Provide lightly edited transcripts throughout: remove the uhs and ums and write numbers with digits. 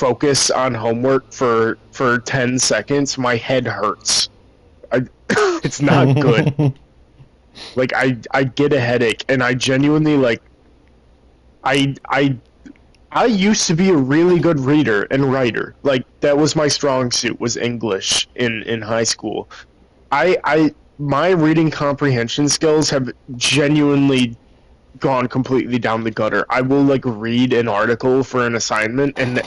focus on homework for 10 seconds, my head hurts. It's not good. Like, I get a headache, and I genuinely, like, I used to be a really good reader and writer. Like, that was my strong suit, was English in high school. My reading comprehension skills have genuinely gone completely down the gutter. I will, like, read an article for an assignment, and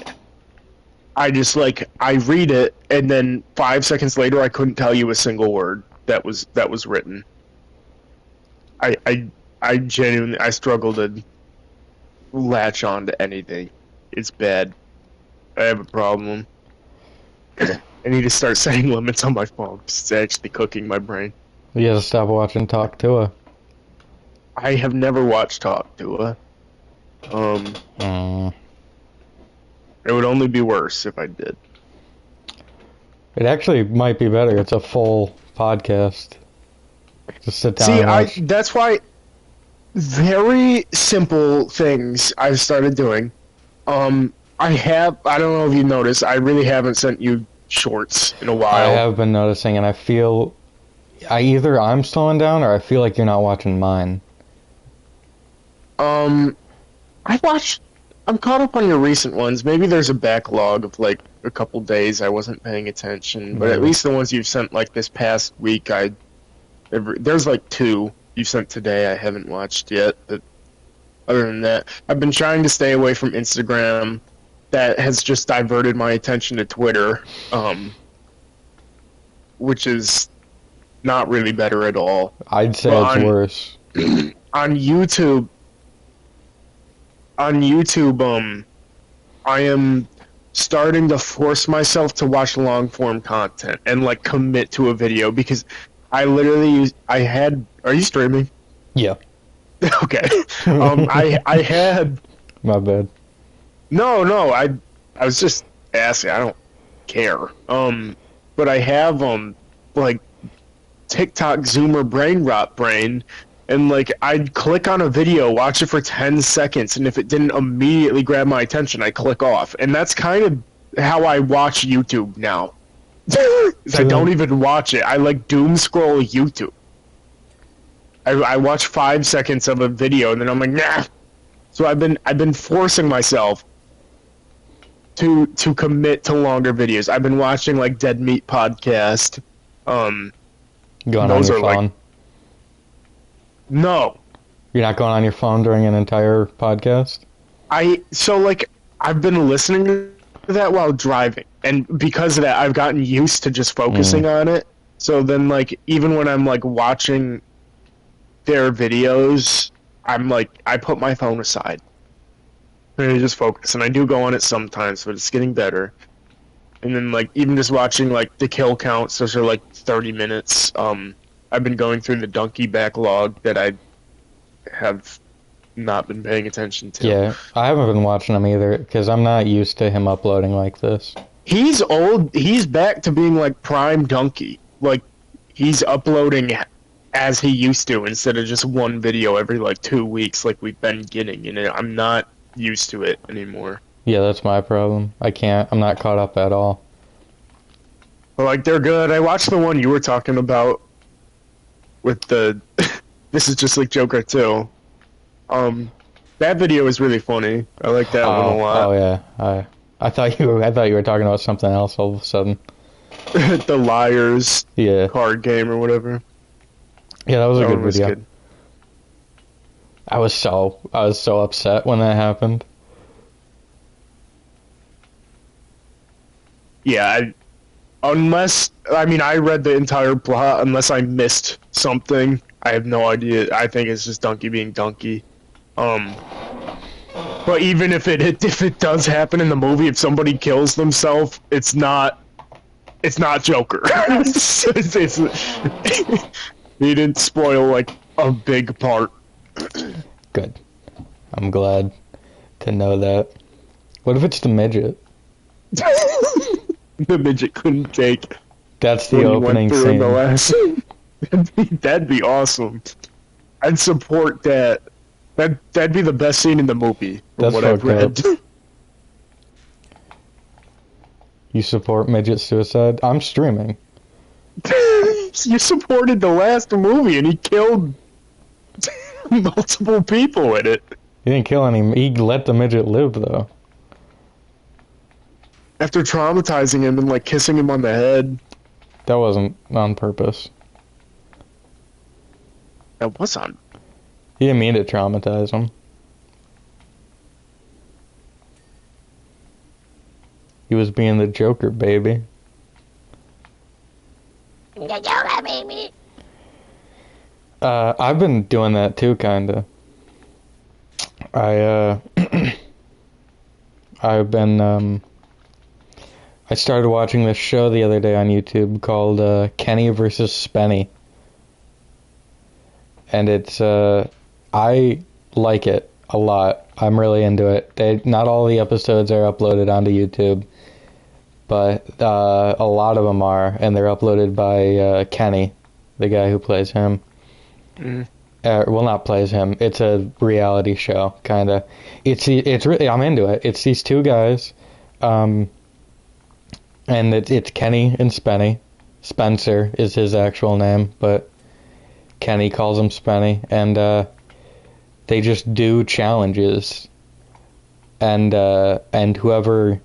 I just, like, I read it, and then 5 seconds later, I couldn't tell you a single word that was written. I genuinely, I struggle to latch on to anything. It's bad. I have a problem. I need to start setting limits on my phone, because it's actually cooking my brain. You gotta stop watching Talk to Her. I have never watched Talk to Her. It would only be worse if I did. It actually might be better. It's a full podcast. Just sit down and watch. That's why very simple things I've started doing. I don't know if you noticed, I really haven't sent you shorts in a while. I have been noticing, and I feel either I'm slowing down or I feel like you're not watching mine. I'm caught up on your recent ones. Maybe there's a backlog of like a couple days I wasn't paying attention, but at least the ones you've sent like this past week, there's like 2 you sent today I haven't watched yet. But other than that, I've been trying to stay away from Instagram. That has just diverted my attention to Twitter, which is not really better at all. I'd say it's worse. On YouTube, I am starting to force myself to watch long form content and like commit to a video, because I literally are you streaming? Yeah. Okay. I had. My bad. No, I was just asking. I don't care. But I have like TikTok Zoomer brain rot brain, and like I'd click on a video, watch it for 10 seconds, and if it didn't immediately grab my attention, I click off. And that's kind of how I watch YouTube now. I don't even watch it. I like doom scroll YouTube. I watch 5 seconds of a video, and then I'm like, nah. So I've been forcing myself to commit to longer videos. I've been watching like Dead Meat Podcast. Going on your phone? Like, no. You're not going on your phone during an entire podcast? I've been listening to that while driving, and because of that, I've gotten used to just focusing on it. So then, like, even when I'm like watching their videos, I'm like, I put my phone aside and I just focus, and I do go on it sometimes, but it's getting better. And then, like, even just watching like the kill counts, those are like 30 minutes. I've been going through the donkey backlog that I have not been paying attention to. Yeah, I haven't been watching him either, because I'm not used to him uploading like this. He's old. He's back to being like prime donkey. Like, he's uploading as he used to, instead of just one video every like 2 weeks like we've been getting, and I'm not used to it anymore. Yeah, that's my problem. I'm not caught up at all. But like, they're good. I watched the one you were talking about with the this is just like Joker too. That video is really funny. I like that one a lot. Oh yeah, I thought you were talking about something else all of a sudden. The Liars card game or whatever. Yeah, that was a good video. Good. I was so upset when that happened. Yeah, I read the entire plot. Unless I missed something, I have no idea. I think it's just Donkey being Donkey. But even if it does happen in the movie, if somebody kills themselves, it's not Joker. He didn't spoil like a big part. Good. I'm glad to know that. What if it's the midget? The midget couldn't take. That's the opening scene. That'd be awesome. I'd support that. That'd be the best scene in the movie, from what I've read. You support midget suicide? I'm streaming. You supported the last movie, and he killed multiple people in it. He didn't kill any. He let the midget live, though. After traumatizing him and, like, kissing him on the head. That wasn't on purpose. That was on. He didn't mean to traumatize him. He was being the Joker, baby. The Joker, baby. I've been doing that too, kinda. I've been, I started watching this show the other day on YouTube called, Kenny vs. Spenny. And it's, I like it a lot. I'm really into it. Not all the episodes are uploaded onto YouTube, but a lot of them are, and they're uploaded by Kenny, the guy who plays him. Well, not plays him. It's a reality show, kind of. It's really, I'm into it. It's these two guys, and it's Kenny and Spenny. Spencer is his actual name, but Kenny calls him Spenny, and they just do challenges, and whoever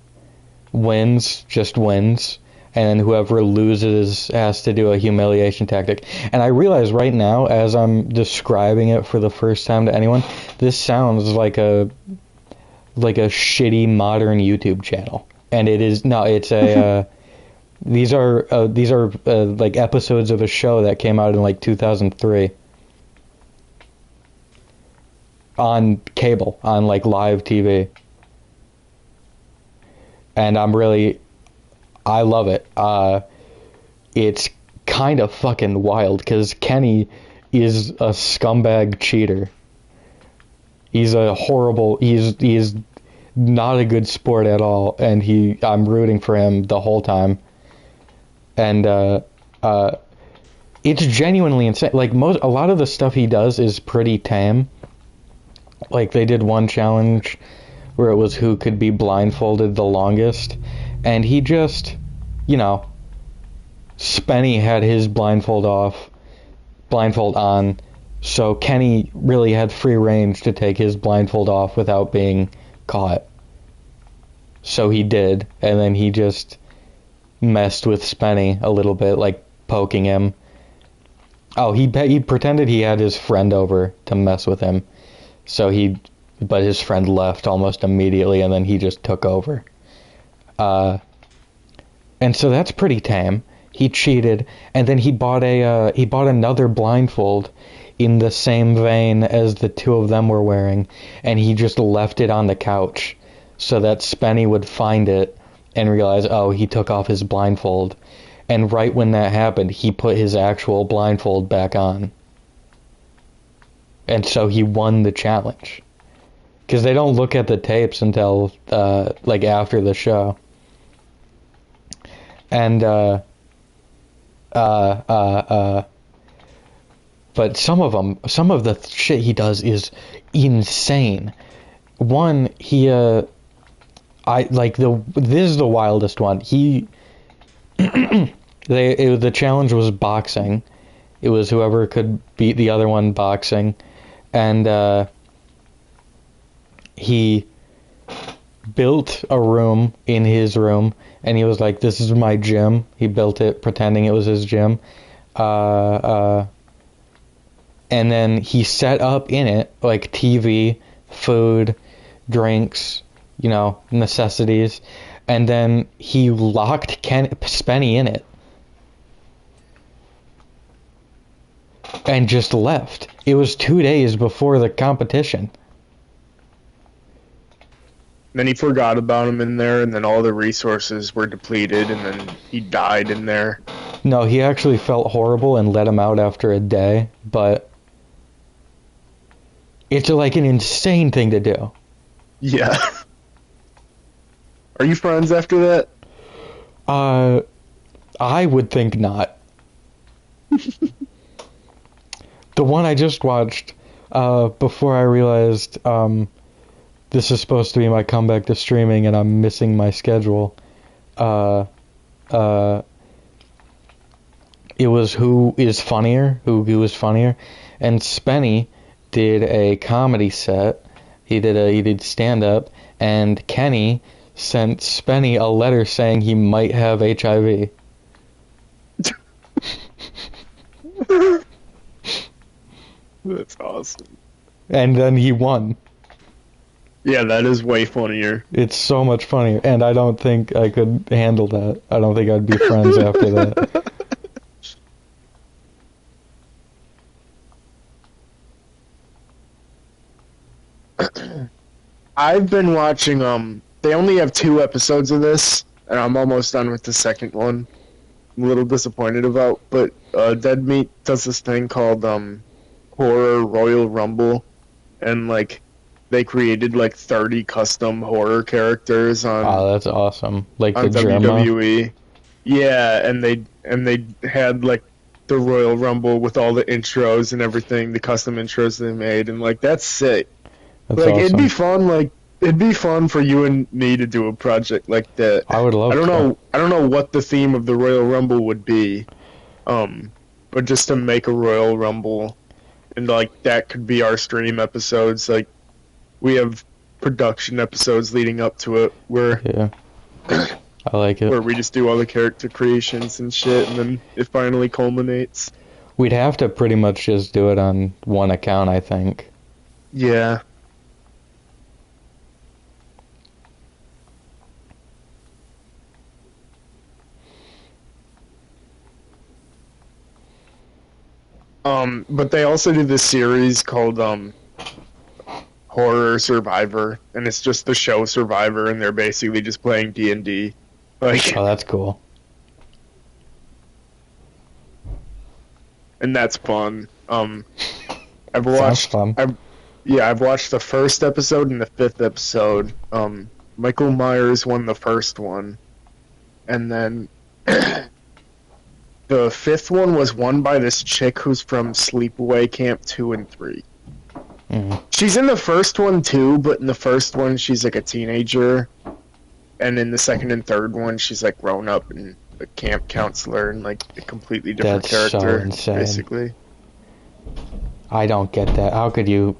wins just wins, and then whoever loses has to do a humiliation tactic. And I realize right now, as I'm describing it for the first time to anyone, this sounds like a shitty modern YouTube channel, and it is no. It's a these are like episodes of a show that came out in like 2003 on cable, on like live TV. And I love it. It's kind of fucking wild because Kenny is a scumbag cheater. He's not a good sport at all, and I'm rooting for him the whole time. And it's genuinely insane. Like a lot of the stuff he does is pretty tame. Like they did one challenge where it was who could be blindfolded the longest, and he just, Spenny had his blindfold on, so Kenny really had free range to take his blindfold off without being caught. So he did, and then he just messed with Spenny a little bit, like poking him. Oh, he pretended he had his friend over to mess with him, but his friend left almost immediately, and then he just took over. And so that's pretty tame. He cheated, and then he bought another blindfold in the same vein as the two of them were wearing, and he just left it on the couch so that Spenny would find it and realize, oh, he took off his blindfold. And right when that happened, he put his actual blindfold back on. And so he won the challenge. Because they don't look at the tapes until, like, after the show. And, but some of the shit he does is insane. One, this is the wildest one. The challenge was boxing. It was whoever could beat the other one boxing. And, he built a room in his room, and he was like, this is my gym. He built it pretending it was his gym. And then he set up in it, like, TV, food, drinks, necessities. And then he locked Spenny in it. And just left. It was 2 days before the competition. Then he forgot about him in there, and then all the resources were depleted, and then he died in there. No, he actually felt horrible and let him out after a day, but it's like an insane thing to do. Yeah. Are you friends after that? I would think not. The one I just watched, before I realized, this is supposed to be my comeback to streaming and I'm missing my schedule. uh, uh, it was who was funnier, and Spenny did a comedy set. He did stand up, and Kenny sent Spenny a letter saying he might have HIV. That's awesome. And then he won. Yeah, that is way funnier. It's so much funnier, and I don't think I could handle that. I don't think I'd be friends after that. I've been watching, they only have 2 episodes of this, and I'm almost done with the second one. I'm a little disappointed about, but Dead Meat does this thing called Horror Royal Rumble, and like they created like 30 custom horror characters on Oh, that's awesome. Like on the drama. WWE. Yeah, and they had like the Royal Rumble with all the intros and everything, the custom intros they made, and like that's sick. That's Like awesome. it'd be fun for you and me to do a project like that. I would love I don't to. know I don't know what the theme of the Royal Rumble would be. But just to make a Royal Rumble, and like that could be our stream episodes. Like we have production episodes leading up to it where Yeah. I like it. where we just do all the character creations and shit, and then it finally culminates. We'd have to pretty much just do it on one account, I think. Yeah. But they also do this series called Horror Survivor, and it's just the show Survivor, and they're basically just playing D&D. Like, Oh, that's cool. and that's fun. I've Sounds watched fun. I've watched the first episode and the 5th episode. Michael Myers won the first one, and then the 5th one was won by this chick who's from Sleepaway Camp 2 and 3. Mm. She's in the first one too, but in the first one she's like a teenager, and in the second and third one she's like grown up and a camp counselor and like a completely different That's so character, insane. basically. I don't get that. How could you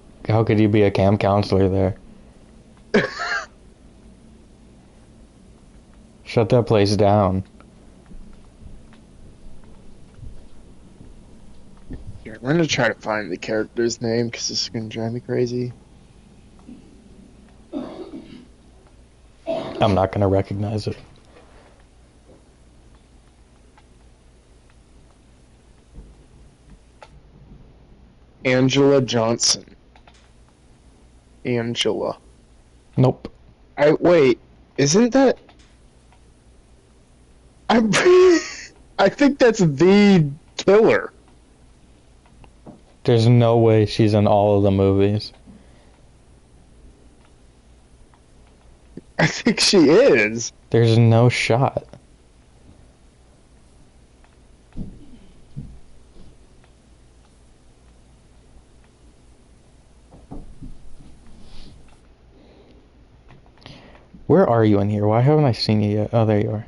be a camp counselor there? Shut that place down. Here, I'm gonna try to find the character's name because this is gonna drive me crazy. I'm not gonna recognize it. Angela Johnson. Angela. Nope. Wait, isn't that? I think that's the killer. There's no way she's in all of the movies. I think she is. There's no shot. Where are you in here? Why haven't I seen you yet? Oh, there you are.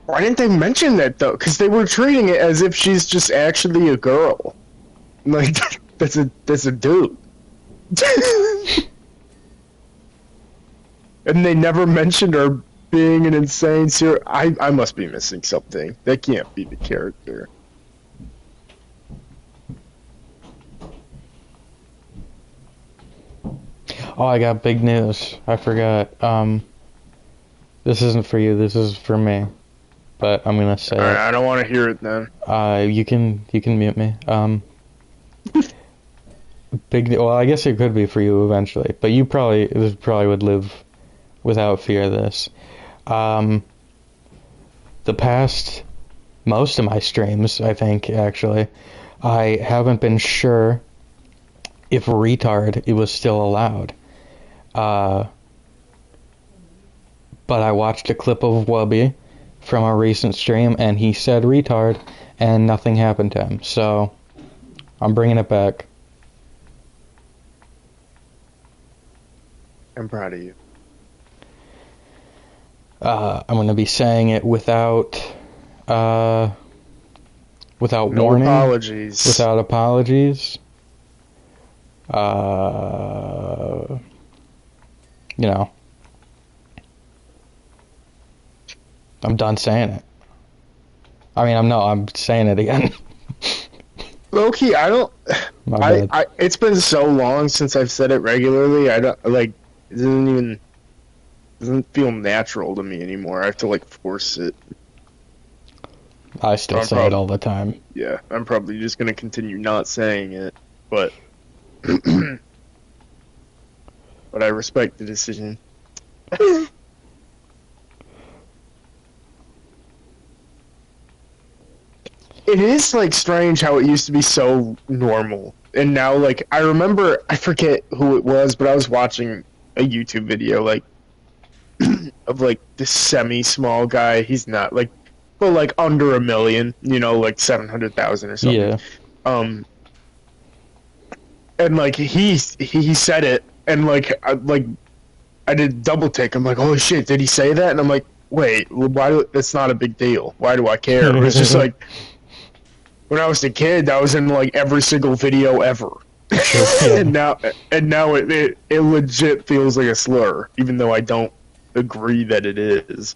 Why didn't they mention that though? Because they were treating it as if she's just actually a girl. Like that's a dude. And they never mentioned her being an insane serial. I must be missing something. That can't be the character. Oh, I got big news. I forgot. This isn't for you. This is for me. But I'm gonna say Alright, it. I don't want to hear it then. You can mute me. Well, I guess it could be for you eventually, but you probably would live without fear of this. The past most of my streams, I think actually, I haven't been sure if retard it was still allowed. But I watched a clip of Wubby from a recent stream, and he said retard, and nothing happened to him. So, I'm bringing it back. I'm proud of you. I'm going to be saying it without No warning. apologies. Without apologies. You know. I'm done saying it. I mean, I'm saying it again. Low-key, I don't... My bad. It's been so long since I've said it regularly, I don't, like, it doesn't feel natural to me anymore. I have to, like, force it. I still say it all the time. Yeah, I'm probably just gonna continue not saying it, but... but I respect the decision. It is, like, strange how it used to be so normal. And now, like, I remember, I forget who it was, but I was watching a YouTube video, like, of, like, this semi-small guy. He's not, like, but, like, under 1 million, you know, like, 700,000 or something. Yeah. And, like, he said it, and, like, I did double take. I'm like, holy shit, did he say that? And I'm like, wait, why? It's not a big deal. Why do I care? It was just like, when I was a kid, that was in like every single video ever. and now it legit feels like a slur, even though I don't agree that it is.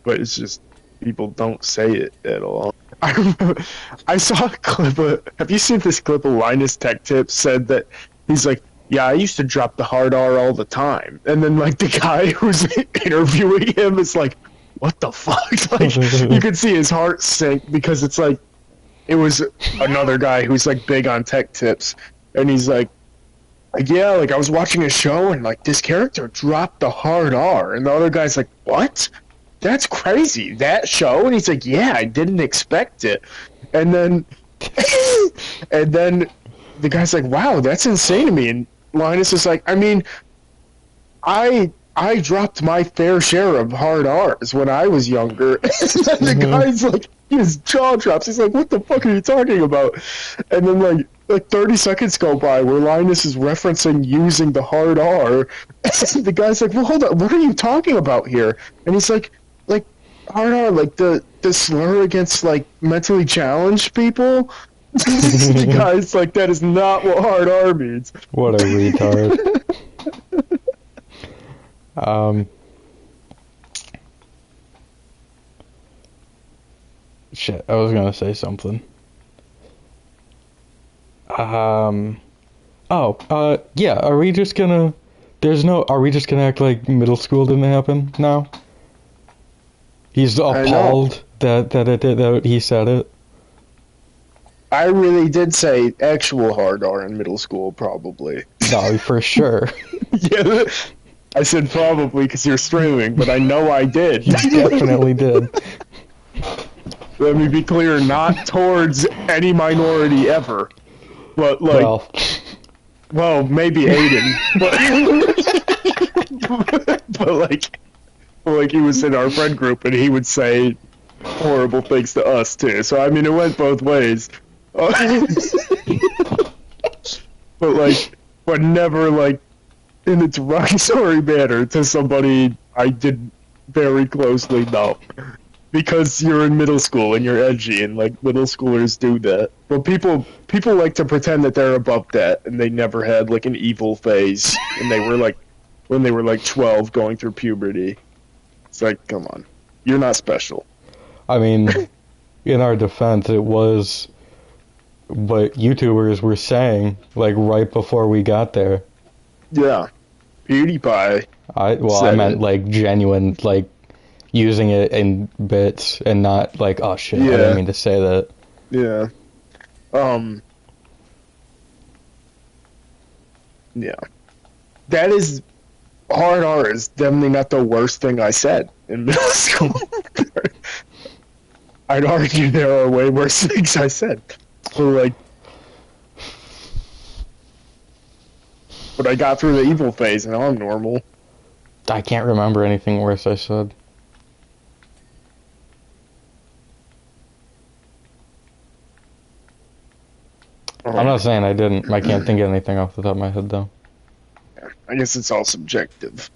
But it's just people don't say it at all. I saw a clip of. Have you seen this clip of Linus Tech Tips said that he's like, yeah, I used to drop the hard R all the time, and then like the guy who's interviewing him is like, what the fuck? Like you could see his heart sink because it's like. It was another guy who's like big on tech tips, and he's like, yeah, like I was watching a show and like this character dropped the hard R, and the other guy's like, what? That's crazy. That show? And he's like, yeah, I didn't expect it. And then, and then the guy's like, wow, that's insane to me. And Linus is like, I mean, I dropped my fair share of hard R's when I was younger. And then the guy's like, his jaw drops. He's like, what the fuck are you talking about? And then like 30 seconds go by where Linus is referencing using the hard R. And the guy's like, well, hold on, what are you talking about here? And he's like hard R, like the slur against like mentally challenged people? The guy's like, that is not what hard R means. What a retard. Shit, I was gonna say something. Yeah, are we just gonna act like middle school didn't happen now? He's appalled that he said it. I really did say actual hard R in middle school, probably. No, for sure. Yeah, I said probably because you're streaming, but I know I did. You definitely did. Let me be clear, not towards any minority ever, but like, well maybe Aiden, but like he was in our friend group and he would say horrible things to us too. So I mean, it went both ways. But never like in a derogatory manner to somebody I did very closely know. Because you're in middle school and you're edgy and like middle schoolers do that. But people like to pretend that they're above that and they never had like an evil phase and they were like when they were like 12 going through puberty. It's like, come on. You're not special. I mean, in our defense, it was what YouTubers were saying like right before we got there. Yeah. PewDiePie. I meant like genuine like using it in bits and not like, oh shit, I didn't mean to say that. Yeah. Yeah. That is... Hard R is definitely not the worst thing I said in middle school. I'd argue there are way worse things I said. But I got through the evil phase and now I'm normal. I can't remember anything worse I said. I'm not saying I didn't. I can't think of anything off the top of my head, though. I guess it's all subjective.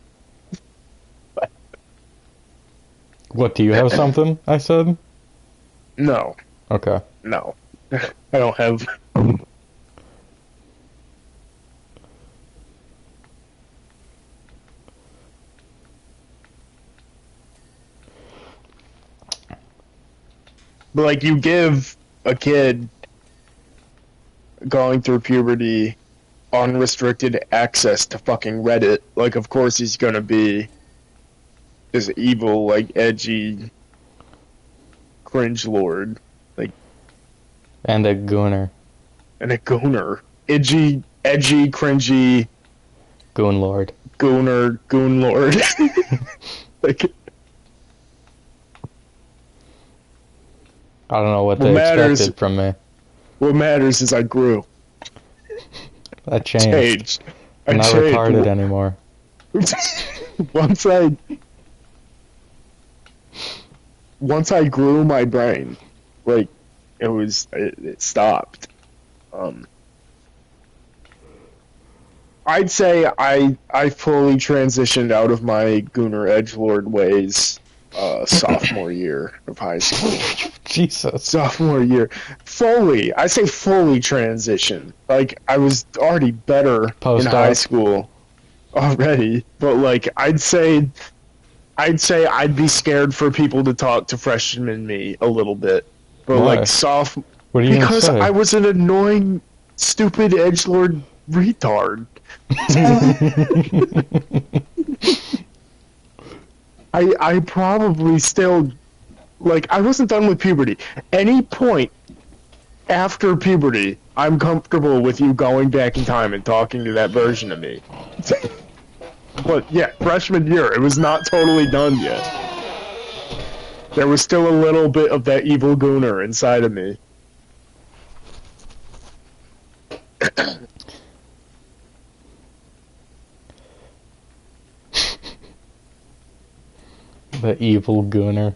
What, do you have something? I said? No, Okay. no. I don't have... But, like, you give a kid going through puberty unrestricted access to fucking Reddit. Like, of course he's gonna be this evil, like, edgy cringe lord. Like, And a gooner. and a gooner. Edgy, cringy, Goon lord. goon lord. Like, I don't know what What they matters- expected from me. what matters is I grew. That changed. Changed. I'm not retarded anymore. Once I grew my brain, like, it stopped. I'd say I fully transitioned out of my Gooner edgelord ways sophomore year of high school. Jesus. Sophomore year. Fully. I say fully transition. Like, I was already better Post in high up. school already, but, like, I'd say I'd be scared for people to talk to freshman me a little bit. But, Why? like, What are you because gonna say? I was an annoying, stupid edgelord retard. I probably still, like, I wasn't done with puberty. Any point after puberty, I'm comfortable with you going back in time and talking to that version of me. But yeah, freshman year, it was not totally done yet. There was still a little bit of that evil gooner inside of me. The evil gooner.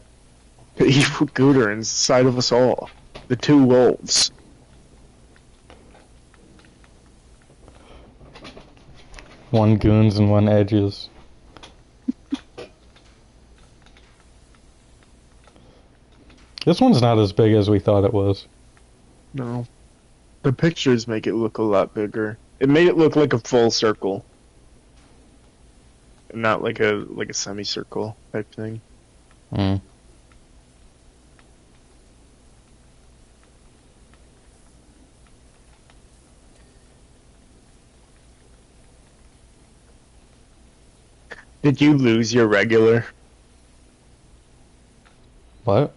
The evil gooner inside of us all. The two wolves. One goons and one edges. This one's not as big as we thought it was. No. The pictures make it look a lot bigger. It made it look like a full circle. Not like a semicircle type thing. Mm. Did you lose your regular? What?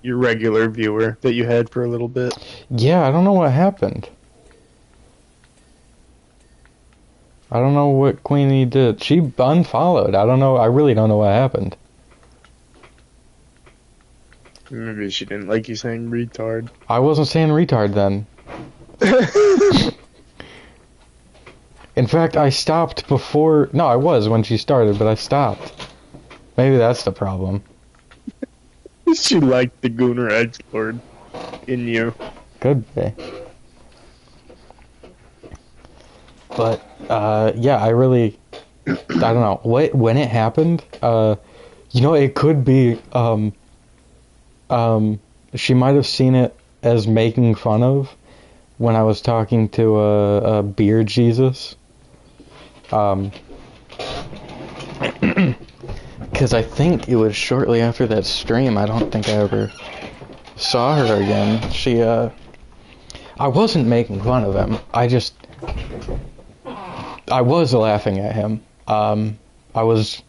Your regular viewer that you had for a little bit? Yeah, I don't know what happened. I don't know what Queenie did. She unfollowed. I don't know. I really don't know what happened. Maybe she didn't like you saying retard. I wasn't saying retard then. In fact, I stopped before... No, I was when she started, but I stopped. Maybe that's the problem. She liked the Gooner edgelord in you. Could be. But, yeah, I really... I don't know. When it happened, you know, it could be, she might have seen it as making fun of when I was talking to a beer Jesus. Because I think it was shortly after that stream. I don't think I ever saw her again. She, I wasn't making fun of him. I was laughing at him. I was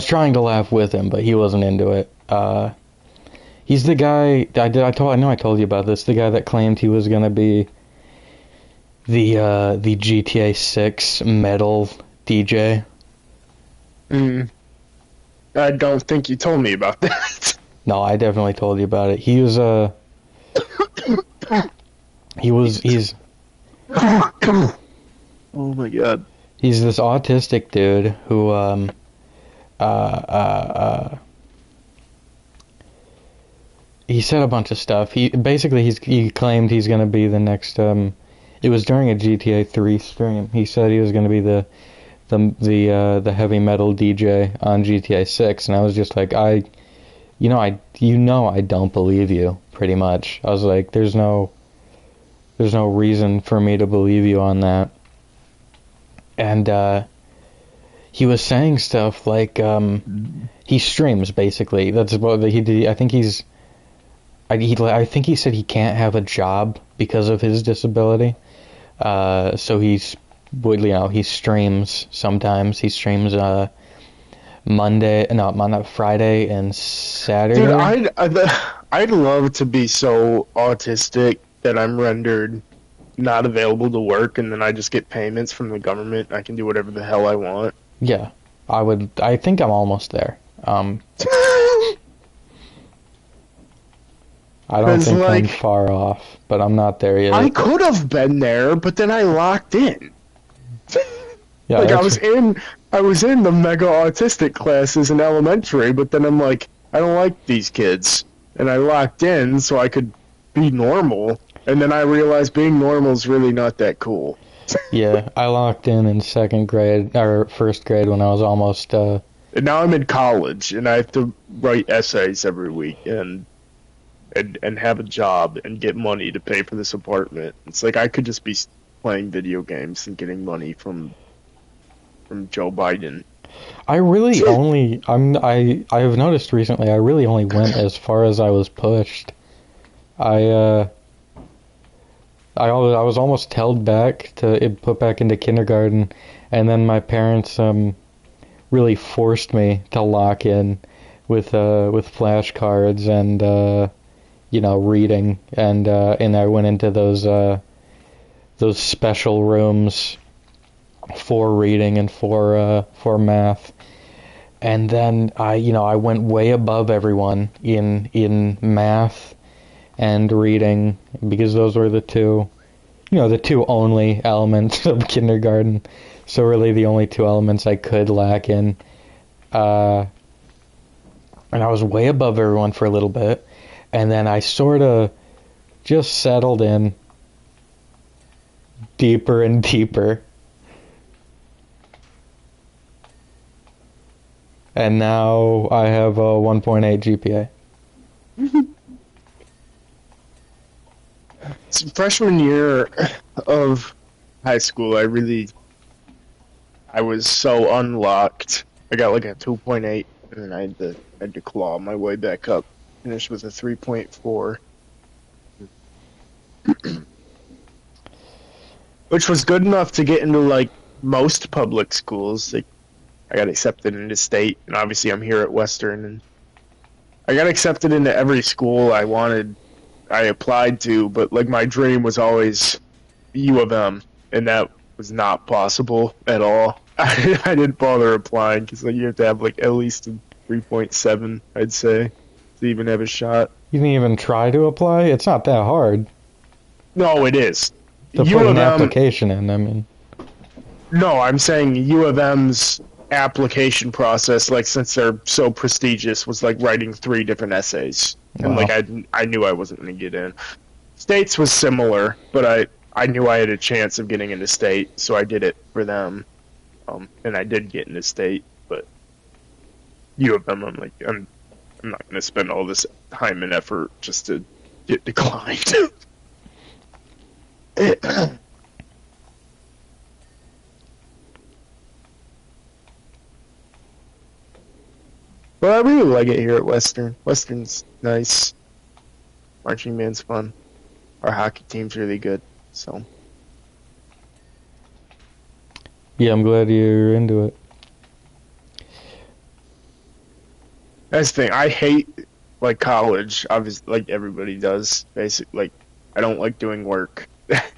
trying to laugh with him, but he wasn't into it. He's the guy I know I told you about this. The guy that claimed he was gonna be the GTA 6 metal DJ. I don't think you told me about that. No, I definitely told you about it. He's Oh my god. He's this autistic dude who he said a bunch of stuff. He claimed he's gonna be the next It was during a GTA 3 stream. He said he was going to be the heavy metal DJ on GTA 6, and I was just like, I don't believe you, pretty much. I was like, there's no reason for me to believe you on that. And he was saying stuff like he streams, basically. That's what he did. I think he said he can't have a job because of his disability. So he streams sometimes. He streams Friday and Saturday. Dude, I'd love to be so autistic that I'm rendered not available to work, and then I just get payments from the government. I can do whatever the hell I want. Yeah, I would. I think I'm almost there. I don't think I'm far off, but I'm not there yet. I could have been there, but then I locked in. Yeah, like I was in the mega autistic classes in elementary, but then I'm like, I don't like these kids, and I locked in so I could be normal, and then I realized being normal is really not that cool. Yeah, I locked in second grade or first grade when I was almost. And now I'm in college, and I have to write essays every week, and have a job and get money to pay for this apartment. It's like I could just be playing video games and getting money from Joe Biden. I really only I've noticed recently I really only went as far as I was pushed. I was almost held back to put back into kindergarten, and then my parents really forced me to lock in with flashcards and reading, and I went into those special rooms for reading and for math, and then I went way above everyone in math and reading, because those were the two only elements of kindergarten. So really the only two elements I could lack in. And I was way above everyone for a little bit, and then I sort of just settled in deeper and deeper. And now I have a 1.8 GPA. Freshman year of high school, I was so unlocked. I got like a 2.8, and then I had to claw my way back up. Finished with a 3.4. Which was good enough to get into like most public schools. Like, I got accepted into state, and obviously I'm here at Western, and I got accepted into every school I applied to, but like my dream was always U of M, and that was not possible at all. I didn't bother applying because like you have to have like at least a 3.7, I'd say, to even have a shot. You didn't even try to apply? It's not that hard. No, it is. To put an application in, I mean. No, I'm saying U of M's application process, like since they're so prestigious, was like writing 3 different essays. And like I knew I wasn't going to get in. States was similar, but I knew I had a chance of getting into state, so I did it for them. And I did get into state, but U of M, I'm like, I'm not going to spend all this time and effort just to get declined. Well, I really like it here at Western. Western's nice. Marching band's fun. Our hockey team's really good, so. Yeah, I'm glad you're into it. That's the thing. I hate, like, college. Obviously, like everybody does. Basically, like, I don't like doing work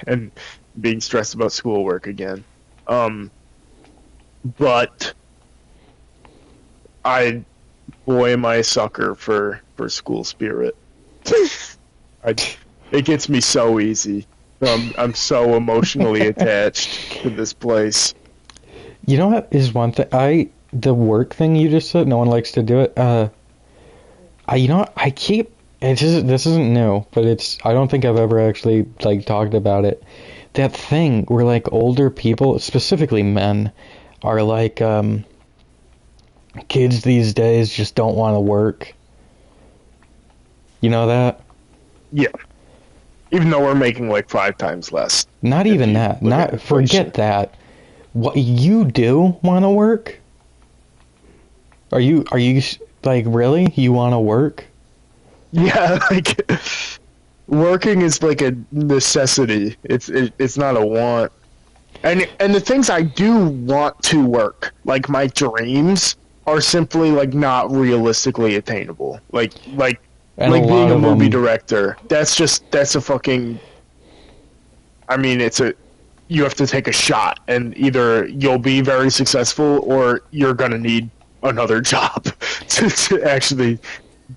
and being stressed about schoolwork again. But boy, am I a sucker for school spirit. It gets me so easy. I'm so emotionally attached to this place. You know what is one thing? The work thing you just said, no one likes to do it. This isn't new, but I don't think I've ever actually, like, talked about it. that thing where like older people, specifically men, are like kids these days just don't want to work. You know that? Yeah. Even though we're making like 5 times less. Not even that. Not forget that. What you do want to work? Are you like really? You want to work? Yeah, like working is like a necessity. It's not a want. And the things I do want to work, like my dreams, are simply like not realistically attainable. Like being a movie director. That's a fucking. I mean, you have to take a shot, and either you'll be very successful or you're gonna need another job to actually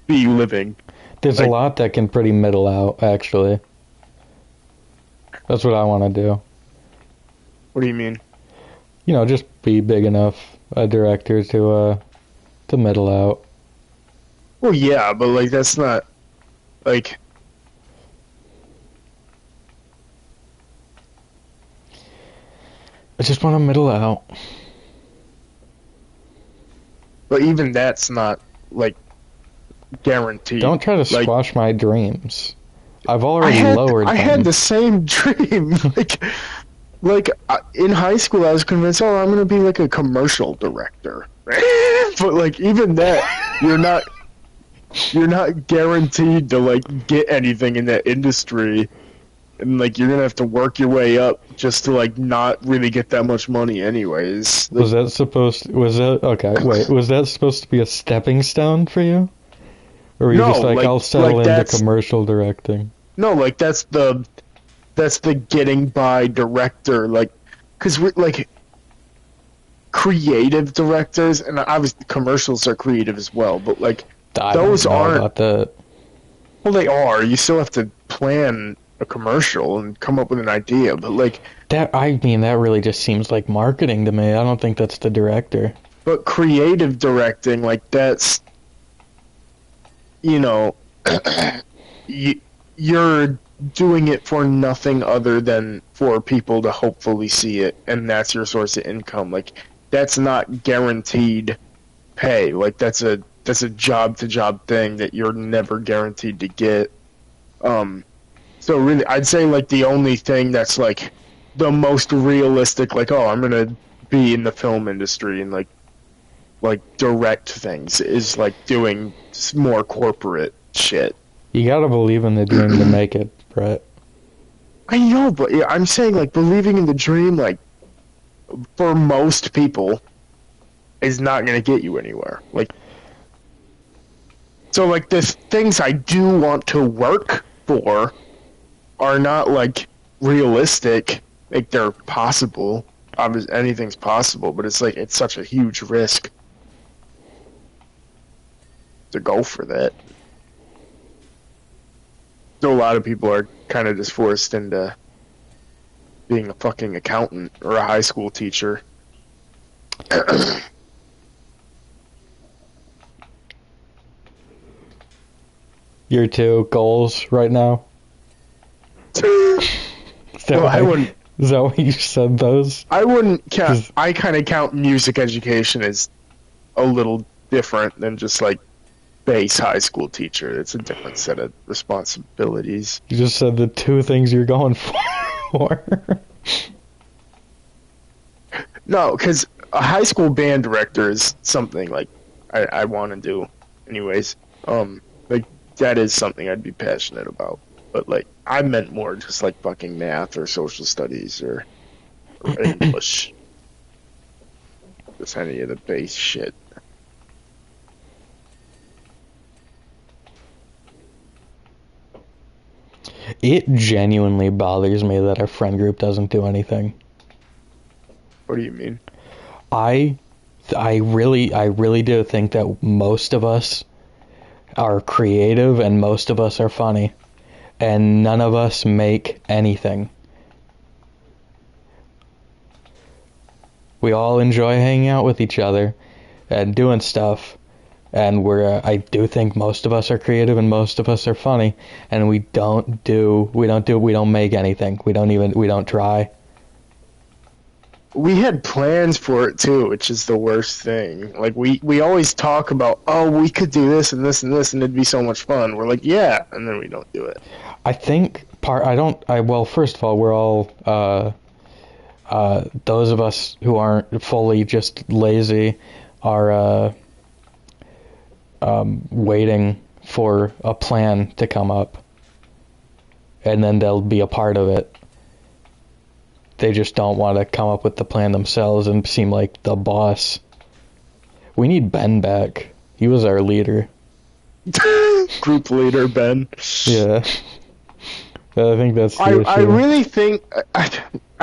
be living. There's a lot that can pretty middle out, actually. That's what I want to do. What do you mean? You know, just be big enough a director to middle out. Well, yeah, but like that's not like. I just want to middle out. But even that's not like guaranteed. Don't try to squash my dreams. I've already lowered them. I had the same dream. like in high school, I was convinced, oh, I'm gonna be like a commercial director. But like even that, you're not guaranteed to like get anything in that industry, and like you're gonna have to work your way up just to like not really get that much money anyways. Was that supposed to be a stepping stone for you? Or were you just like, I'll settle into commercial directing? No, like that's the getting by director, like, because like creative directors, and obviously commercials are creative as well, but like those aren't. About that. Well, they are. You still have to plan a commercial and come up with an idea, but like that. I mean, that really just seems like marketing to me. I don't think that's the director. But creative directing, like that's, you know, you're doing it for nothing other than for people to hopefully see it, and that's your source of income. Like that's not guaranteed pay. Like that's a job to job thing that you're never guaranteed to get. So really, I'd say like the only thing that's like the most realistic, like, oh, I'm gonna be in the film industry and like direct things, is like doing more corporate shit. You gotta believe in the dream to make it, Brett. I know, but yeah, I'm saying like believing in the dream, like for most people, is not gonna get you anywhere. Like, so like the things I do want to work for are not like realistic. Like they're possible. Obviously, anything's possible, but it's like it's such a huge risk to go for that. So a lot of people are kind of just forced into being a fucking accountant or a high school teacher. Your two goals right now? Is that what you said those? I wouldn't count. I kind of count music education as a little different than just like base high school teacher. It's a different set of responsibilities. You just said the two things you're going for. No, because a high school band director is something like I want to do anyways. Like that is something I'd be passionate about. But like I meant more just like fucking math or social studies or English. Just any of the base shit. It genuinely bothers me that our friend group doesn't do anything. What do you mean? I really do think that most of us are creative and most of us are funny, and none of us make anything. We all enjoy hanging out with each other and doing stuff, and I do think most of us are creative and most of us are funny, and we don't make anything. We don't try. We had plans for it too, which is the worst thing. Like we always talk about, oh, we could do this and this and this, and it'd be so much fun. We're like, yeah, and then we don't do it. I think well, first of all, we're all those of us who aren't fully just lazy are waiting for a plan to come up, and then they'll be a part of it. They just don't want to come up with the plan themselves and seem like the boss. We need Ben back. He was our leader. Group leader Ben. Yeah. I think that's the issue. I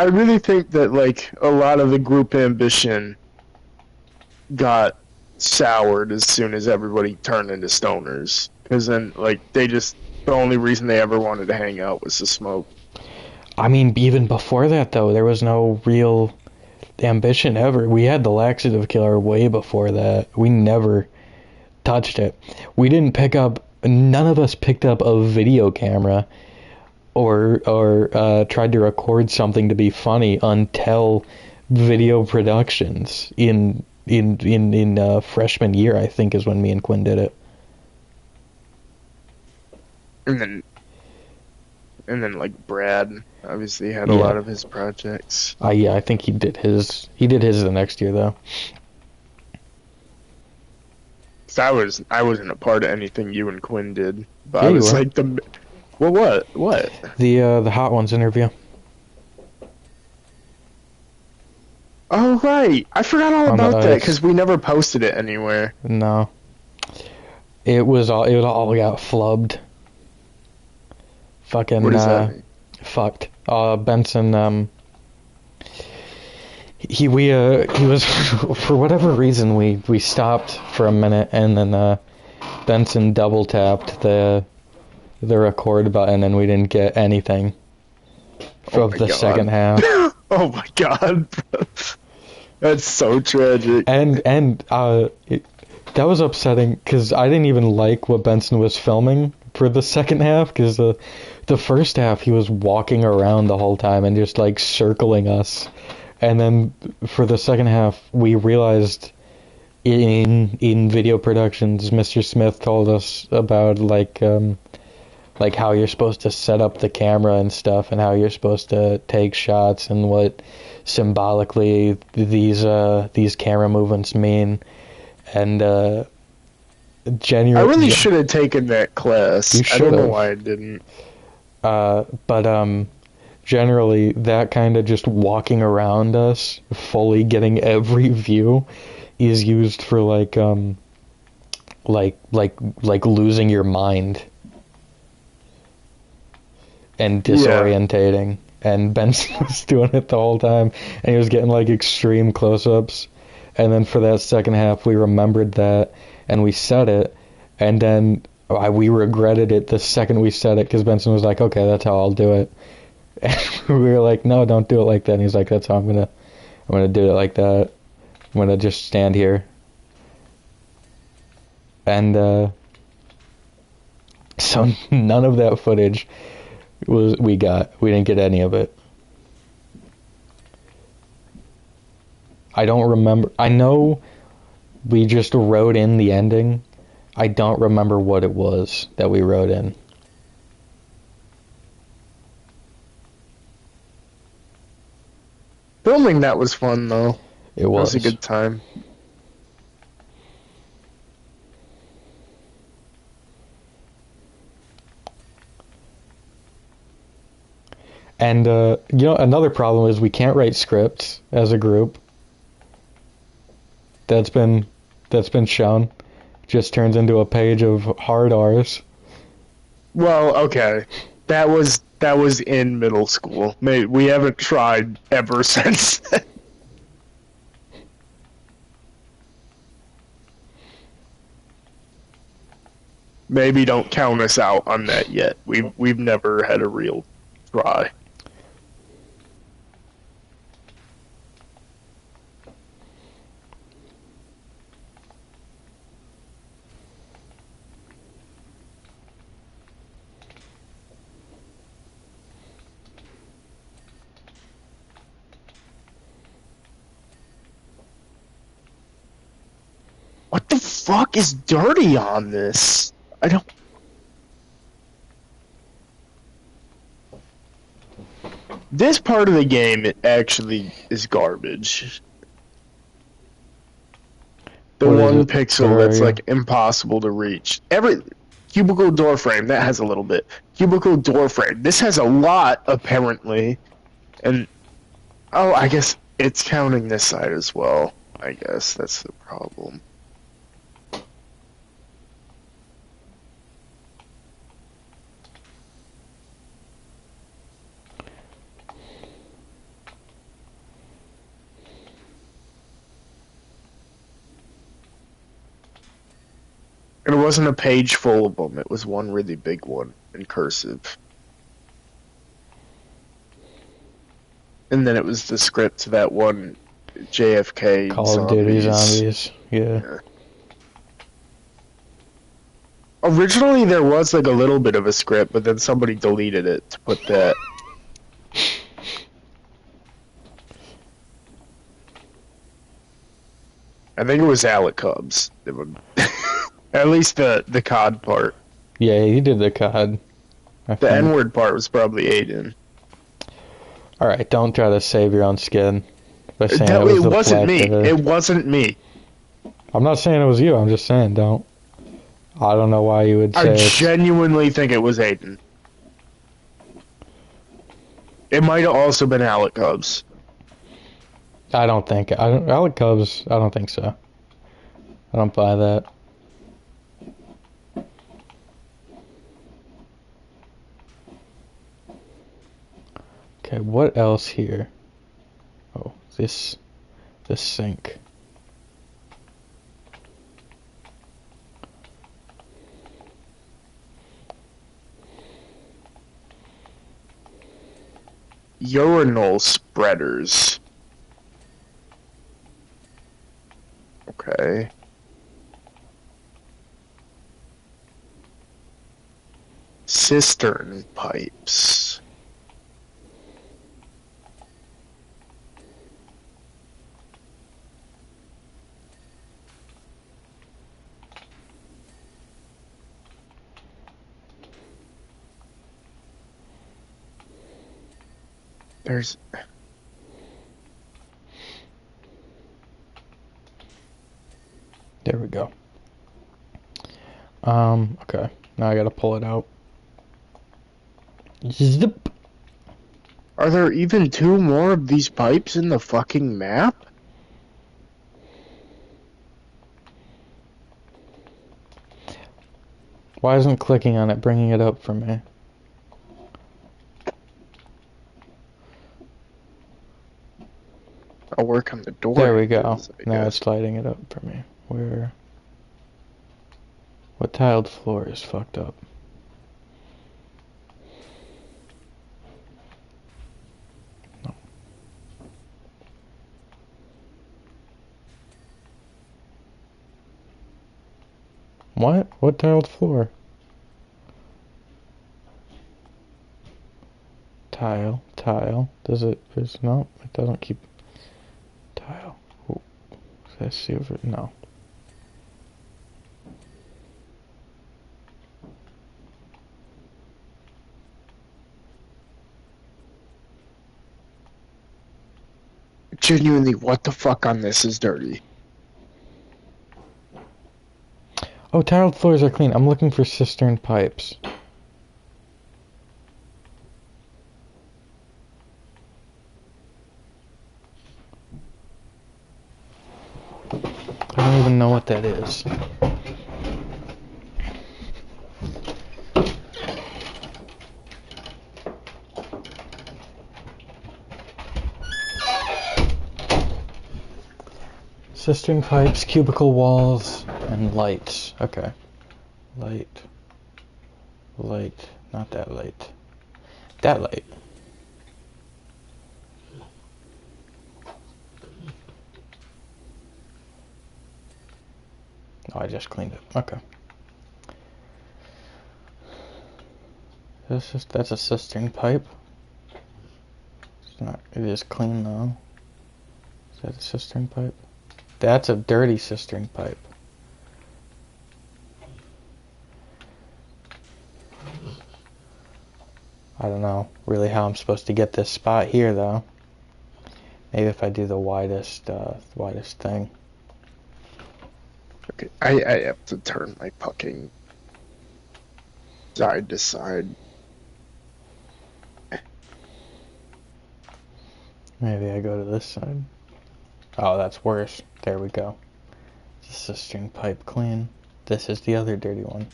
really think that like a lot of the group ambition got soured as soon as everybody turned into stoners, because then like the only reason they ever wanted to hang out was to smoke. I mean, even before that though, there was no real ambition ever. We had the laxative killer way before that. We never touched it. None of us picked up a video camera or tried to record something to be funny until video productions in freshman year, I think, is when me and Quinn did it. And then like Brad obviously had a lot of his projects. I think he did his the next year though. I wasn't a part of anything you and Quinn did, but Yeah, I was you were. like what? The Hot Ones interview. Oh right, I forgot all On the about that ice. because we never posted it anywhere. No. It all got flubbed. Fucking What does that mean? fucked. Benson he was for whatever reason we stopped for a minute, and then Benson double tapped the record button and we didn't get anything Oh of my the God. second half. Oh my God, that's so tragic. And that was upsetting because I didn't even like what Benson was filming for the second half, because the first half he was walking around the whole time and just like circling us, and then for the second half we realized in video productions Mr. Smith told us about like how you're supposed to set up the camera and stuff, and how you're supposed to take shots, and what symbolically these camera movements mean. And genuinely, I really should have taken that class. You I don't know should've. why I didn't. But generally that kind of just walking around us, fully getting every view, is used for like losing your mind and disorientating. And Benson was doing it the whole time, and he was getting like extreme close-ups. And then for that second half, we remembered that, and we said it, and then we regretted it the second we said it, because Benson was like, okay, that's how I'll do it. And we were like, no, don't do it like that. And he's like, that's how I'm gonna do it like that. I'm gonna just stand here. And so none of that footage we didn't get any of it. I don't remember. I know we just wrote in the ending. I don't remember what it was that we wrote in. Filming that was fun though. It was. That was a good time. And another problem is we can't write scripts as a group. That's been shown. Just turns into a page of hard R's. Well, okay, that was in middle school. We haven't tried ever since then. Maybe don't count us out on that yet. We've never had a real try. What the fuck is dirty on this? I don't... This part of the game, it actually is garbage. The What is one it? pixel Where are that's you? like impossible to reach. Every cubicle door frame, that has a little bit. Cubicle door frame. This has a lot, apparently. And, oh, I guess it's counting this side as well. I guess that's the problem. And it wasn't a page full of them. It was one really big one in cursive. And then it was the script to that one JFK Call of Duty Zombies. Yeah. Originally, there was like a little bit of a script, but then somebody deleted it to put that. I think it was Alec Cubs. At least the COD part. Yeah, he did the COD. The N-word part was probably Aiden. Alright, don't try to save your own skin by saying It it was wasn't me. the... It wasn't me. I'm not saying it was you, I'm just saying don't. I don't know why you would say I it's... genuinely think it was Aiden. It might have also been Alec Cubs. Alec Cubs, I don't think so. I don't buy that. Okay, what else here? Oh, this sink. Urinal spreaders. Okay. Cistern pipes. There's... There we go. Okay. Now I gotta pull it out. Zip. Are there even 2 more of these pipes in the fucking map? Why isn't clicking on it bringing it up for me? I'll work on the door. There we go. I Now guess. it's lighting it up for me. What tiled floor is fucked up? No. What? What tiled floor? Tile. No, it doesn't keep... Tile. Ooh. Let's see if it... No. Genuinely, what the fuck on this is dirty? Oh, tiled floors are clean. I'm looking for cistern pipes. I don't even know what that is. Cistern pipes, cubicle walls, and lights. Okay. Light. Not that light. That light. Oh, I just cleaned it. Okay. That's a cistern pipe. It is clean though. Is that a cistern pipe? That's a dirty cistern pipe. I don't know really how I'm supposed to get this spot here, though. Maybe if I do the widest thing. Okay, I have to turn my fucking side to side. Maybe I go to this side. Oh, that's worse. There we go. This is a string pipe clean. This is the other dirty one.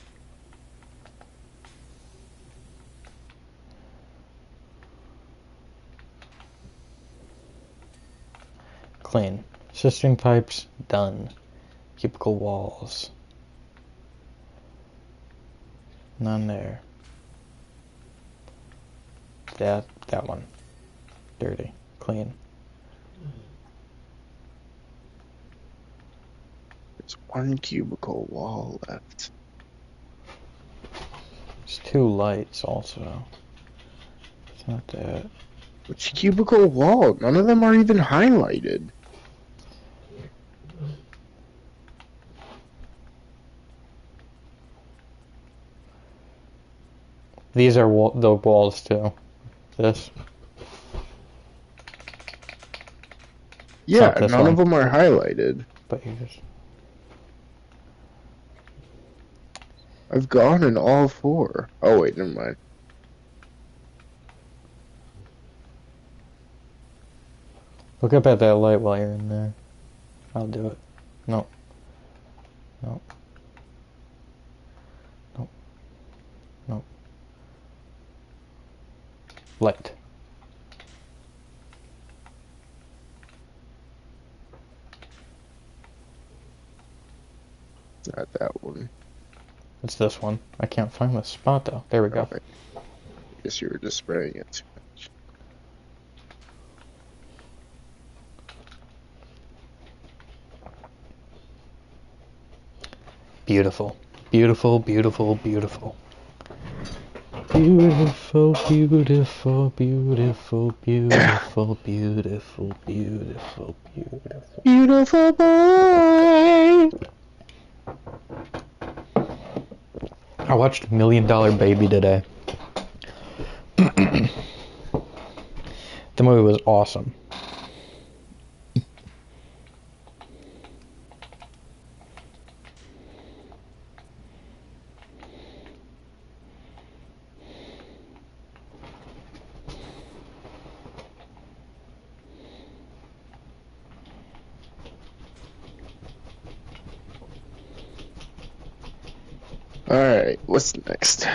Clean. String pipes, done. Cubicle walls. None there. That one. Dirty. Clean. There's one cubicle wall left. There's 2 lights also. It's not that. Which cubicle wall? None of them are even highlighted. These are the walls too. This. Yeah, this none one. of them are highlighted. But you just. I've gone in all 4. Oh wait, never mind. Look up at that light while you're in there. I'll do it. No. No. No. No. Light. It's not that one. It's this one. I can't find the spot though. There we go. Okay. I guess you were just spraying it too much. Beautiful. Beautiful, beautiful, beautiful. Beautiful, beautiful, beautiful, beautiful, beautiful, beautiful, beautiful. Beautiful boy! I watched $1 Million Baby today. The movie was awesome. Alright, what's next?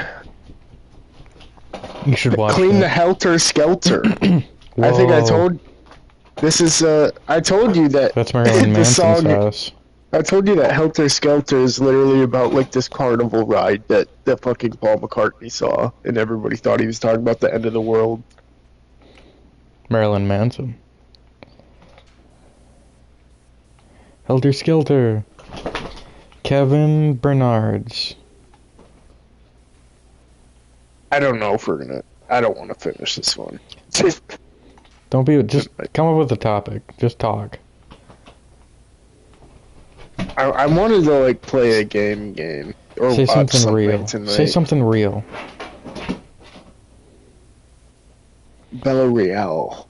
You should watch Clean it. the Helter Skelter. I think I Whoa. told... This is, I told you that... That's Marilyn the Manson's song- house. I told you that Helter Skelter is literally about, like, this carnival ride that fucking Paul McCartney saw, and everybody thought he was talking about the end of the world. Marilyn Manson. Helter Skelter. Kevin Bernards. I don't know if we're gonna... I don't want to finish this one. Don't be... Just come up with a topic. Just talk. I wanted to, like, play a game. Or Say watch something real. tonight. Say something real. Bella Real.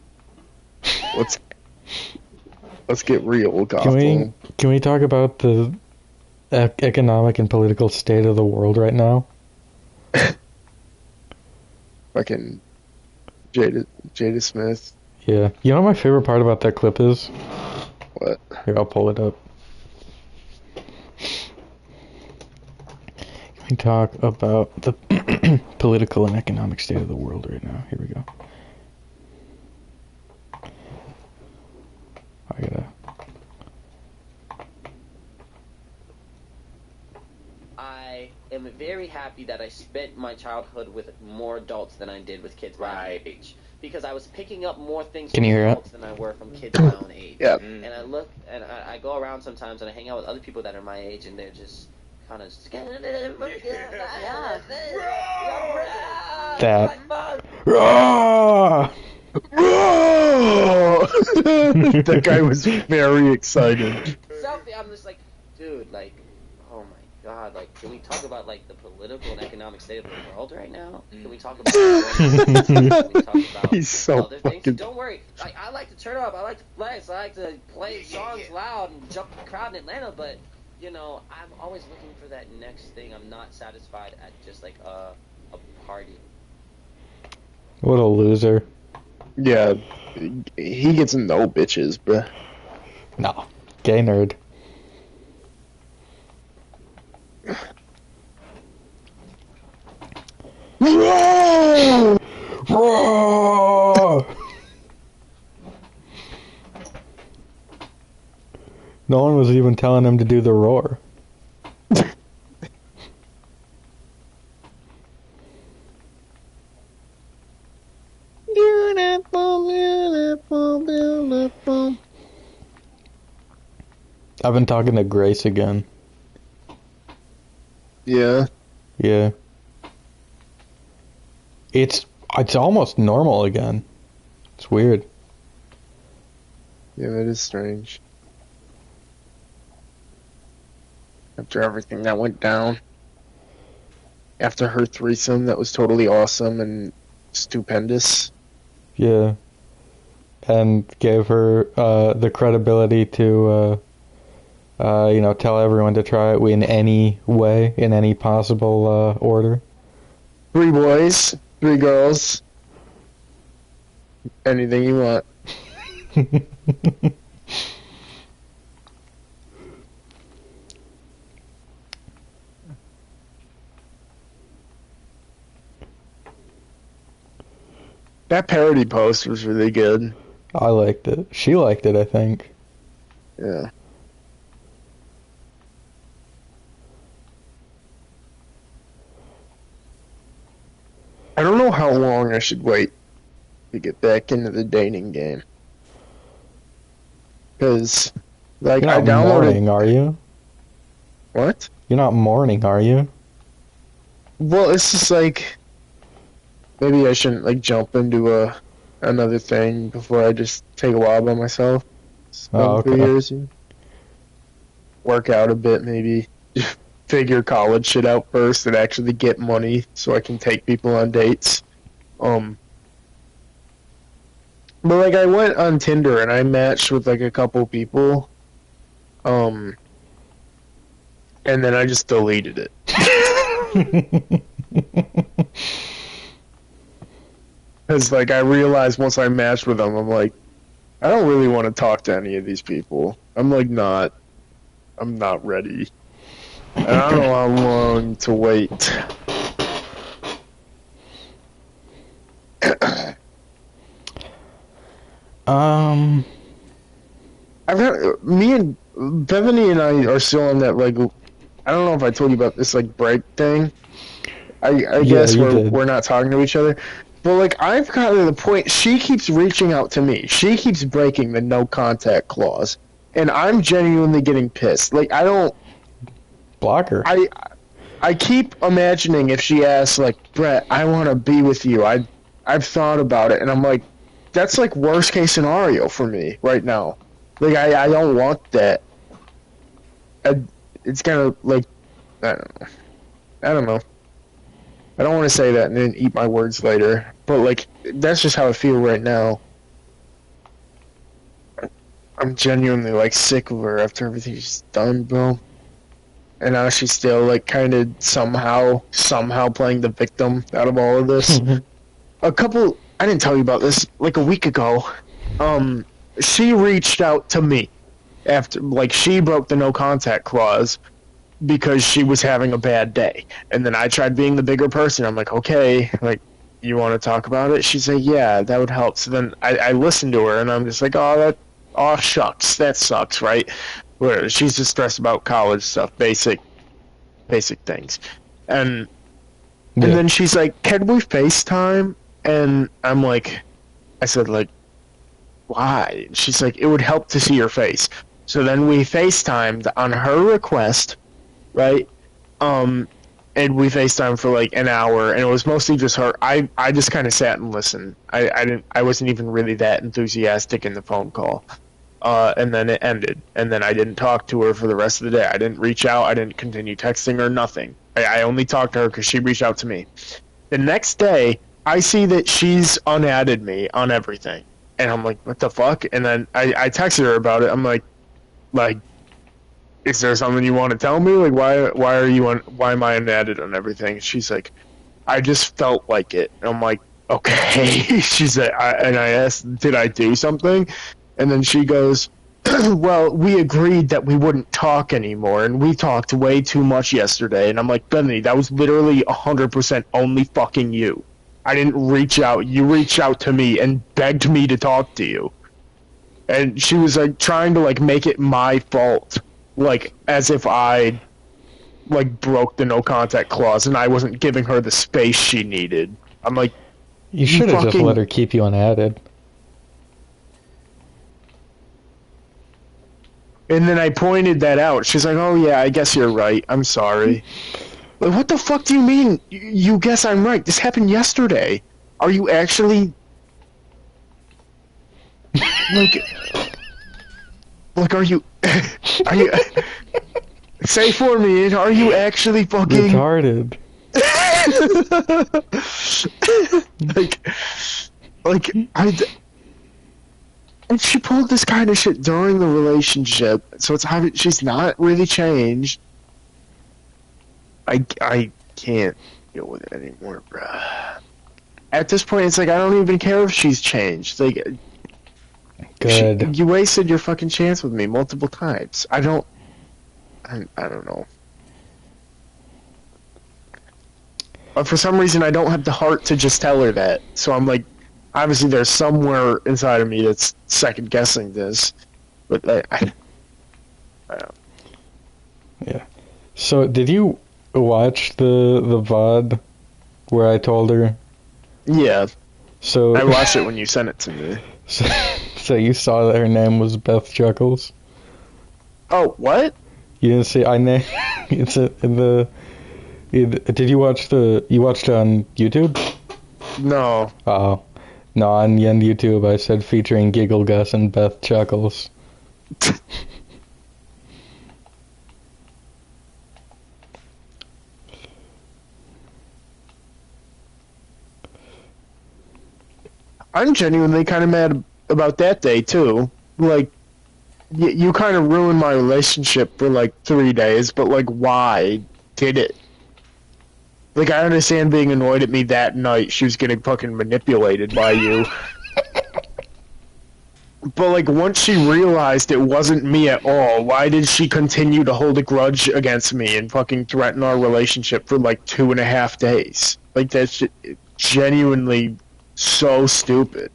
Let's get real, Gotham. Can we talk about the economic and political state of the world right now? Fucking Jada Smith. Yeah. You know what my favorite part about that clip is? What? Here, I'll pull it up. Can we talk about the political and economic state of the world right now? Here we go. I gotta... I am very happy that I spent my childhood with more adults than I did with kids my own age. Because I was picking up more things Can from you hear it? adults than I were from kids my own age. Yeah. And I look, and I go around sometimes and I hang out with other people that are my age and they're just kind of... That. Ah! That guy was very excited. Selfie, I'm just like, dude, like, oh my God, like, can we talk about, like, the political and economic state of the world right now? Can we talk about can we talk about He's so other things? fucking... Don't worry. I like to turn up. I like to flex. I like to play songs loud and jump the crowd in Atlanta, but, you know, I'm always looking for that next thing. I'm not satisfied at just, like, a party. What a loser. Yeah, he gets no bitches, bruh. No. Gay nerd. Roar! Roar! No one was even telling him to do the roar. I've been talking to Grace again. Yeah. Yeah. It's almost normal again. It's weird. Yeah, that is strange. After everything that went down. After her threesome that was totally awesome and stupendous. Yeah. And gave her the credibility to tell everyone to try it in any way, in any possible order. 3 boys, 3 girls. Anything you want. That parody post was really good. I liked it. She liked it, I think. Yeah. I don't know how long I should wait to get back into the dating game. Because, like, You're I not downloaded... mourning, are you? What? You're not mourning, are you? Well, it's just like... Maybe I shouldn't, like, jump into another thing before I just take a while by myself. Oh, Spend 3 okay. years. Work out a bit, maybe. Figure college shit out first and actually get money so I can take people on dates. But like I went on Tinder and I matched with like a couple people. And then I just deleted it. Cuz like I realized once I matched with them, I'm like, I don't really want to talk to any of these people. I'm not ready. And I don't know how long to wait. I've got me and Bethany and I are still on that like I don't know if I told you about this like break thing. I guess you did. we're not talking to each other. But like I've gotten to the point she keeps reaching out to me. She keeps breaking the no contact clause. And I'm genuinely getting pissed. Like I don't Block her. I keep imagining if she asks like, Brett, I want to be with you. I've thought about it and I'm like, that's like worst case scenario for me right now. Like I don't want that. It's gonna like I don't know. I don't want to say that and then eat my words later. But like that's just how I feel right now. I'm genuinely like sick of her after everything's done, bro. And now she's still like kind of somehow playing the victim out of all of this. I didn't tell you about this, like a week ago. She reached out to me after like she broke the no contact clause because she was having a bad day. And then I tried being the bigger person. I'm like, okay, like you want to talk about it? She said, yeah, that would help. So then I listened to her and I'm just like, oh shucks, that sucks, right? Where she's just stressed about college stuff, basic things. And then she's like, can we FaceTime? And I'm like, I said like, why? She's like, it would help to see your face. So then we FaceTimed on her request, right? And we FaceTimed for like an hour, and it was mostly just her. I just kind of sat and listened. I wasn't even really that enthusiastic in the phone call. and then it ended. And then I didn't talk to her for the rest of the day. I didn't reach out. I didn't continue texting her, nothing. I only talked to her because she reached out to me. The next day, I see that she's unadded me on everything. And I'm like, what the fuck? And then I texted her about it. I'm like, is there something you want to tell me? Like, why am I unadded on everything? She's like, I just felt like it. And I'm like, okay. She's like, and I asked, did I do something? And then she goes, well, we agreed that we wouldn't talk anymore, and we talked way too much yesterday. And I'm like, Bethany, that was literally 100% only fucking you. I didn't reach out. You reached out to me and begged me to talk to you. And she was like trying to like make it my fault, like as if I like broke the no contact clause and I wasn't giving her the space she needed. I'm like, you should have just let her keep you unadded. And then I pointed that out. She's like, oh yeah, I guess you're right. I'm sorry. Like, what the fuck do you mean? You guess I'm right? This happened yesterday. Are you actually... like, are you... are you... say for me, are you actually fucking... retarded. And she pulled this kind of shit during the relationship, so it's obvious she's not really changed. I can't deal with it anymore, bruh. At this point, it's like, I don't even care if she's changed. Like, good. You wasted your fucking chance with me multiple times. I don't know. But for some reason, I don't have the heart to just tell her that. So I'm like, obviously there's somewhere inside of me that's second guessing this. But I don't. Yeah. So did you watch the VOD where I told her? Yeah. So I watched it when you sent it to me. So you saw that her name was Beth Chuckles? Oh, what? You didn't see? It's in the. Did you watch you watched it on YouTube? No. Oh. No, on YouTube I said featuring Giggle Gus and Beth Chuckles. I'm genuinely kind of mad about that day, too. Like, you kind of ruined my relationship for, like, 3 days, but, like, why did it? Like, I understand being annoyed at me that night. She was getting fucking manipulated by you. But, like, once she realized it wasn't me at all, why did she continue to hold a grudge against me and fucking threaten our relationship for, like, 2.5 days? Like, that's genuinely so stupid.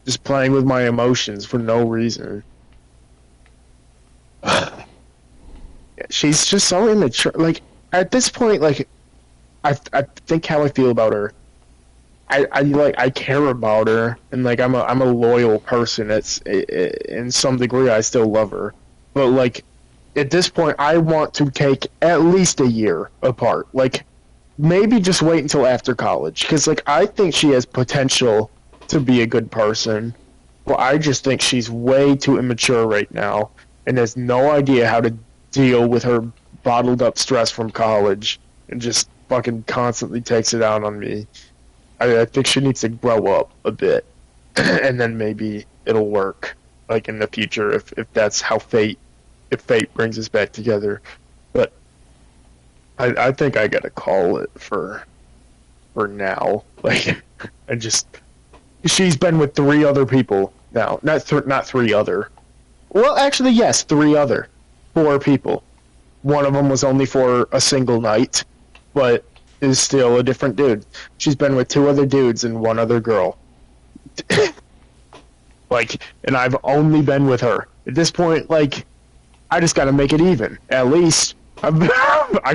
Just playing with my emotions for no reason. She's just so immature. Like, at this point, like, I think how I feel about her. I care about her, and like I'm a loyal person. It's in some degree I still love her, but like at this point I want to take at least a year apart. Like maybe just wait until after college, because like I think she has potential to be a good person, but I just think she's way too immature right now and has no idea how to deal with her bottled up stress from college and just fucking constantly takes it out on me. I think she needs to grow up a bit, and then maybe it'll work, like in the future, if that's how fate brings us back together. But I think I gotta call it for now. Like, she's been with 3 other people now, not 3 other. Well, actually, yes, 3 other, 4 people. One of them was only for a single night, but is still a different dude. She's been with 2 other dudes and 1 other girl. Like, and I've only been with her. At this point, like, I just gotta make it even. At least, I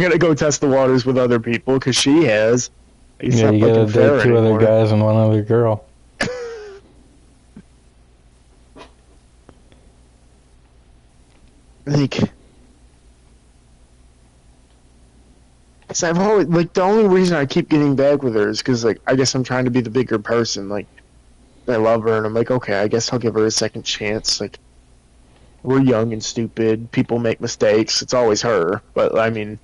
gotta go test the waters with other people, because she has. It's yeah, you gotta date 2 other guys and 1 other girl. Like... So I've always, like, the only reason I keep getting back with her is because, like, I guess I'm trying to be the bigger person. Like, I love her, and I'm like, okay, I guess I'll give her a second chance. Like, we're young and stupid. People make mistakes. It's always her, but I mean,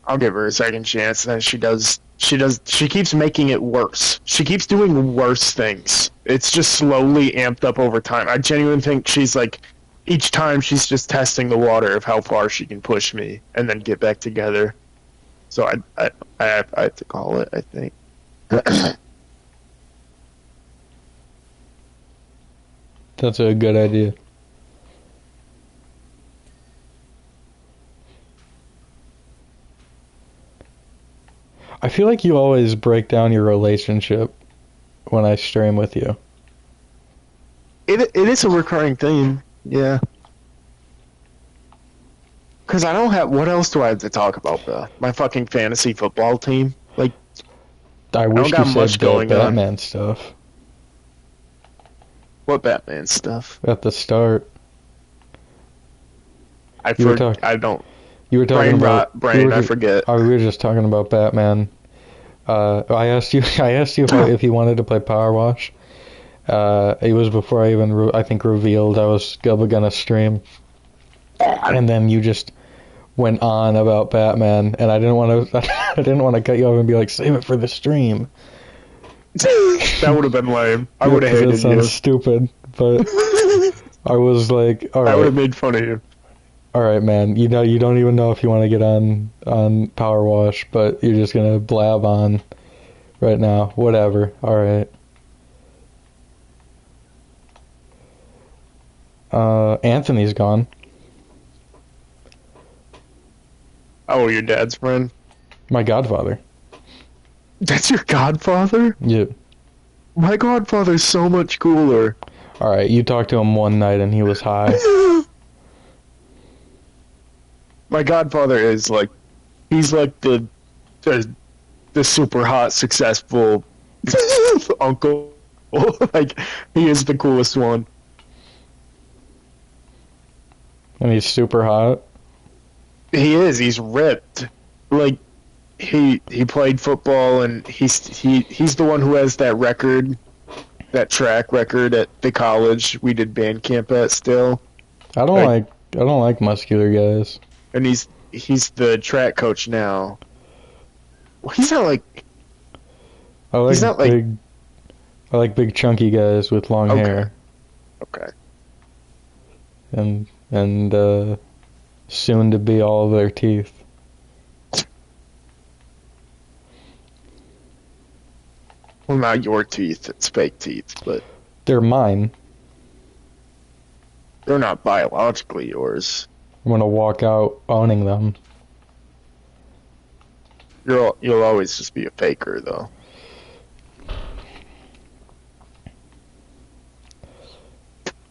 I'll give her a second chance. And then she keeps making it worse. She keeps doing worse things. It's just slowly amped up over time. I genuinely think she's like, each time she's just testing the water of how far she can push me and then get back together. So I have to call it, I think. That's a good idea. I feel like you always break down your relationship when I stream with you. It is a recurring theme, yeah. Because I don't have... What else do I have to talk about, though? My fucking fantasy football team? Like, I wish got you much said going the on. Batman stuff what Batman stuff? at the start. I You were talk- I don't... You were talking about I forget. Oh, we were just talking about Batman. I asked you if you wanted to play Power Wash. It was before I even I think revealed I was gonna stream, and then you just went on about Batman, and I didn't want to cut you off and be like, save it for the stream. That would have been lame. I would have That hated sounds you. stupid, but I was like, all I would have right, made fun of you. all right, man. You don't even know if you want to get on Power Wash, but you're just gonna blab on right now. Whatever. All right. Anthony's gone. Oh, your dad's friend? My godfather. That's your godfather? Yeah. My godfather's so much cooler. All right. You talked to him one night and he was high. My godfather is like, he's like the super hot, successful uncle. Like, he is the coolest one. And he's super hot. He is. He's ripped. Like, he played football, and he's the one who has that record, that track record at the college we did band camp at still. I don't like muscular guys. And he's the track coach now. Well, he's not like... I like He's not like- big. I like big chunky guys with long Okay. hair Okay. and soon to be all of their teeth. Well, not your teeth. It's fake teeth, but They're mine. they're not biologically yours. I'm gonna walk out owning them. You'll always just be a faker, though.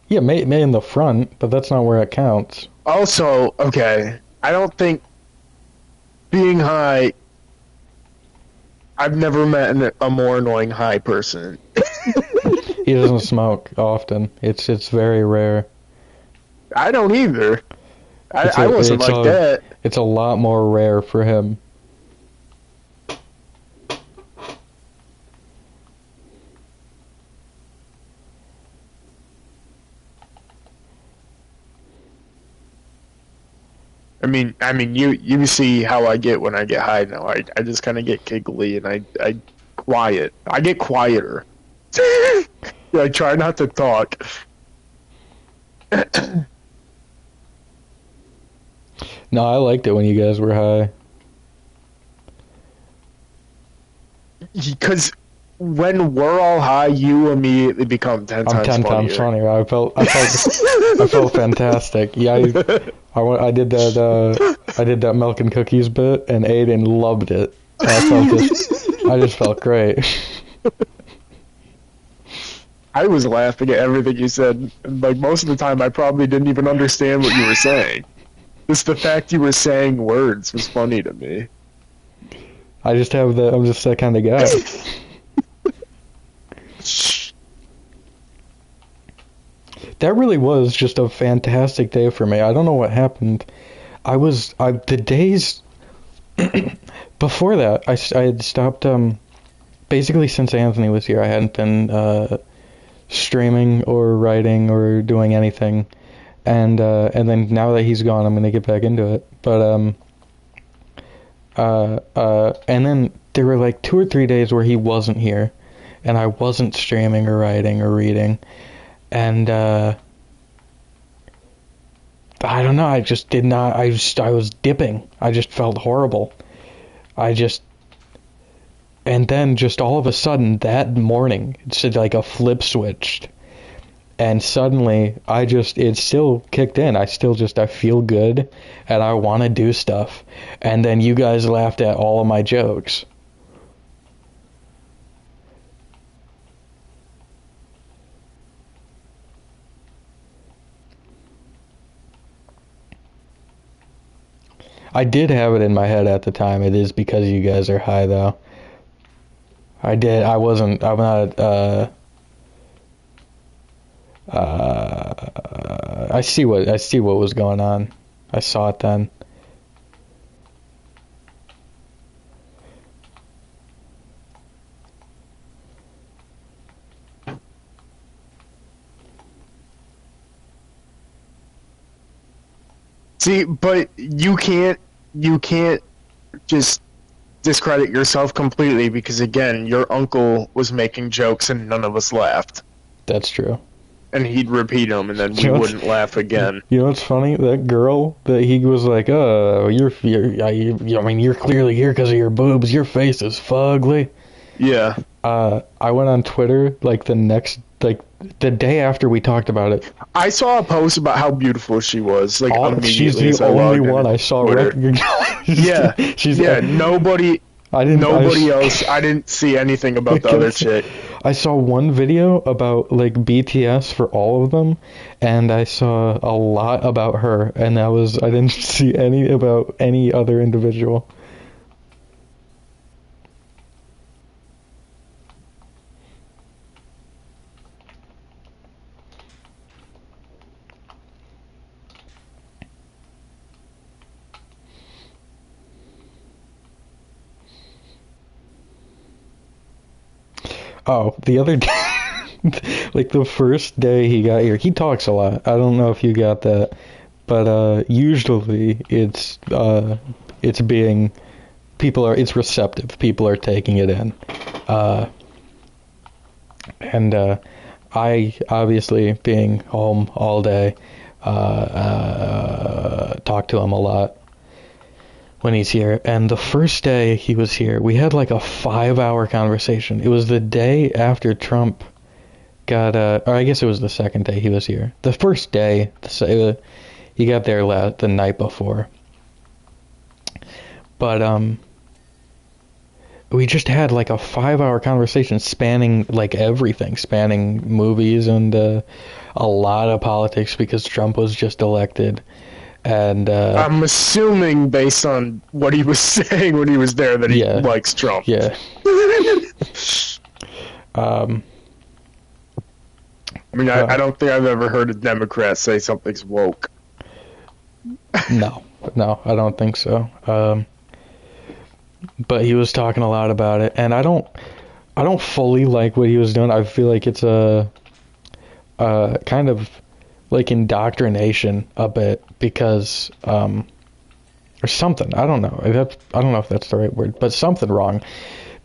Yeah, may in the front, but that's not where it counts. Also, okay, I don't think being high... I've never met a more annoying high person. He doesn't smoke often. It's very rare. I don't either. It's I a- wasn't it's like a- that. It's a lot more rare for him. I mean, you see how I get when I get high now. I just kind of get giggly and I quiet. I get quieter. I try not to talk. No, I liked it when you guys were high. Because when we're all high, you immediately become 10 I'm times 10 funnier. times funnier. I felt fantastic. Yeah, I did that milk and cookies bit, and Aiden loved it. I just felt great. I was laughing at everything you said. Like, most of the time, I probably didn't even understand what you were saying. Just the fact you were saying words was funny to me. I'm just that kind of guy. That really was just a fantastic day for me. I don't know what happened. The days before that, I had stopped basically since Anthony was here, I hadn't been streaming or writing or doing anything, and then now that he's gone, I'm gonna get back into it. But and then there were like 2 or 3 days where he wasn't here, and I wasn't streaming or writing or reading, and I don't know. I just did not. I was dipping. I just felt horrible. And then just all of a sudden that morning, it's like a flip switched, and suddenly it still kicked in. I feel good, and I want to do stuff. And then you guys laughed at all of my jokes. I did have it in my head at the time. It is because you guys are high, though. I'm not, I see what was going on. I saw it then. See, but you can't just discredit yourself completely, because again, your uncle was making jokes and none of us laughed. That's true. And he'd repeat them, and then we wouldn't laugh again. You know what's funny? That girl that he was like, "Oh, you're clearly here because of your boobs. Your face is fugly." Yeah. I went on Twitter the day after we talked about it. I saw a post about how beautiful she was. Like, she's immediately the only one I saw recognized. Yeah. Nobody else. I didn't see anything about the other chick. I saw one video about like BTS for all of them, and I saw a lot about her, and I didn't see any about any other individual. Oh, the other day, like the first day he got here, he talks a lot. I don't know if you got that, but usually it's receptive. People are taking it in, and I obviously being home all day, talk to him a lot when he's here. And the first day he was here, we had like a 5-hour conversation. It was the day after Trump got, or I guess it was the second day he was here. The first day, he got there the night before. But, we just had like a 5-hour conversation spanning like everything, spanning movies and a lot of politics because Trump was just elected. And I'm assuming, based on what he was saying when he was there, that he likes Trump. Yeah. I mean, I don't think I've ever heard a Democrat say something's woke. No, I don't think so. But he was talking a lot about it, and I don't fully like what he was doing. I feel like it's a kind of like indoctrination a bit, because or something. I don't know. I don't know if that's the right word, but something wrong,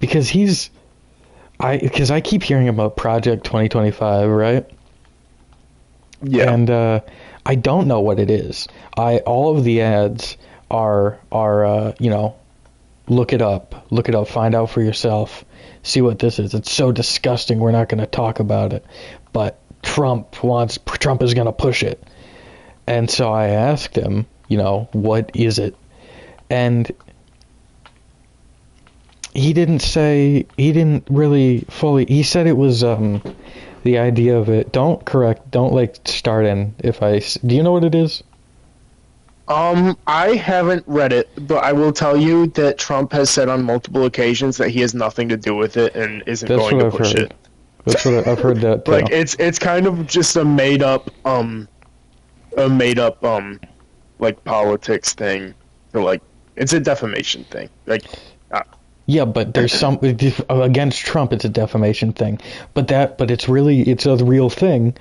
because I keep hearing about Project 2025, right? Yeah. And I don't know what it is. All of the ads are look it up, find out for yourself, see what this is. It's so disgusting. We're not going to talk about it, but Trump is going to push it. And so I asked him, what is it? And he didn't really fully, he said it was the idea of it. Don't start in do you know what it is? I haven't read it, but I will tell you that Trump has said on multiple occasions that he has nothing to do with it and isn't going to push it. That's what I've heard that too. Like it's kind of just a made up like politics thing. So like it's a defamation thing. Like Yeah, but there's some against Trump. It's a defamation thing, but it's a real thing.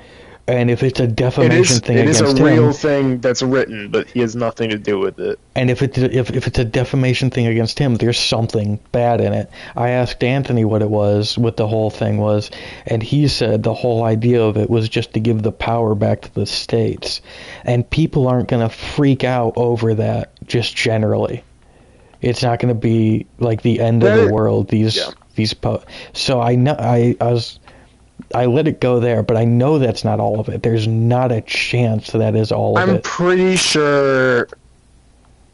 And if it's a defamation thing against him, it is a real thing that's written, but he has nothing to do with it. And if it's a defamation thing against him, there's something bad in it. I asked Anthony what the whole thing was, and he said the whole idea of it was just to give the power back to the states. And people aren't going to freak out over that just generally. It's not going to be like the end of the world. So I let it go there, but I know that's not all of it. There's not a chance that is all of it. I'm pretty sure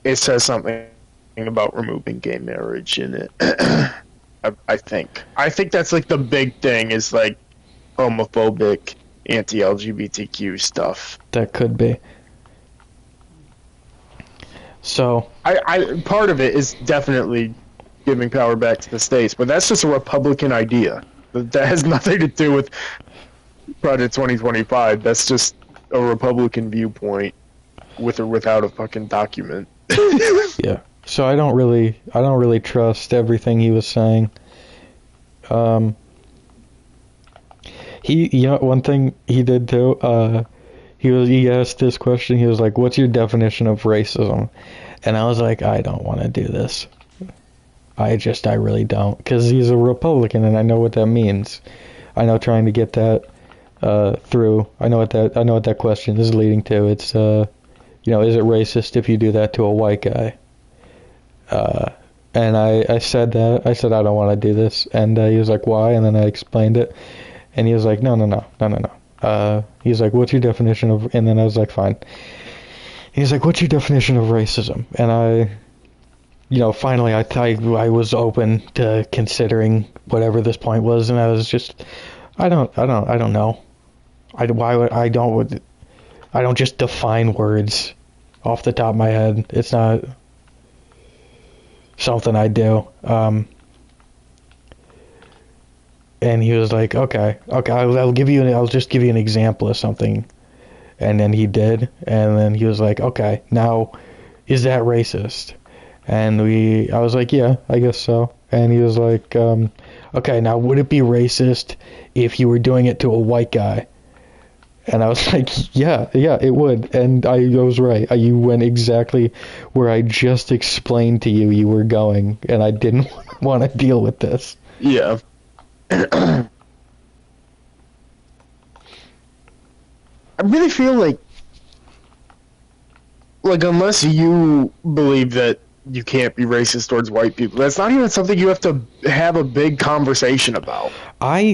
it says something about removing gay marriage in it. I think that's like the big thing is like homophobic, anti-LGBTQ stuff. That could be. So I part of it is definitely giving power back to the states, but that's just a Republican idea. That has nothing to do with Project 2025. That's just a Republican viewpoint with or without a fucking document. Yeah. So I don't really trust everything he was saying. One thing he did too, he asked this question, he was like, "What's your definition of racism?" And I was like, I don't want to do this. I really don't, because he's a Republican, and I know what that means. I know trying to get that through. I know what that question is leading to. It's is it racist if you do that to a white guy? And I said that. I said I don't want to do this, and he was like, why? And then I explained it, and he was like, no. He's like, what's your definition of? And then I was like, fine. He's like, what's your definition of racism? And finally I was open to considering whatever this point was, and I was just, I don't know. I don't just define words off the top of my head. It's not something I do. And he was like, okay, I'll just give you an example of something. And then he did, and then he was like, okay, now, is that racist? And I was like, yeah, I guess so. And he was like, okay, now would it be racist if you were doing it to a white guy? And I was like, yeah, it would. And I was right. You went exactly where I just explained to you were going, and I didn't want to deal with this. Yeah. I really feel like unless you believe that you can't be racist towards white people, that's not even something you have to have a big conversation about. I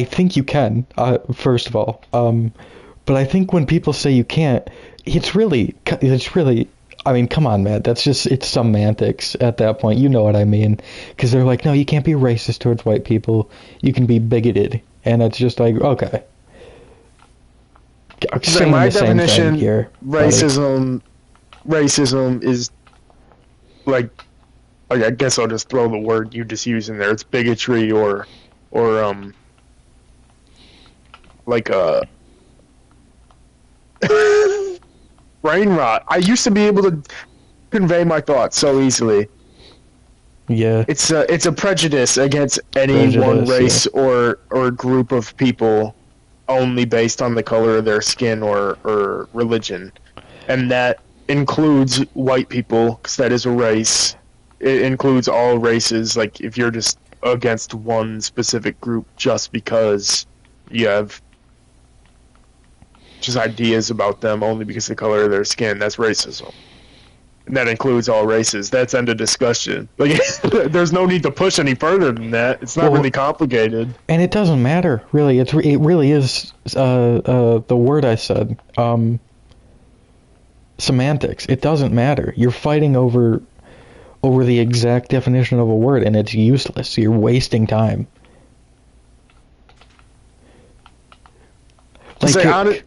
think you can, first of all. But I think when people say you can't, it's really, I mean, come on, man. It's semantics at that point. You know what I mean? Because they're like, no, you can't be racist towards white people. You can be bigoted. And it's just like, okay. So my definition, here, racism is like, I guess I'll just throw the word you just used in there. It's bigotry or like a brain rot. I used to be able to convey my thoughts so easily. Yeah. It's a prejudice against any one race or group of people only based on the color of their skin or religion. And that includes white people, because that is a race. It includes all races. Like, if you're just against one specific group just because you have just ideas about them only because of the color of their skin, that's racism. And that includes all races. That's end of discussion. Like, there's no need to push any further than that. It's not really complicated. And it doesn't matter, really. It really is the word I said. Semantics. It doesn't matter. You're fighting over the exact definition of a word, and it's useless. You're wasting time. Like,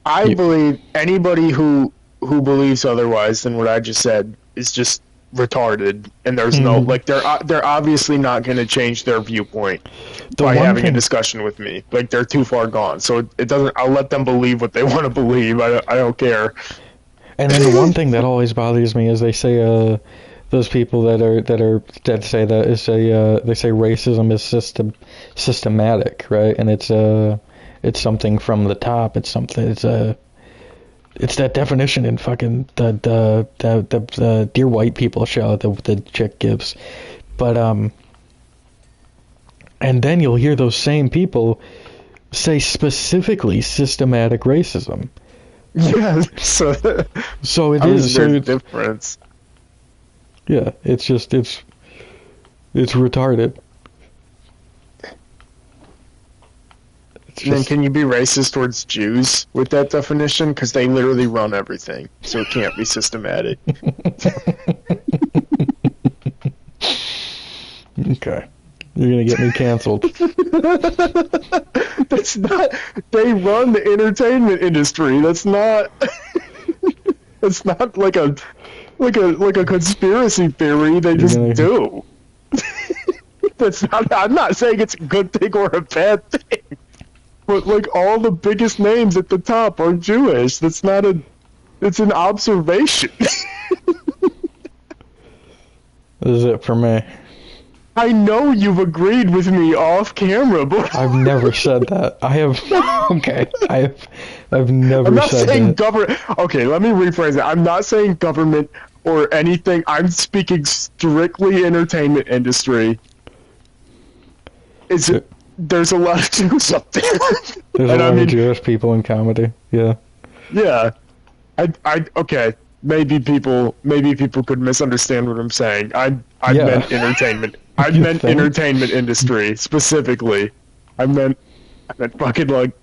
I believe anybody who believes otherwise than what I just said is just retarded, and there's no, like, they're obviously not going to change their viewpoint by having a discussion with me. Like, they're too far gone. So it doesn't. I'll let them believe what they want to believe. I don't care. And then the one thing that always bothers me is they say those people that say that is they say racism is systematic, right? And it's something from the top. It's that definition in fucking the Dear White People show that the chick gives. But and then you'll hear those same people say specifically systematic racism. Yeah, so it is. So there's difference. Yeah, it's retarded. Then can you be racist towards Jews with that definition? Because they literally run everything, so it can't be systematic. Okay. You're gonna get me canceled. That's not. They run the entertainment industry. That's not. It's not like a conspiracy theory. They just do. That's not. I'm not saying it's a good thing or a bad thing. But like all the biggest names at the top are Jewish. That's not a. It's an observation. This is it for me. I know you've agreed with me off camera, but I've never said that. I have. Okay, I've never I'm not said saying that. government. Okay, let me rephrase it. I'm not saying government or anything. I'm speaking strictly entertainment industry. There's a lot of Jews up there. There's a lot of Jewish people in comedy. Yeah. Yeah. Okay. Maybe people could misunderstand what I'm saying. I meant entertainment. I meant entertainment industry specifically. I meant fucking like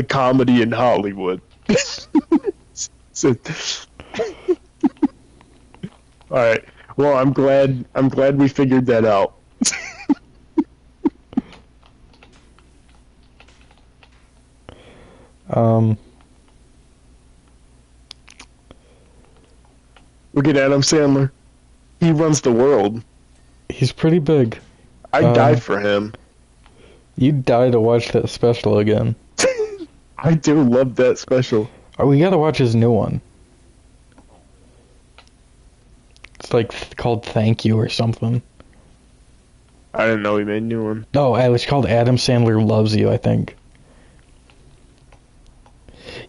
comedy in Hollywood. So, all right. Well, I'm glad we figured that out. Look at Adam Sandler. He runs the world. He's pretty big. I died for him. You'd die to watch that special again. I do love that special. Oh, we gotta watch his new one. It's like called Thank You or something. I didn't know he made a new one. No, it was called Adam Sandler Loves You, I think.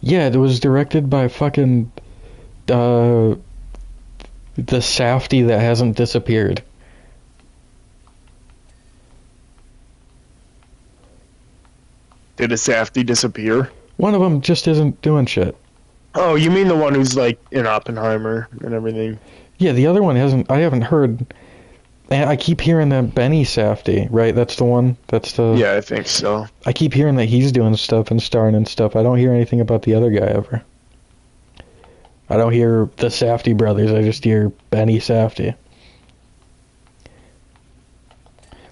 Yeah, it was directed by fucking the Safdie that hasn't disappeared. Did a Safdie disappear? One of them just isn't doing shit. Oh, you mean the one who's like in Oppenheimer and everything? Yeah, the other one hasn't. I haven't heard. I keep hearing that Benny Safdie, right? That's the one. That's the. Yeah, I think so. I keep hearing that he's doing stuff and starring and stuff. I don't hear anything about the other guy ever. I don't hear the Safdie brothers. I just hear Benny Safdie.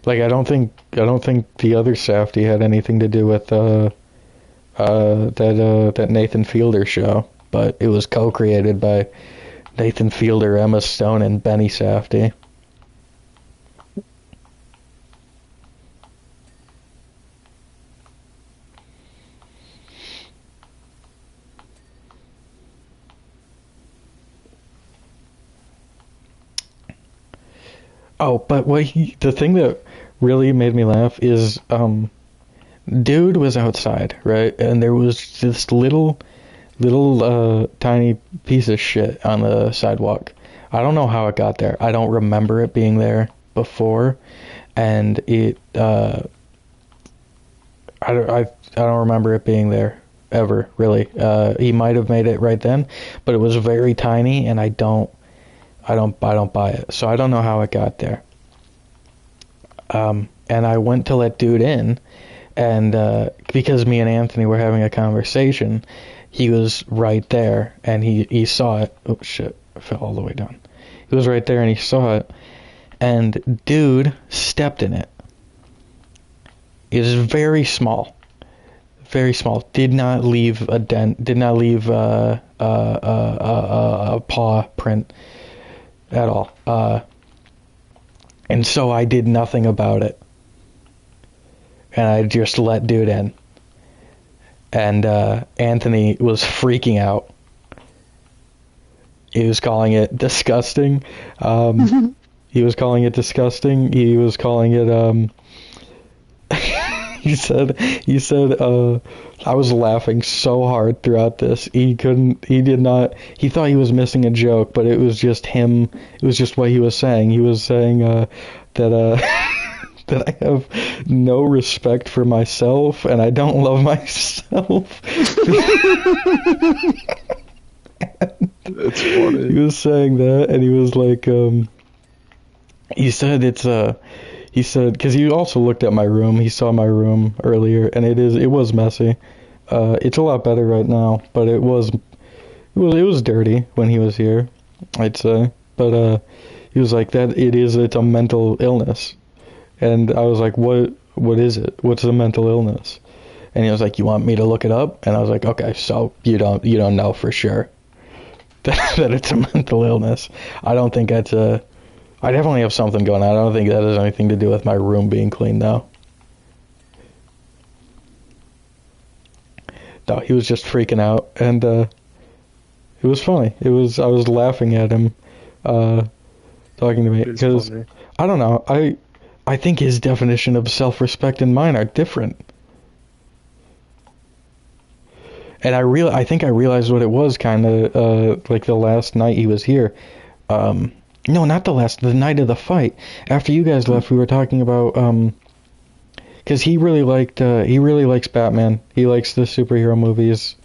Like I don't think the other Safdie had anything to do with that Nathan Fielder show, but it was co-created by Nathan Fielder, Emma Stone, and Benny Safdie. Oh, but the thing that really made me laugh is, dude was outside, right? And there was this little tiny piece of shit on the sidewalk. I don't know how it got there. I don't remember it being there before, and I don't remember it being there ever, really. He might have made it right then, but it was very tiny, and I don't buy it. So I don't know how it got there. And I went to let dude in, and because me and Anthony were having a conversation, he was right there, and he saw it. Oh shit, I fell all the way down. He was right there, and he saw it, and dude stepped in it. It was very small. Very small. Did not leave a dent. Did not leave a paw print at all. And so I did nothing about it. And I just let dude in. And Anthony was freaking out. he was calling it disgusting. He was calling it disgusting. He was calling it he said I was laughing so hard throughout this. He thought he was missing a joke, but it was just him. It was just what he was saying. He was saying that that I have no respect for myself and I don't love myself. That's funny. He was saying that, and he was like, he said because he also looked at my room. He saw my room earlier, and it was messy. It's a lot better right now, but it was dirty when he was here, I'd say. But he was like it's a mental illness, and I was like, what is it? What's a mental illness? And he was like, you want me to look it up? And I was like, okay, so you don't know for sure that it's a mental illness. I don't think I definitely have something going on. I don't think that has anything to do with my room being clean, though. No, he was just freaking out, and it was funny. I was laughing at him talking to me because I don't know. I think his definition of self-respect and mine are different. And I think I realized what it was kind of like the last night he was here. No, not the night of the fight. After you guys left, we were talking about because he really likes Batman. He likes the superhero movies,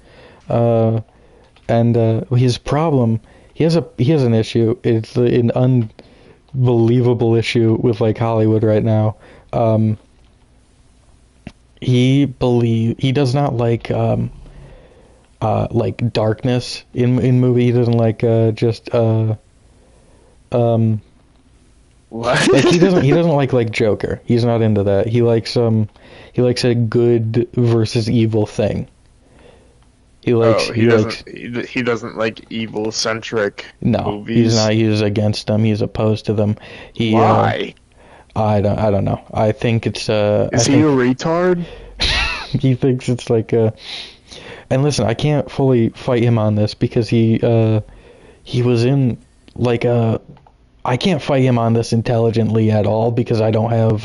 and his problem, he has an issue. It's an unbelievable issue with like Hollywood right now. He does not like darkness in movie. He doesn't like what? Like he doesn't like Joker. He's not into that. He likes a good versus evil thing. He doesn't like evil centric movies. He's against them. He's opposed to them. Why? I don't know. I think it's Is he a retard? He thinks it's like and listen, I can't fully fight him on this because he was in like I can't fight him on this intelligently at all because I don't have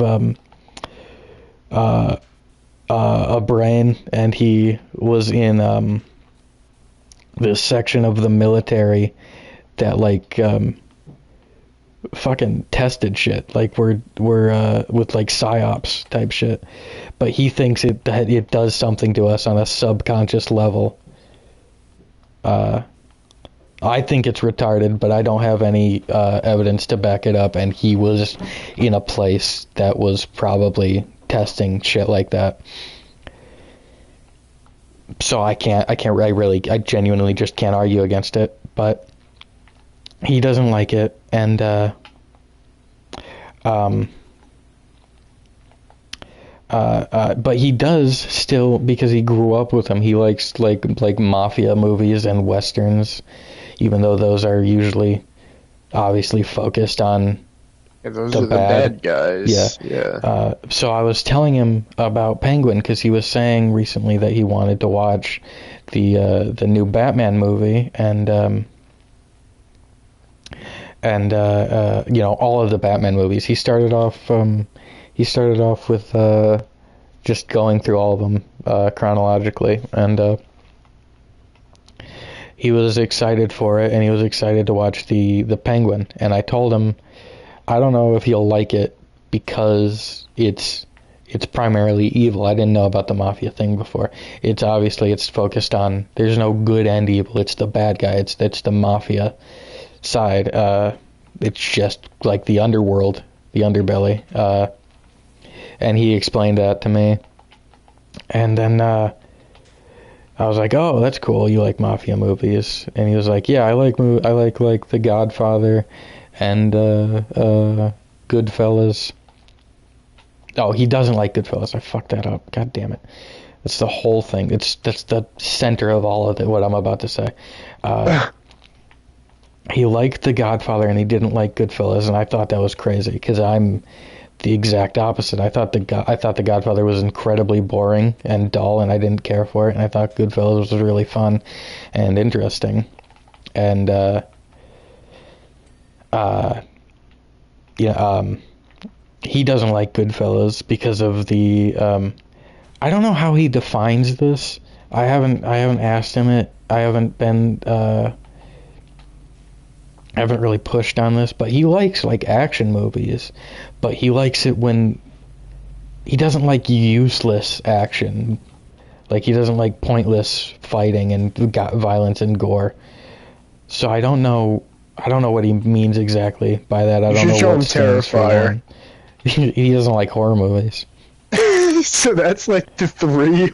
a brain, and he was in this section of the military that like fucking tested shit, like we're with like psyops type shit, but he thinks it does something to us on a subconscious level. I think it's retarded, but I don't have any evidence to back it up, and he was in a place that was probably testing shit like that. So I genuinely just can't argue against it, but he doesn't like it, and but he does still, because he grew up with him. He likes like mafia movies and westerns, even though those are usually obviously focused on those are the bad guys. Yeah. So I was telling him about Penguin because he was saying recently that he wanted to watch the new Batman movie, and all of the Batman movies. He started off with just going through all of them chronologically, and he was excited for it, and he was excited to watch the Penguin. And I told him, I don't know if he'll like it because it's primarily evil. I didn't know about the mafia thing before. It's focused on, there's no good and evil. It's the bad guy. It's the mafia side. It's just like the underworld, the underbelly. And he explained that to me. And then I was like, "Oh, that's cool. You like mafia movies?" And he was like, "Yeah, I like The Godfather and Goodfellas." Oh, he doesn't like Goodfellas. I fucked that up. God damn it. That's the whole thing. That's the center of all of it, what I'm about to say. He liked The Godfather and he didn't like Goodfellas, and I thought that was crazy because I'm the exact opposite. I thought The Godfather was incredibly boring and dull, and I didn't care for it. And I thought Goodfellas was really fun and interesting. And he doesn't like Goodfellas because of the I don't know how he defines this. I haven't asked him it. I haven't really pushed on this, but he likes like action movies, but he likes it when he doesn't like useless action. Like he doesn't like pointless fighting and violence and gore. So I don't know what he means exactly by that. I don't know what stands for one. He doesn't like horror movies. So that's like the three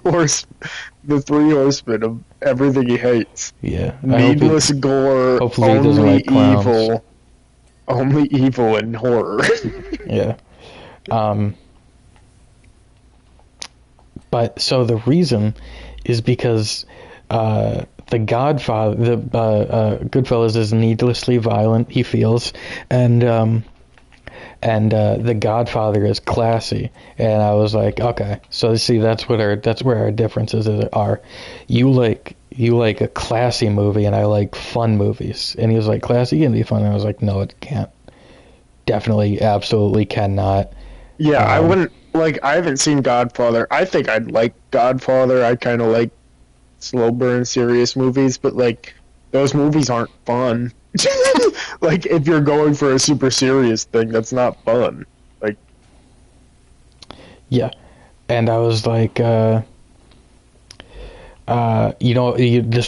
horsemen of everything he hates. Yeah. Needless gore, hopefully he doesn't like clowns. Only evil and horror. Yeah. But so the reason is because the Godfather, Goodfellas is needlessly violent, he feels, and the Godfather is classy. And I was like, okay, so see, that's where our differences are. You like a classy movie, and I like fun movies. And he was like, classy can be fun. And I was like, no, it can't. Definitely, absolutely cannot. Yeah, I wouldn't. Like, I haven't seen Godfather. I think I'd like Godfather. I kind of like slow burn serious movies, but like those movies aren't fun. Like, if you're going for a super serious thing, that's not fun. Like, yeah, and I was like, this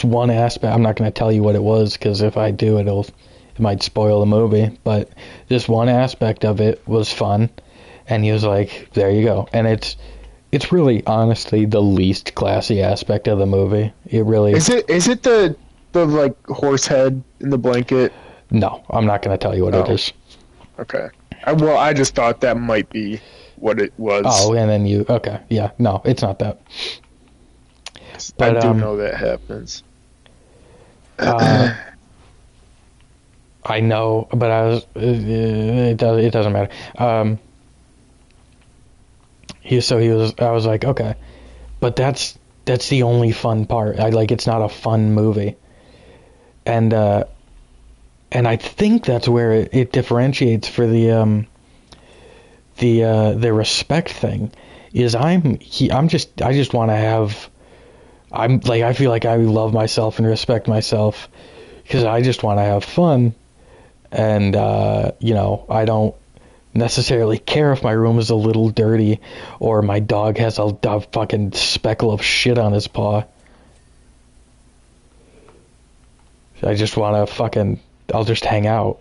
one aspect. I'm not going to tell you what it was, because if I do, it might spoil the movie. But this one aspect of it was fun, and he was like, "There you go." And it's really, honestly, the least classy aspect of the movie. It really is it the like horse head in the blanket? No, I'm not going to tell you what it is. Okay. Well, I just thought that might be what it was. Oh, and then okay, yeah, no, it's not that. But I do know that happens. I know, but it doesn't matter. I was like, okay, but that's the only fun part. It's not a fun movie. And I think that's where it differentiates for the respect thing. Is I just want to have. I feel like I love myself and respect myself because I just want to have fun, and I don't necessarily care if my room is a little dirty or my dog has a fucking speckle of shit on his paw. I just want to I'll just hang out.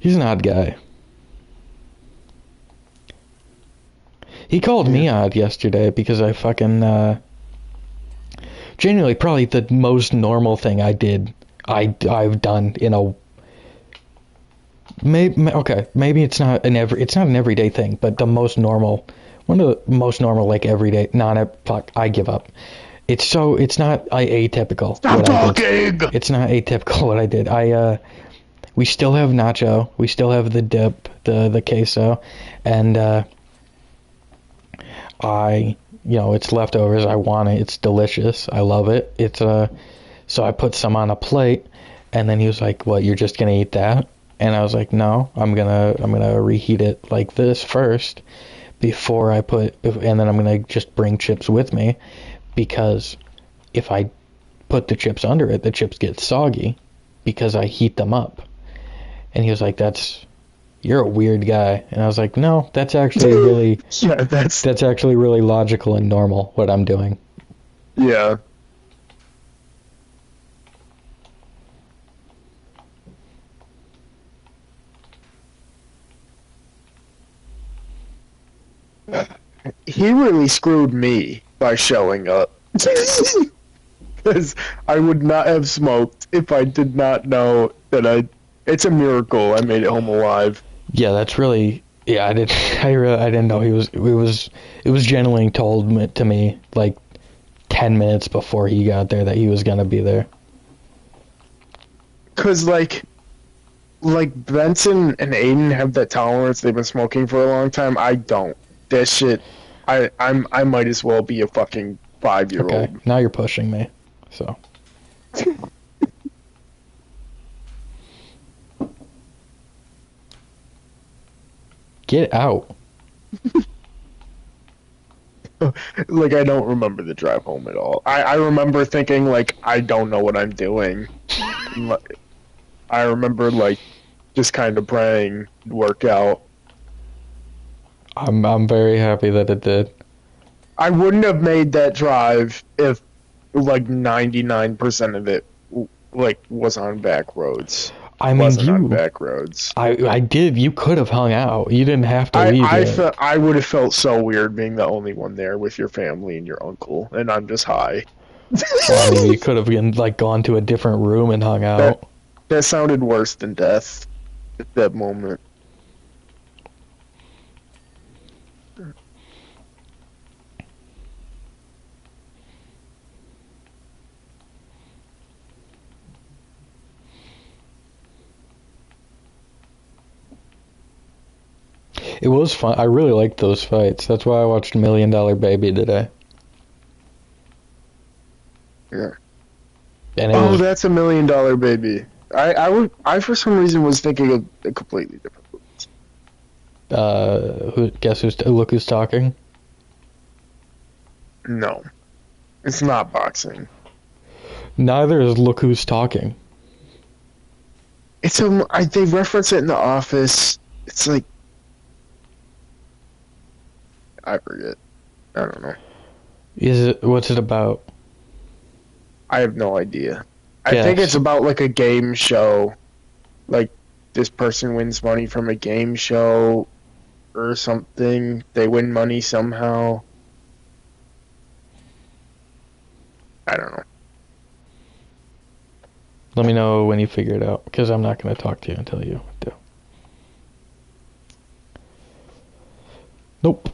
He's an odd guy. He called me odd yesterday because I genuinely probably the most normal thing I've done in a maybe it's not an everyday thing, but one of the most normal, like, everyday I give up. It's not atypical. Stop talking! It's not atypical what I did. We still have nacho, we still have the dip, the queso, and it's leftovers. I want it. It's delicious. I love it. So I put some on a plate, and then he was like, "What? You're just gonna eat that?" And I was like, "No, I'm gonna reheat it like this first, and then I'm gonna just bring chips with me, because if I put the chips under it, the chips get soggy because I heat them up." And he was like, "You're a weird guy." And I was like, "No, that's actually really that's actually really logical and normal what I'm doing." Yeah. He really screwed me by showing up. Because I would not have smoked if I did not know that it's a miracle I made it home alive. Yeah, that's really. Yeah, I didn't know it was genuinely told to me like 10 minutes before he got there that he was gonna be there. Cause like Benson and Aiden have that tolerance. They've been smoking for a long time. I don't. That shit. I might as well be a fucking 5-year-old. Okay, now you're pushing me. So. Get out. Like, I don't remember the drive home at all. I remember thinking, like, I don't know what I'm doing. I remember, like, just kind of praying it'd work out. I'm very happy that it did. I wouldn't have made that drive if, like, 99% of it, like, was on back roads. I mean, Wasn't on back roads. I did. You could have hung out. You didn't have to leave yet. I would have felt so weird being the only one there with your family and your uncle, and I'm just high. Well, I mean, you could have been, like, gone to a different room and hung out. That sounded worse than death at that moment. It was fun. I really liked those fights. That's why I watched $1 Million Baby today. Yeah. And that's $1 Million Baby. I for some reason was thinking of a completely different movie. Look who's talking? No. It's not boxing. Neither is Look Who's Talking. They reference it in The Office. It's like, I forget. I don't know. What's it about? I have no idea. I think it's about, like, a game show. Like, this person wins money from a game show or something. They win money somehow. I don't know. Let me know when you figure it out, because I'm not going to talk to you until you do. Nope.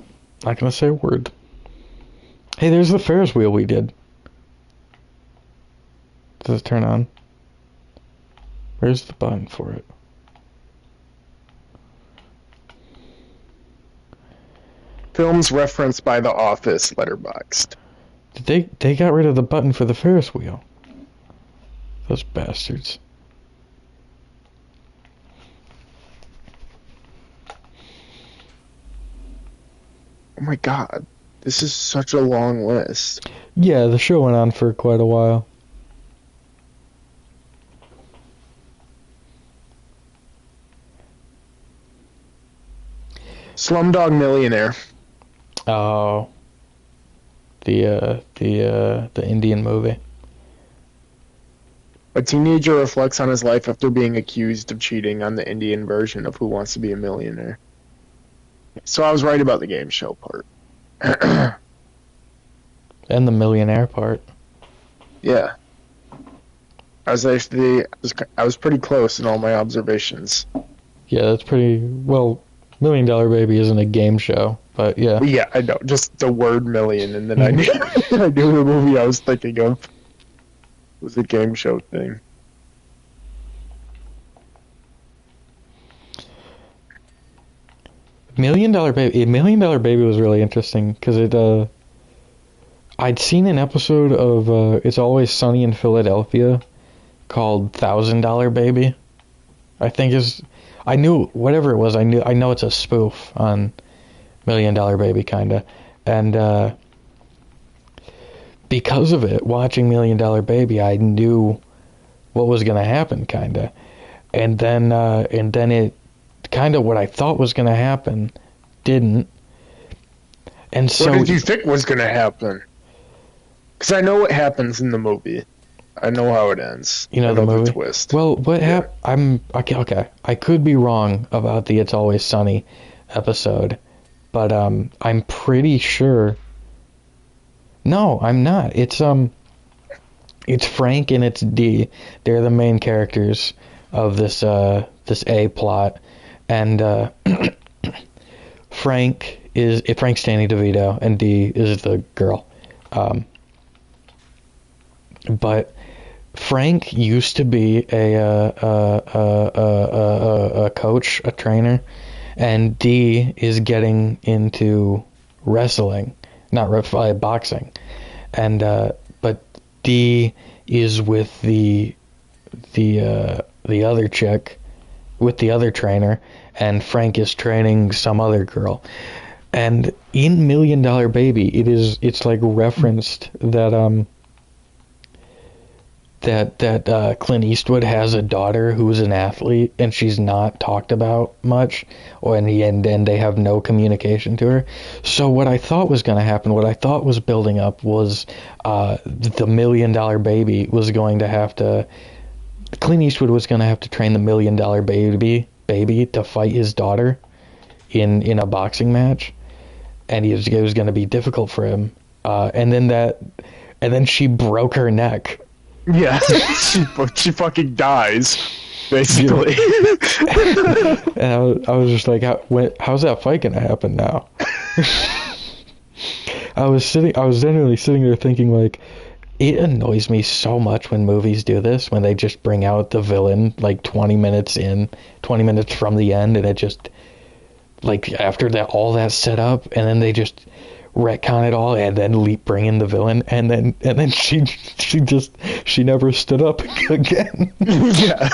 Not going to say a word. Hey, there's the Ferris wheel we did. Does it turn on? Where's the button for it? Films referenced by The Office, Letterboxd. They got rid of the button for the Ferris wheel. Those bastards. Oh my god. This is such a long list. Yeah, the show went on for quite a while. Slumdog Millionaire. Oh. The Indian movie. A teenager reflects on his life after being accused of cheating on the Indian version of Who Wants to Be a Millionaire. So I was right about the game show part. And the millionaire part. Yeah. I was pretty close in all my observations. Yeah, that's pretty... Well, $1 Million Baby isn't a game show, but yeah. Yeah, I know. Just the word million, and then I knew the movie I was thinking of. It was a game show thing. $1 Million Baby was really interesting because I'd seen an episode of It's Always Sunny in Philadelphia called $1,000 Baby. I knew whatever it was. I know it's a spoof on $1 Million Baby, kinda, and because of it, watching $1 Million Baby, I knew what was gonna happen, kinda, and then it kind of what I thought was gonna happen didn't, and so. What did you think was gonna happen? Because I know what happens in the movie. I know how it ends. You know the movie? The twist. Well, what happened? I'm okay. I could be wrong about the It's Always Sunny episode, but I'm pretty sure. No, I'm not. It's Frank and it's Dee. They're the main characters of this A plot, and Frank's Danny DeVito and Dee is the girl. But Frank used to be a coach, a trainer, and Dee is getting into wrestling, not boxing, and but Dee is with the other chick, with the other trainer, and Frank is training some other girl. And in $1 Million Baby, it's like referenced that Clint Eastwood has a daughter who's an athlete, and she's not talked about much, and they have no communication to her. So what I thought was going to happen, what I thought was building up, was the $1 Million Baby was going to have to, Clint Eastwood was going to have to train the $1 Million baby to fight his daughter in a boxing match, and it was going to be difficult for him. And then she broke her neck. Yeah, she fucking dies, basically. And I was just like, how's that fight gonna happen now? I was genuinely sitting there thinking, like, it annoys me so much when movies do this, when they just bring out the villain like 20 minutes from the end, and it just, like, after that, all that set up, and then they just retcon it all, and then bring in the villain, and then she never stood up again. Yeah.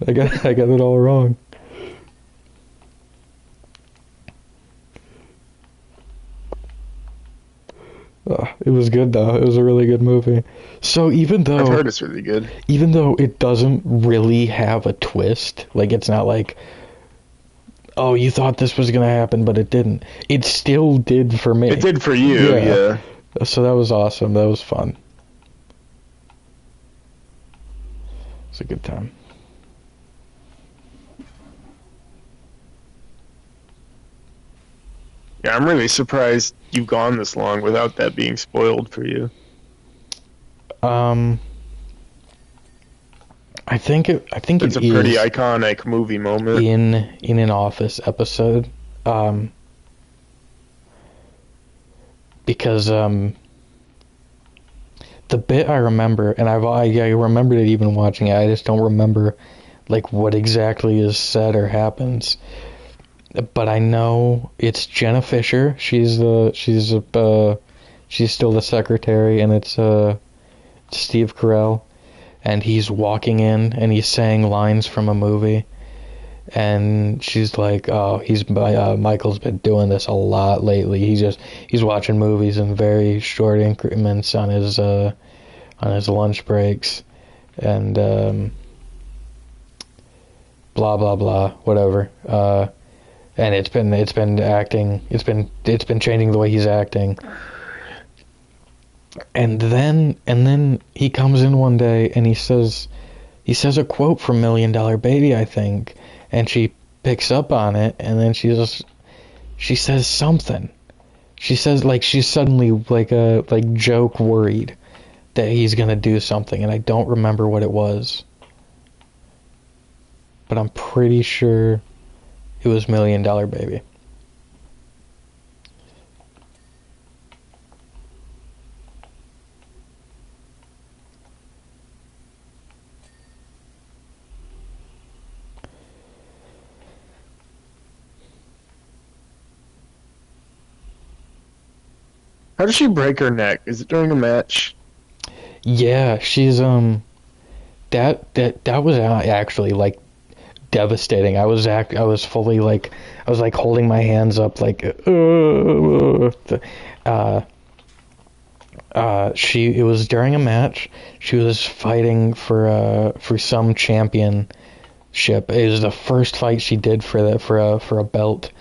I got it all wrong. It was good though. It was a really good movie. So even though I've heard it's really good, even though it doesn't really have a twist, like, it's not like, oh, you thought this was going to happen, but it didn't. It still did for me. it did for you. Yeah. So that was awesome. That was fun. It's a good time. Yeah, I'm really surprised you've gone this long without that being spoiled for you. I think It's a pretty iconic movie moment. in an Office episode, because the bit I remember, and I remembered it even watching it. I just don't remember like what exactly is said or happens. But I know it's Jenna Fisher. She's still the secretary, and it's Steve Carell. And he's walking in, and he's saying lines from a movie, and she's like, "Oh, Michael's been doing this a lot lately. He's watching movies in very short increments on his lunch breaks, and blah blah blah, whatever. And it's been acting. It's been changing the way he's acting." And then he comes in one day and he says a quote from $1 Million Baby, I think, and she picks up on it, and then she says something. She says, like, she's suddenly like joke worried that he's gonna do something, and I don't remember what it was, but I'm pretty sure it was $1 Million Baby. How does she break her neck? Is it during a match? Yeah, she's that was actually like devastating. I was fully like, I was like holding my hands up like it was during a match. She was fighting for some championship. It was the first fight she did for a belt,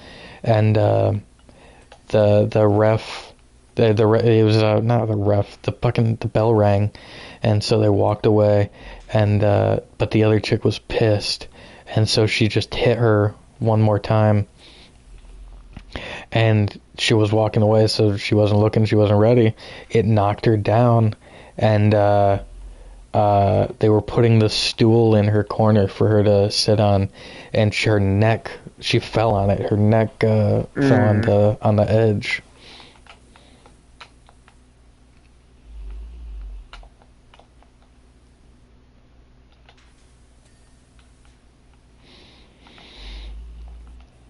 and the ref. It was not the ref. The bell rang, and so they walked away. And but the other chick was pissed, and so she just hit her one more time. And she was walking away, so she wasn't looking. She wasn't ready. It knocked her down, and they were putting the stool in her corner for her to sit on, and her neck. She fell on it. Her neck fell on the edge.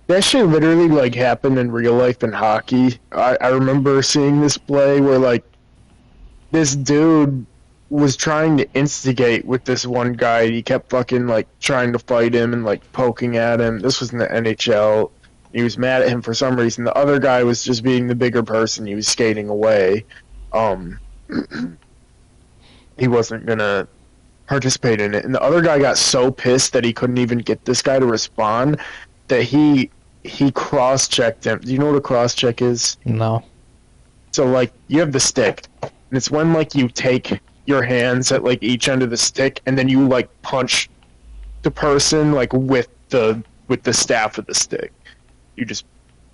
That shit literally like happened in real life in hockey. I remember seeing this play where like this dude was trying to instigate with this one guy. He kept fucking like trying to fight him and like poking at him. This was in the NHL. He was mad at him for some reason. The other guy was just being the bigger person. He was skating away. He wasn't gonna participate in it. And the other guy got so pissed that he couldn't even get this guy to respond that he cross-checked him. Do you know what a cross-check is? No. So like you have the stick, and it's when like you take your hands at like each end of the stick, and then you like punch the person like with the staff of the stick. You just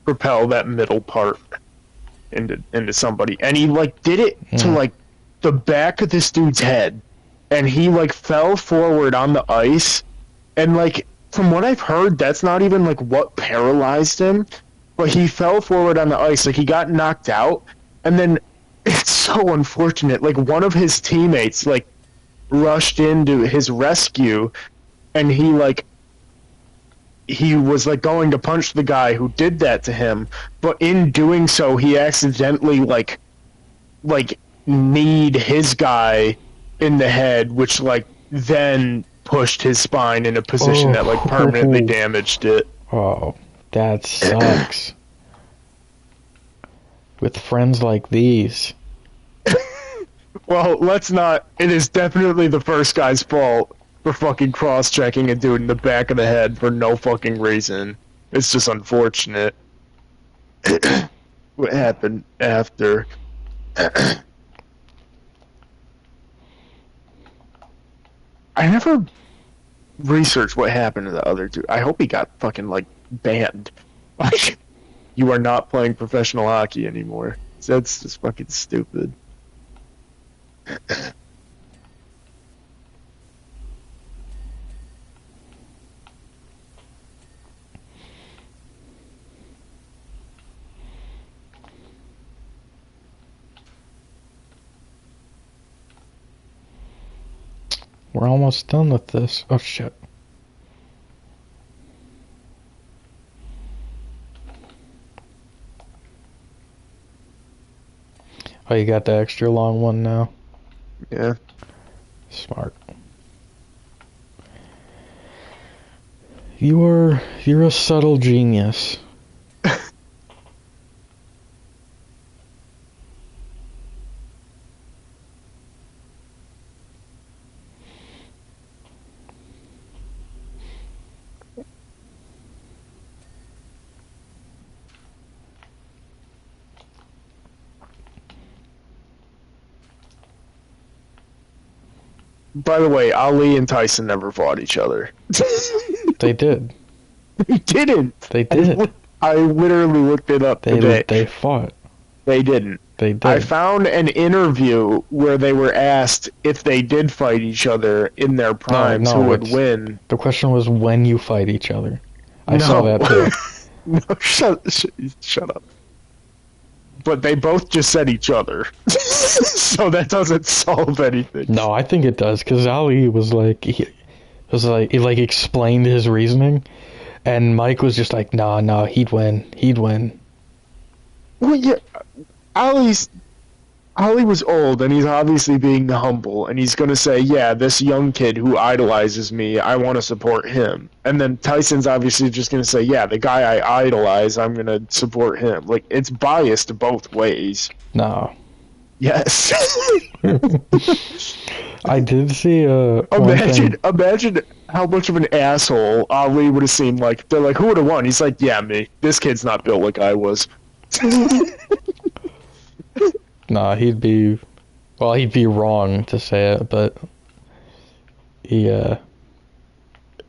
propel that middle part into somebody, and he like did it to like the back of this dude's head, and he like fell forward on the ice, and like from what I've heard, that's not even like what paralyzed him, but he fell forward on the ice, like he got knocked out, and then it's so unfortunate. Like one of his teammates like rushed into his rescue, and he was like going to punch the guy who did that to him, but in doing so, he accidentally like kneed his guy in the head, which like then pushed his spine in a position that like permanently damaged it. Oh, that sucks. With friends like these. Well, let's not. It is definitely the first guy's fault for fucking cross-checking a dude in the back of the head for no fucking reason. It's just unfortunate. What happened after? I never researched what happened to the other dude. I hope he got fucking like banned. Like, you are not playing professional hockey anymore. That's just fucking stupid. We're almost done with this. Oh shit. Oh, you got the extra long one now? Yeah. Smart. You're a subtle genius. By the way, Ali and Tyson never fought each other. They did. They didn't. They did. I literally looked it up today. They fought. They didn't. They did. I found an interview where they were asked if they did fight each other in their primes, who would win. The question was when you fight each other. I No. saw that too. No, shut up. But they both just said each other. So that doesn't solve anything. No, I think it does, because Ali was like, he explained his reasoning, and Mike was just like, nah, he'd win. Well, yeah, Ali was old, and he's obviously being humble, and he's gonna say, yeah, this young kid who idolizes me, I want to support him. And then Tyson's obviously just gonna say, yeah, the guy I idolize, I'm gonna support him. Like, it's biased both ways. No. Yes. I did see Imagine how much of an asshole Ali would have seemed like. They're like, who would have won? He's like, yeah, me. This kid's not built like I was. Nah, he'd be wrong to say it, but he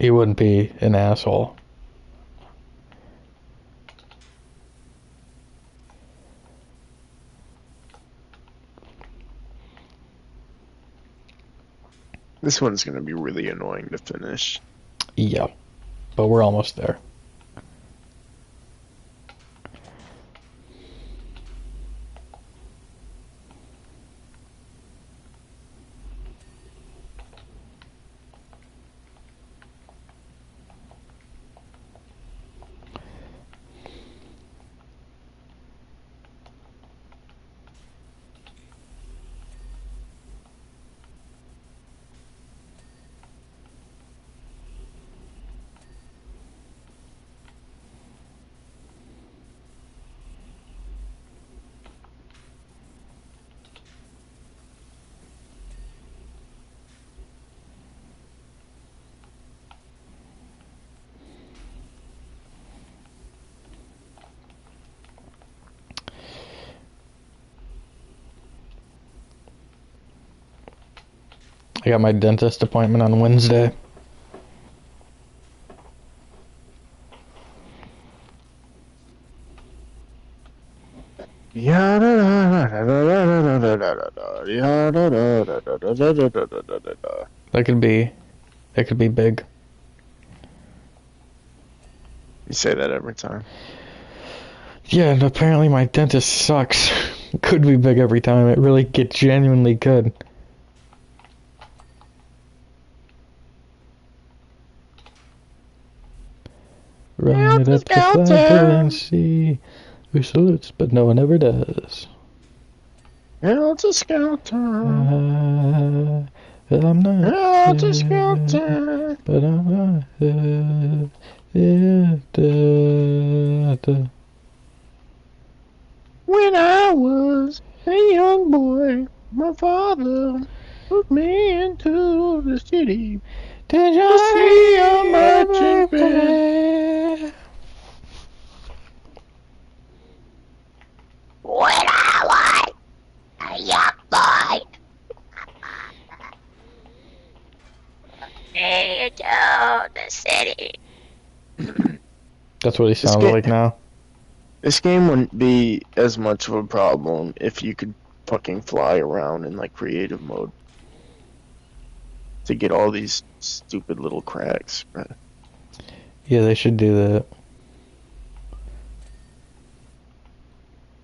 wouldn't be an asshole. This one's gonna be really annoying to finish. Yeah, but we're almost there. I got my dentist appointment on Wednesday. That could be big. You say that every time. Yeah, and apparently my dentist sucks. Could be big every time. It really genuinely could. Run it up the flagpole and see who salutes, but no one ever does. Helter Skelter. I'm not. Helter Skelter. But I'm not. When I was a young boy, my father took me into the city Did to see a marching band. When I was a young boy, into the city. That's what he sounds like now. This game wouldn't be as much of a problem if you could fucking fly around in like creative mode to get all these stupid little cracks. Yeah, they should do that.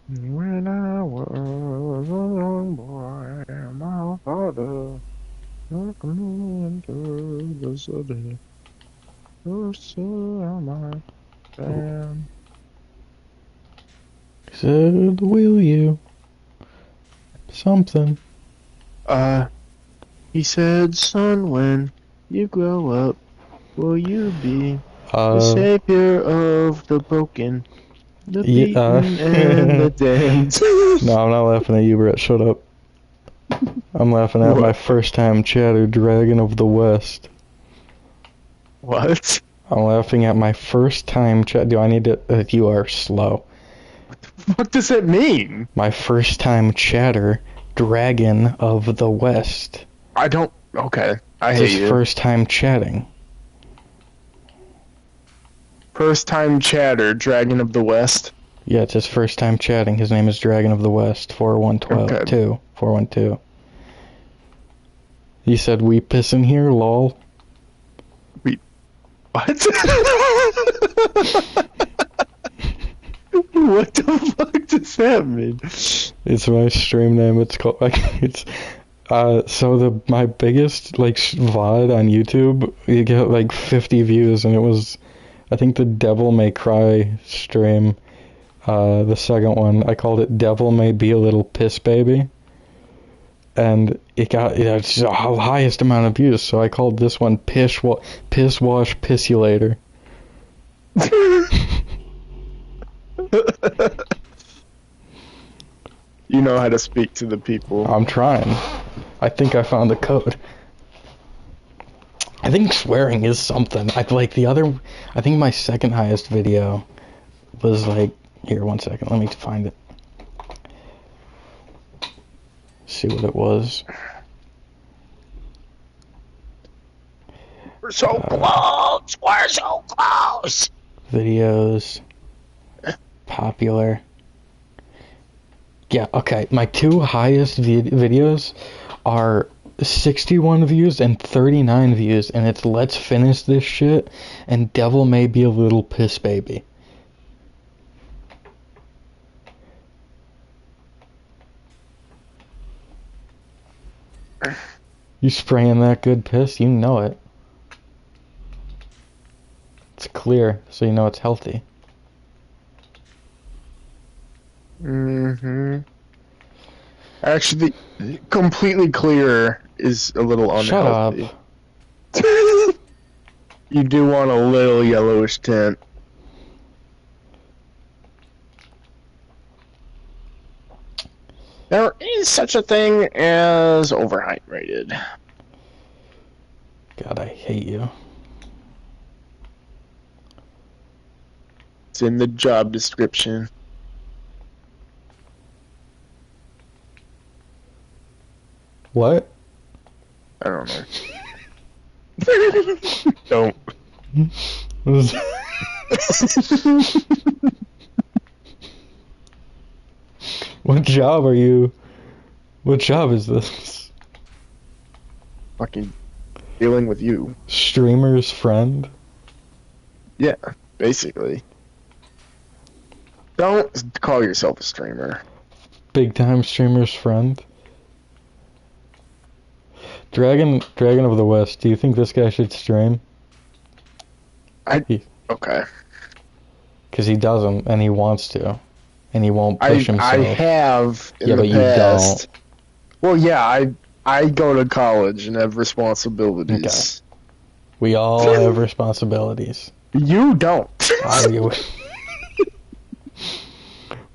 When I was a young boy, my father took me into the city to see my band. Said, will you? Something. He said, son, when you grow up, will you be the savior of the broken, the beaten, and the damned? No, I'm not laughing at you, Brett. Shut up. I'm laughing at my first time chatter, Dragon of the West. What? I'm laughing at my first time chat. Do I need to? You are slow. What does it mean? My first time chatter, Dragon of the West. I don't. Okay, I hate you. First time chatting. First time chatter, Dragon of the West. Yeah, it's his first time chatting. His name is Dragon of the West. 4112. 412. You said we piss in here, lol. What? What the fuck does that mean? It's my stream name. It's called so my biggest like VOD on YouTube, you get like 50 views, and it was, I think, the Devil May Cry stream. The second one, I called it Devil May Be a Little Piss Baby, and it got it's the highest amount of views. So I called this one Pisswash Pissulator. You know how to speak to the people. I'm trying. I think I found the code. I think swearing is something. I think my second highest video was like, here, 1 second, let me find it. See what it was. We're so close. We're so close. Videos. Popular. Yeah, okay. My two highest videos are 61 views and 39 views, and it's Let's Finish This Shit and Devil May Be a Little Piss Baby. You spraying that good piss? You know it. It's clear, so you know it's healthy. Mm-hmm. Actually, completely clear is a little unhealthy. Shut up. You do want a little yellowish tint. There is such a thing as overhydrated. God, I hate you. It's in the job description. What? I don't know. Don't. What job are you? What job is this? Fucking dealing with you. Streamer's friend? Yeah, basically. Don't call yourself a streamer. Big time streamer's friend? Dragon of the West, do you think this guy should stream? Okay. Because he doesn't, and he wants to. And he won't push himself. I have in Yeah, the but you past. don't. Well, yeah, I go to college and have responsibilities. We all have responsibilities. You don't.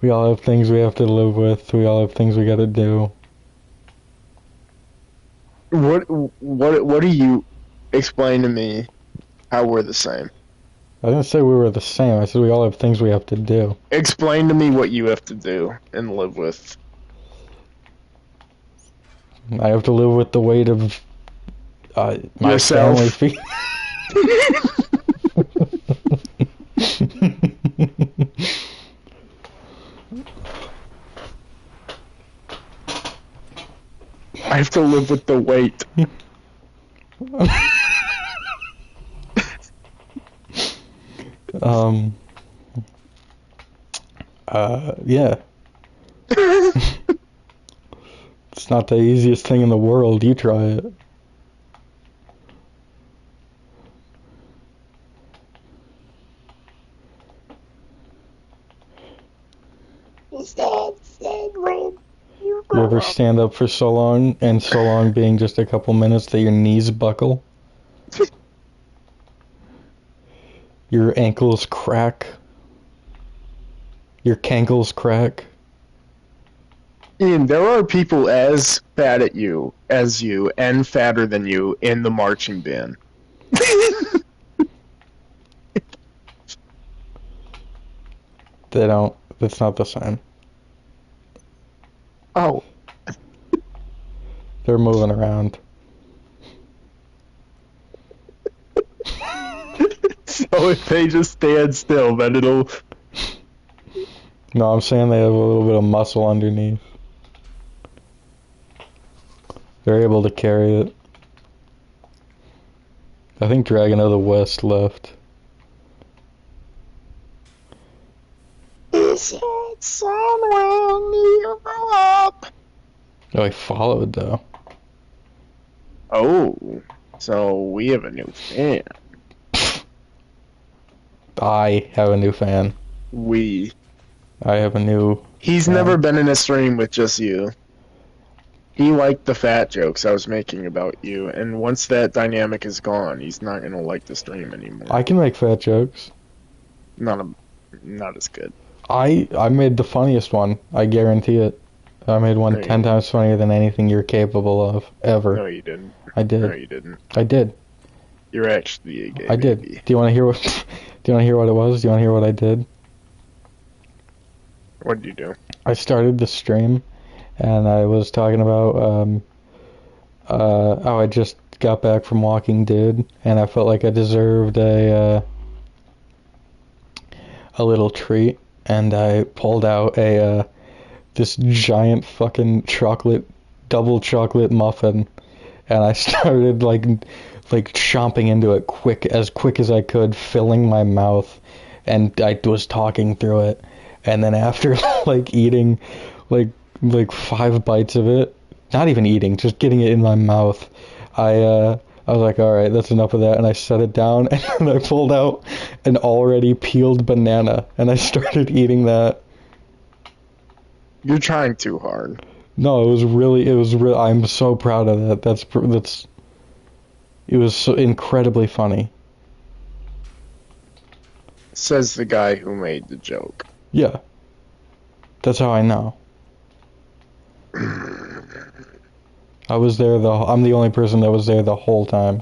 We all have things we have to live with. We all have things we gotta do. What do you explain to me how we're the same? I didn't say we were the same. I said we all have things we have to do. Explain to me what you have to do and live with. I have to live with the weight of my Yourself. family feet. I have to live with the weight. Yeah. It's not the easiest thing in the world. You try it. You ever stand up for so long, and so long being just a couple minutes that your knees buckle? Your ankles crack? Your cankles crack? Ian, there are people as fat as you and fatter than you in the marching band. They don't. It's not the same. Oh. They're moving around. So if they just stand still, then it'll... No, I'm saying they have a little bit of muscle underneath. They're able to carry it. I think Dragon of the West left. He said somewhere near up. Oh, he followed though. Oh, so we have a new fan. I have a new fan. I have a new... He's never been in a stream with just you. He liked the fat jokes I was making about you, and once that dynamic is gone, he's not gonna like the stream anymore. I can make fat jokes. Not as good. I made the funniest one. I guarantee it. I made one No, 10 times funnier than anything you're capable of, ever. No, you didn't. I did. No, you didn't. I did. You're actually a gay I did. baby. Do you want to hear what? Do you want to hear what it was? Do you want to hear what I did? What did you do? I started the stream, and I was talking about how I just got back from Walking Dead, and I felt like I deserved a little treat, and I pulled out this giant fucking double chocolate muffin, and I started like chomping into it as quick as I could, filling my mouth, and I was talking through it, and then after like eating like 5 bites of it, not even eating, just getting it in my mouth, I was like, alright, that's enough of that, and I set it down, and then I pulled out an already peeled banana, and I started eating that. You're trying too hard. No, it was real. I'm so proud of that. It was so incredibly funny. Says the guy who made the joke. Yeah. That's how I know. I was there I'm the only person that was there the whole time.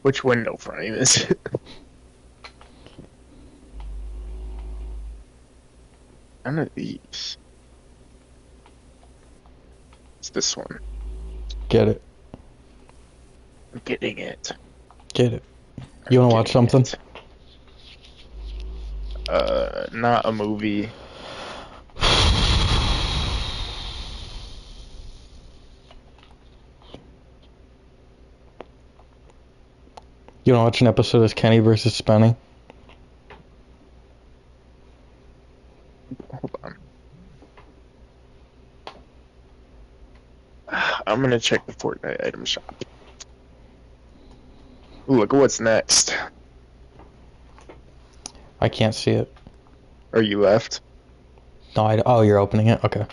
Which window frame is it? None of these. this one. Get it. I'm getting it. Get it. You want to watch something? Not a movie. You want to watch an episode of Kenny versus Spenny? Hold on. I'm gonna check the Fortnite item shop. Ooh, look at what's next. I can't see it. Are you left? No, oh, you're opening it? Okay.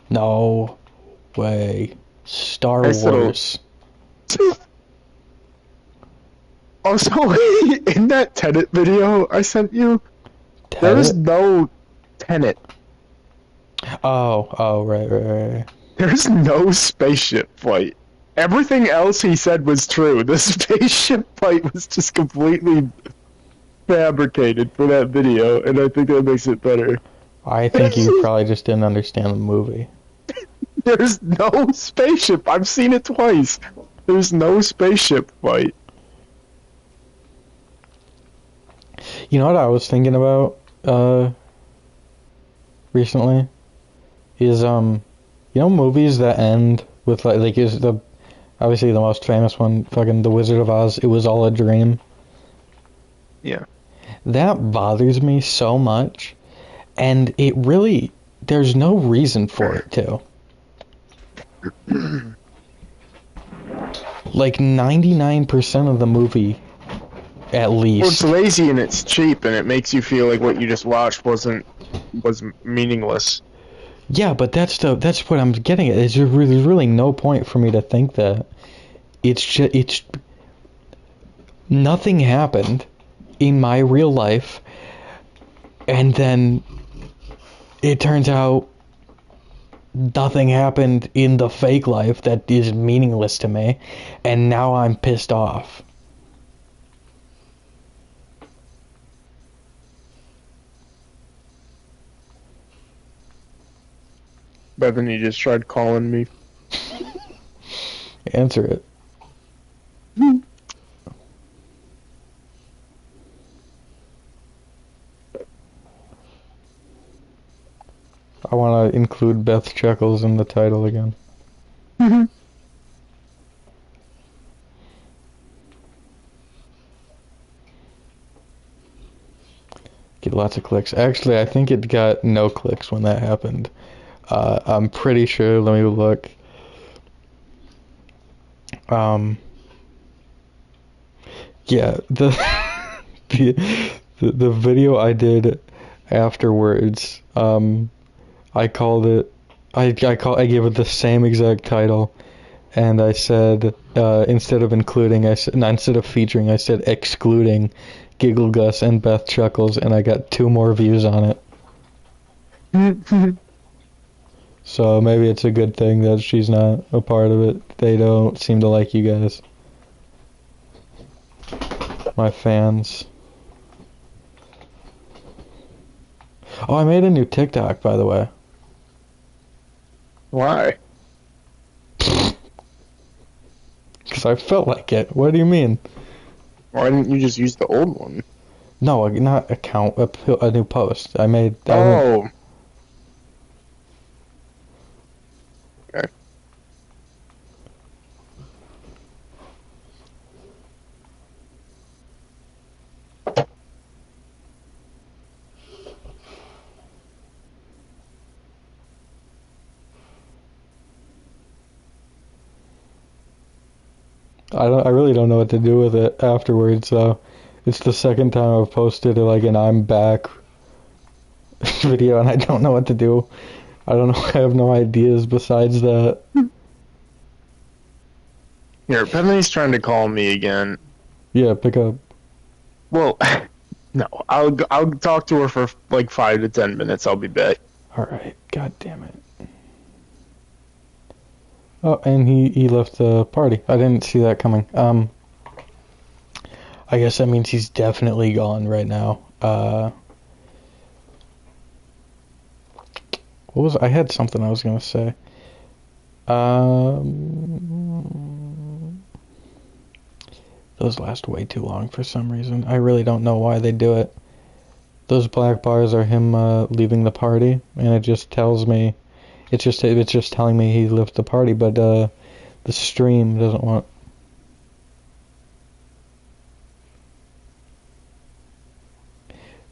No way. Star Nice Wars. Also, in that Tenet video I sent you, there is Tenet? no Tenet. Oh, right. There's no spaceship fight. Everything else he said was true. The spaceship fight was just completely fabricated for that video, and I think that makes it better. I think you probably just didn't understand the movie. There's no spaceship. I've seen it twice. There's no spaceship fight. You know what I was thinking about recently is you know movies that end with like is the obviously the most famous one, fucking The Wizard of Oz, it was all a dream. Yeah. That bothers me so much, and it really there's no reason for it to. Like 99% of the movie at Well, least. it's lazy and it's cheap, and it makes you feel like what you just watched was meaningless. Yeah, but that's what I'm getting at. There's really no point for me to think that. It's nothing happened in my real life, and then it turns out nothing happened in the fake life that is meaningless to me, and now I'm pissed off. Bethany just tried calling me. Answer it. I want to include Beth Chuckles in the title again. Get lots of clicks. Actually, I think it got no clicks when that happened. I'm pretty sure. Let me look. Yeah, the video I did afterwards. I called it. I gave it the same exact title, and I said instead of including, instead of featuring, I said excluding Giggle Gus and Beth Chuckles, and I got 2 more views on it. So maybe it's a good thing that she's not a part of it. They don't seem to like you guys. My fans. Oh, I made a new TikTok, by the way. Why? Because I felt like it. What do you mean? Why didn't you just use the old one? No, not account, a new post. I made... Oh. Okay. I really don't know what to do with it afterwards, though. It's the second time I've posted like an I'm back video, and I don't know what to do. I don't know. I have no ideas besides that. Here, Bethany's trying to call me again. Yeah, pick up. Well, no, I'll talk to her for like 5 to 10 minutes. I'll be back. All right. God damn it. Oh, and he left the party. I didn't see that coming. I guess that means he's definitely gone right now. I had something I was gonna say. Those last way too long for some reason. I really don't know why they do it. Those black bars are him leaving the party, and it just tells me, it's just telling me he left the party, but the stream doesn't want.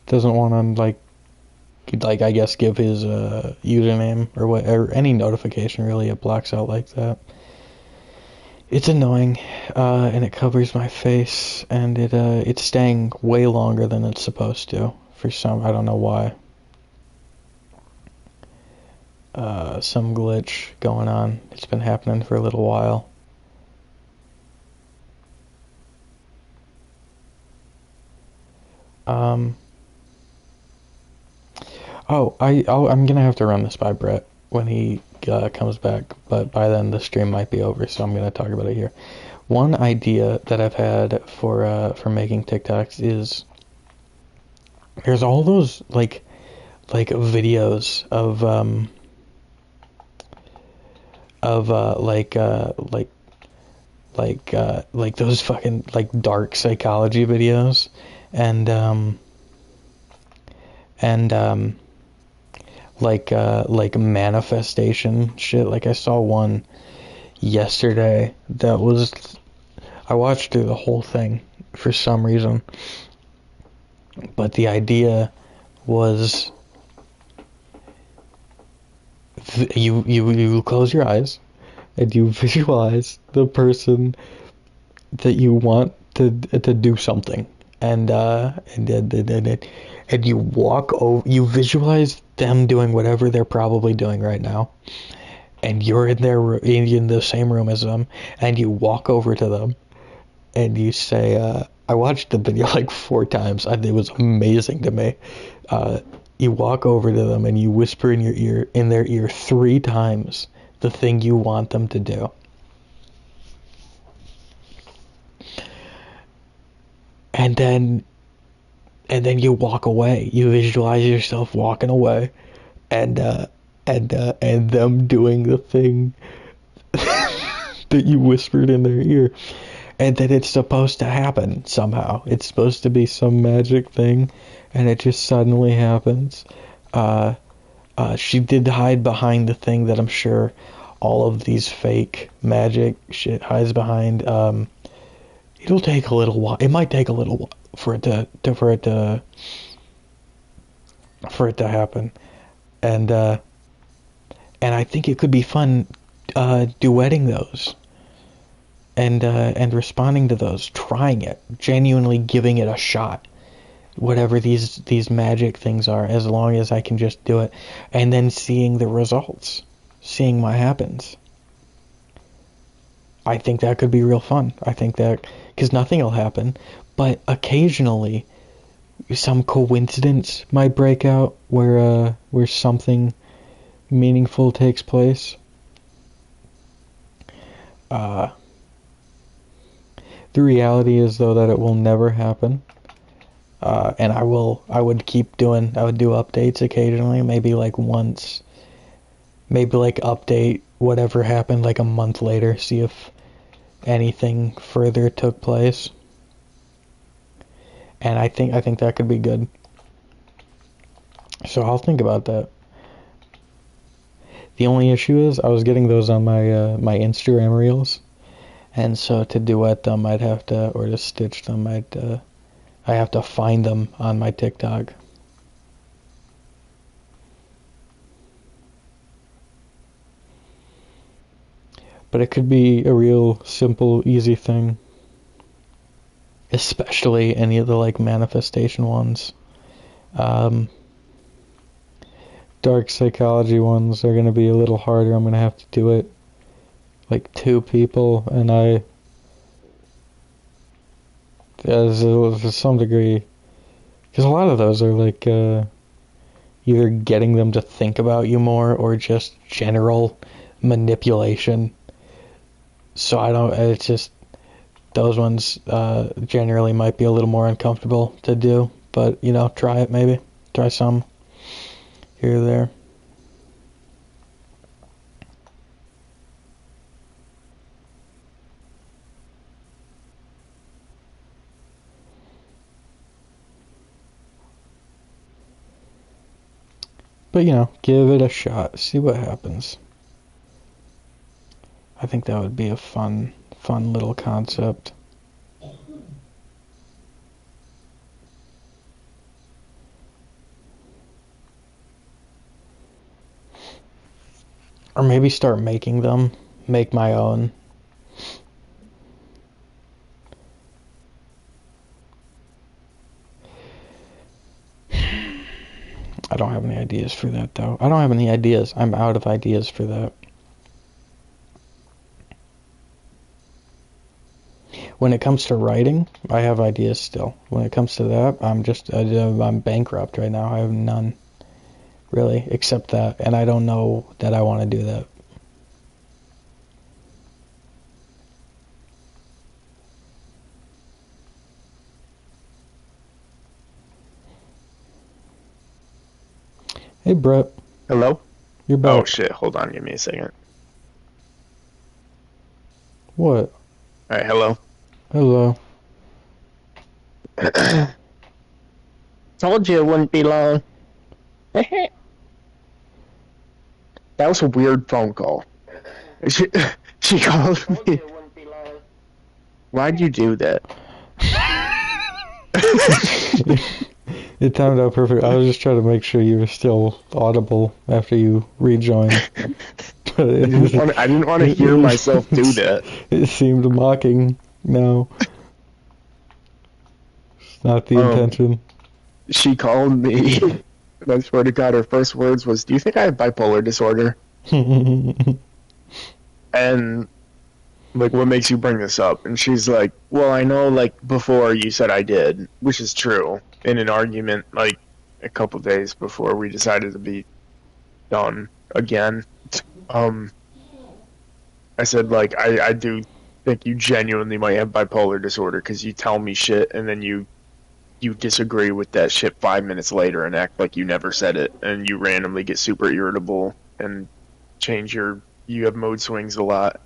Doesn't want to like I guess give his username or what, or any notification really. It blocks out like that. It's annoying, and it covers my face, and it's staying way longer than it's supposed to. For some, I don't know why. Some glitch going on. It's been happening for a little while. I'm gonna have to run this by Brett when he comes back, but by then the stream might be over, so I'm gonna talk about it here. One idea that I've had for making TikToks is there's all those like videos of those fucking like dark psychology videos, and like manifestation shit. Like I saw one yesterday that was, I watched through the whole thing for some reason, but the idea was you close your eyes and you visualize the person that you want to do something, and you walk over, you visualize them doing whatever they're probably doing right now, and you're in the same room as them, and you walk over to them and you say, I watched the video like 4 times, and it was amazing to me. You walk over to them and you whisper in their ear 3 times the thing you want them to do. And then you walk away. You visualize yourself walking away, and them doing the thing that you whispered in their ear, and then it's supposed to happen somehow. It's supposed to be some magic thing, and it just suddenly happens. She did hide behind the thing that I'm sure all of these fake magic shit hides behind. It'll take a little while. It might take a little while for it to happen, and I think it could be fun duetting those, and responding to those, trying it, genuinely giving it a shot, whatever these magic things are, as long as I can just do it, and then seeing the results, seeing what happens. I think that could be real fun. I think that, because nothing will happen, but occasionally some coincidence might break out where something meaningful takes place. The reality is, though, that it will never happen. And I would do updates occasionally, maybe like once, maybe like update whatever happened like a month later, see if anything further took place. And I think that could be good. So I'll think about that. The only issue is I was getting those on my Instagram reels, and so to duet them I'd have to, or to stitch them, I have to find them on my TikTok. But it could be a real simple, easy thing. Especially any of the like manifestation ones. Dark psychology ones are going to be a little harder. I'm going to have to do it like 2 people, and to some degree, because a lot of those are like either getting them to think about you more or just general manipulation. So it's just, those ones generally might be a little more uncomfortable to do, but try it maybe. Try some here or there. But, give it a shot. See what happens. I think that would be a fun little concept. Or maybe start making them. Make my own. I don't have any ideas for that, though. I don't have any ideas. I'm out of ideas for that. When it comes to writing, I have ideas still. When it comes to that, I'm bankrupt right now. I have none, really, except that. And I don't know that I want to do that. Hey, Brett. Hello? You're back. Oh, shit. Hold on. Give me a second. What? Alright, hello? Hello. Told you it wouldn't be long. That was a weird phone call. She called me. Why'd you do that? It timed out perfect. I was just trying to make sure you were still audible after you rejoined. I didn't want to hear myself do that. It seemed mocking. No. It's not the intention. She called me, and I swear to God, her first words was, "Do you think I have bipolar disorder?" And, like, what makes you bring this up? And she's like, well, I know, like, before you said I did, which is true, in an argument, like, a couple days before we decided to be done again. I said, like, I do think you genuinely might have bipolar disorder because you tell me shit and then you disagree with that shit 5 minutes later and act like you never said it, and you randomly get super irritable and you have mood swings a lot.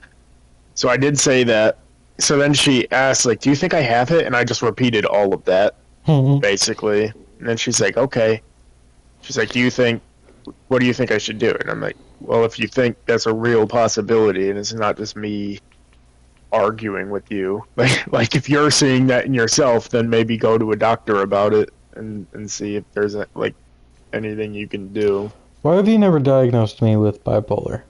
So I did say that. So then she asked, like, do you think I have it? And I just repeated all of that, basically. And then she's like, okay. She's like, what do you think I should do? And I'm like, well, if you think that's a real possibility and it's not just me arguing with you, like if you're seeing that in yourself, then maybe go to a doctor about it and see if there's anything you can do. Why have you never diagnosed me with bipolar?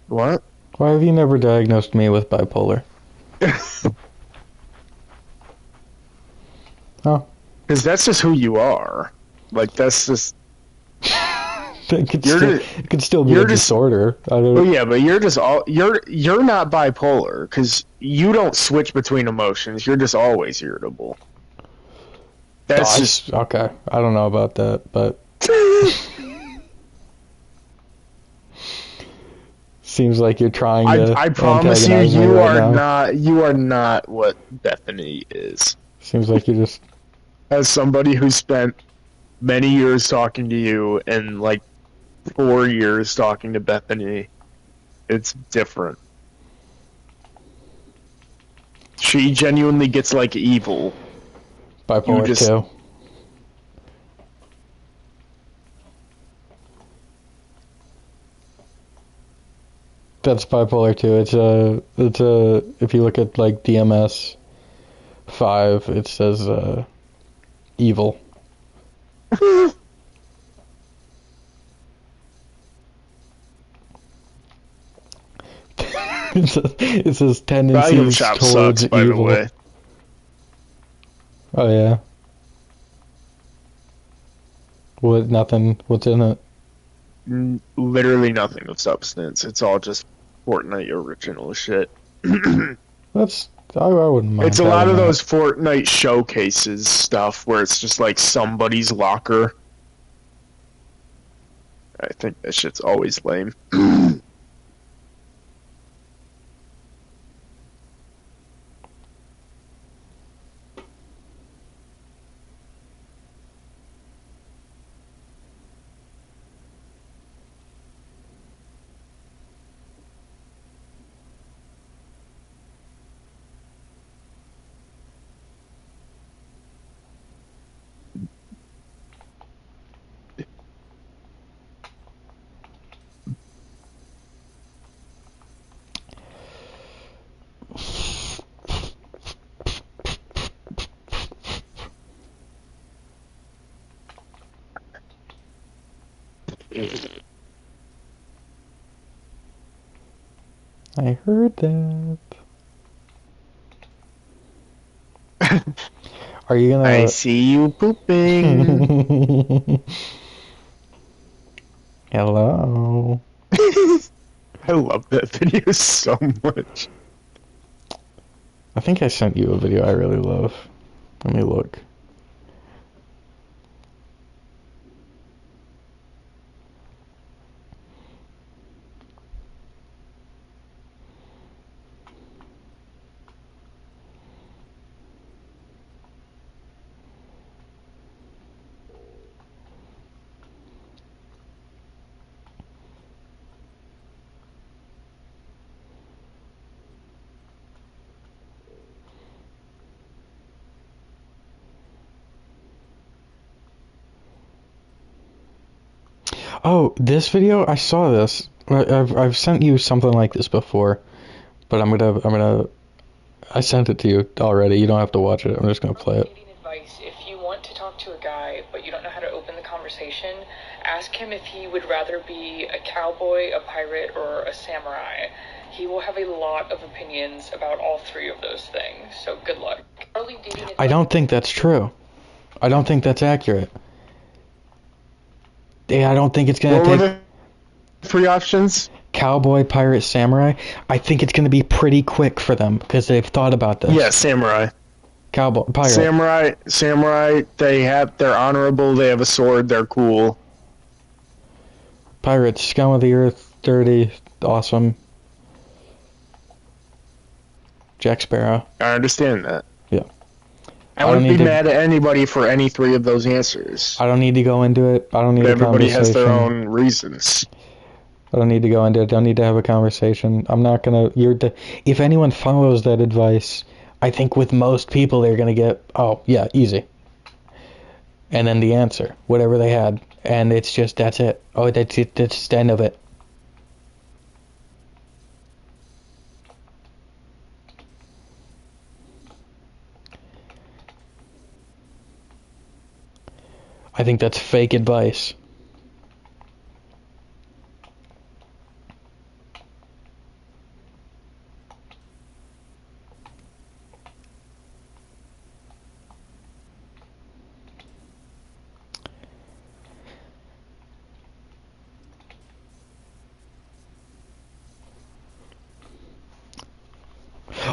What? Why have you never diagnosed me with bipolar? Oh. Because that's just who you are. Like, that's just... It could still be a disorder. I don't know. Well, yeah, but you're not bipolar, because you don't switch between emotions. You're just always irritable. That's just... Okay, I don't know about that, but... Seems like you're trying to. I promise you, you you are not what Bethany is. Seems like you just. As somebody who spent many years talking to you and like 4 years talking to Bethany, it's different. She genuinely gets like evil. Bipolar too. That's bipolar too. It's a. If you look at like DMS 5, it says evil. It says tendencies towards sucks, by evil. The way. Oh yeah. What? Nothing. What's in it? Literally nothing of substance. It's all just Fortnite original shit. That's. I wouldn't mind. It's a lot of those Fortnite showcases stuff where it's just like somebody's locker. I think that shit's always lame. I heard that. Are you gonna... I see you pooping. Hello. I love that video so much. I think I sent you a video I really love. Let me look. Oh, this video? I saw this. I've sent you something like this before, but I sent it to you already. You don't have to watch it. I'm just gonna play it. Dating advice: if you want to talk to a guy but you don't know how to open the conversation, ask him if he would rather be a cowboy, a pirate, or a samurai. He will have a lot of opinions about all three of those things. So good luck. Early dating advice. I don't think that's true. I don't think that's accurate. Yeah, I don't think it's gonna What were take the 3 options? cowboy, pirate, samurai. I think it's gonna be pretty quick for them because they've thought about this. Yeah, samurai. Cowboy, pirate. Samurai. They're honorable. They have a sword. They're cool. Pirates, scum of the earth, dirty, awesome. Jack Sparrow. I understand that. Yeah. I don't wouldn't need be to- mad at anybody for any 3 of those answers. I don't need to go into it. I don't need But a everybody has their conversation. own reasons. I don't need to go into it. Don't need to have a conversation. I'm not gonna. If anyone follows that advice, I think with most people they're gonna get, oh yeah, easy. And then the answer, whatever they had, and it's just that's it. Oh, that's it. That's the end of it. I think that's fake advice.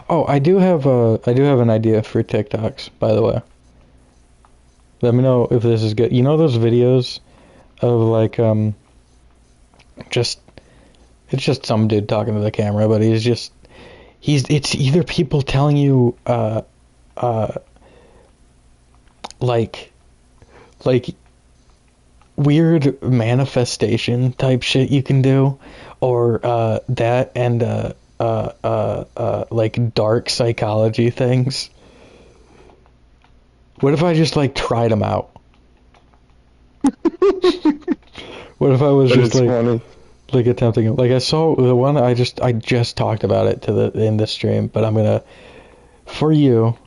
Oh, I do have an idea for TikToks, by the way. Let me know if this is good. You know those videos of like just it's just some dude talking to the camera, but it's either people telling you like weird manifestation type shit you can do, or that and like dark psychology things. What if I just like tried them out? What if I was That just is like funny. like attempting it? Like I saw the one I just talked about it in the stream, but I'm gonna for you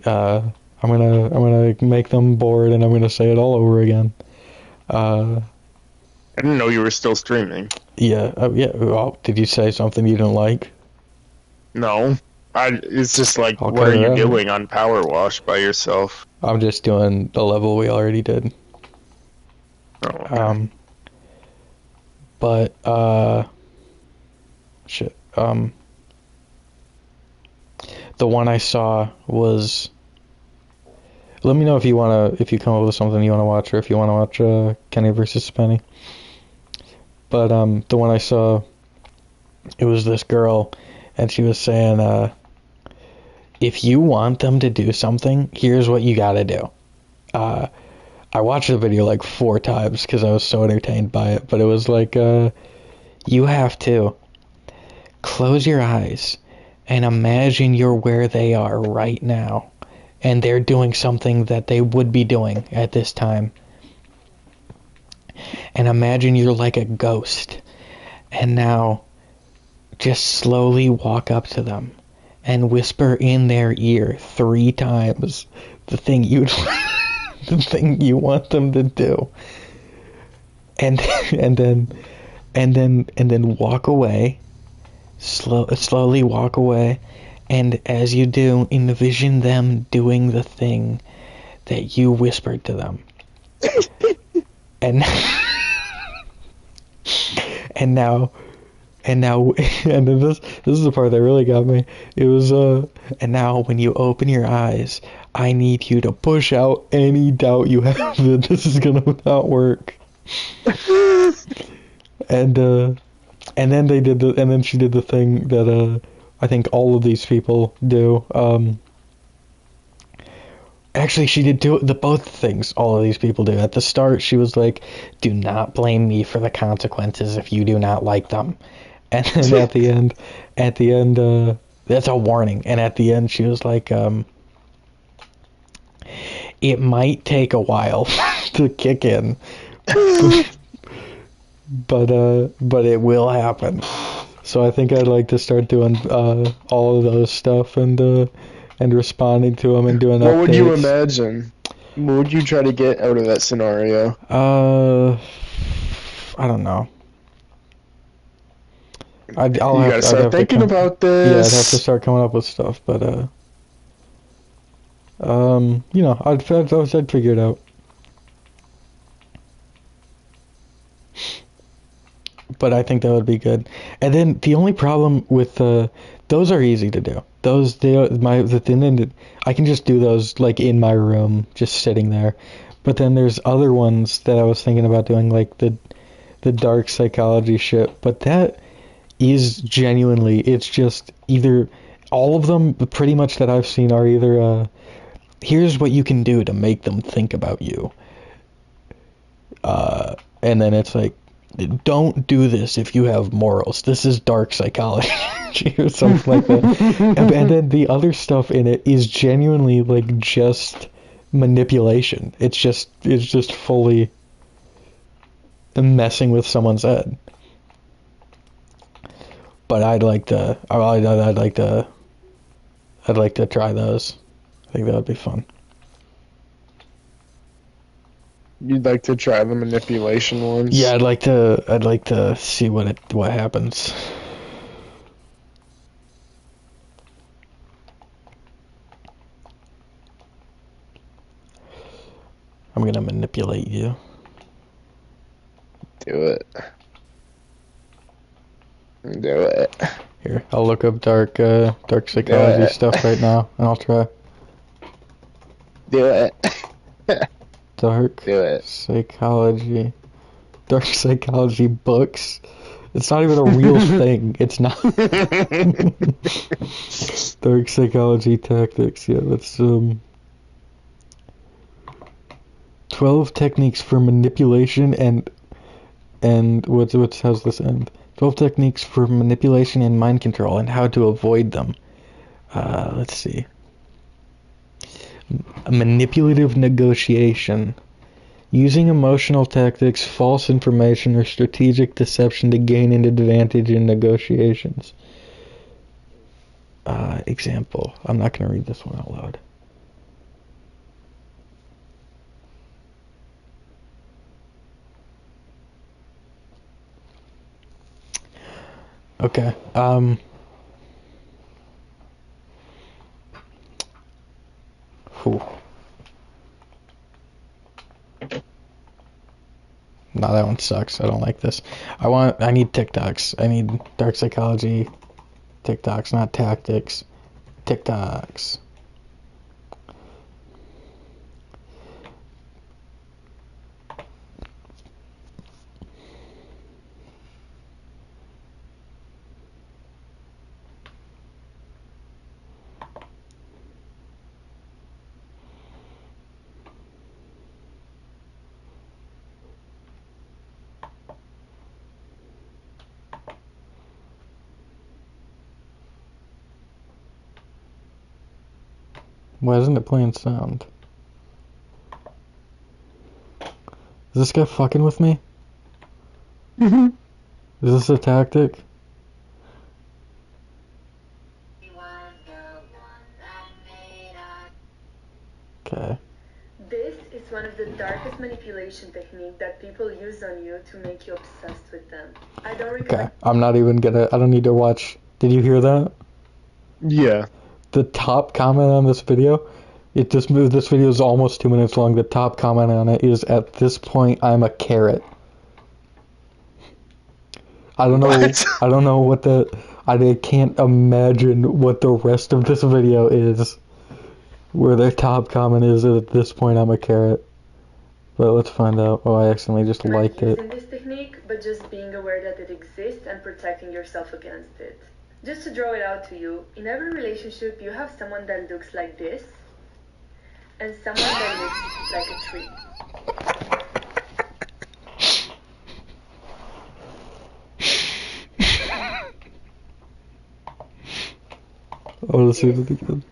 I'm gonna make them bored and I'm gonna say it all over again. I didn't know you were still streaming. Yeah, yeah. Well, did you say something you didn't like? No. It's just like, I'll what cut are it you out. doing on Power Wash by yourself? I'm just doing the level we already did. Oh, okay. But shit. The one I saw was. Let me know if you come up with something you wanna watch, or if you wanna watch Kenny versus Spenny. But the one I saw, it was this girl, and she was saying, if you want them to do something, here's what you gotta do. I watched the video like 4 times because I was so entertained by it, but it was like, you have to close your eyes and imagine you're where they are right now, and they're doing something that they would be doing at this time. And imagine you're like a ghost, and now just slowly walk up to them and whisper in their ear 3 times the thing you want them to do. and and then walk away, slowly walk away, and as you do, envision them doing the thing that you whispered to them. and and now and then this is the part that really got me. It was and now when you open your eyes, I need you to push out any doubt you have that this is gonna not work. And then she did the thing that I think all of these people do. Actually, she did both things all of these people do. At the start, she was like, "Do not blame me for the consequences if you do not like them." And then at the end, that's a warning. And at the end, she was like, "It might take a while to kick in, but it will happen." So I think I'd like to start doing all of those stuff and responding to them and doing updates. What would you imagine? What would you try to get out of that scenario? I don't know. I'd start thinking about this. Yeah, I'd have to start coming up with stuff, but I'd figure it out. But I think that would be good. And then the only problem with those are easy to do. I can just do those like in my room, just sitting there. But then there's other ones that I was thinking about doing, like the dark psychology shit. But that is genuinely, it's just either all of them pretty much that I've seen are either here's what you can do to make them think about you. And then it's like, don't do this if you have morals. This is dark psychology or something like that. And then the other stuff in it is genuinely like just manipulation. It's just fully messing with someone's head. But I'd like to try those. I think that would be fun. You'd like to try the manipulation ones? Yeah, I'd like to see what happens. I'm gonna manipulate you. Do it. Do it. Here, I'll look up dark psychology stuff right now, and I'll try. Do it. Dark psychology books. It's not even a real thing. It's not. Dark psychology tactics. Yeah, that's 12 techniques for manipulation and how's this end? 12 techniques for manipulation and mind control and how to avoid them. Let's see. A manipulative negotiation. Using emotional tactics, false information, or strategic deception to gain an advantage in negotiations. Example. I'm not going to read this one out loud. Okay. Whew. No, that one sucks. I don't like this. I need TikToks. I need dark psychology TikToks, not tactics. TikToks. Why isn't it playing sound? Is this guy fucking with me? Mm-hmm. Is this a tactic? Okay. This is one of the darkest manipulation techniques that people use on you to make you obsessed with them. I don't recommend... Okay, I'm not even gonna... I don't need to watch... Did you hear that? Yeah. The top comment on this video... This video is almost 2 minutes long. The top comment on it is, "At this point, I'm a carrot." I don't know. What? I don't know what the... I can't imagine what the rest of this video is. Where their top comment is, "At this point, I'm a carrot." But let's find out. Oh, I accidentally just liked it. Using this technique, but just being aware that it exists and protecting yourself against it. Just to draw it out to you, in every relationship, you have someone that looks like this, and someone that looks like a tree. Oh, let's see it again.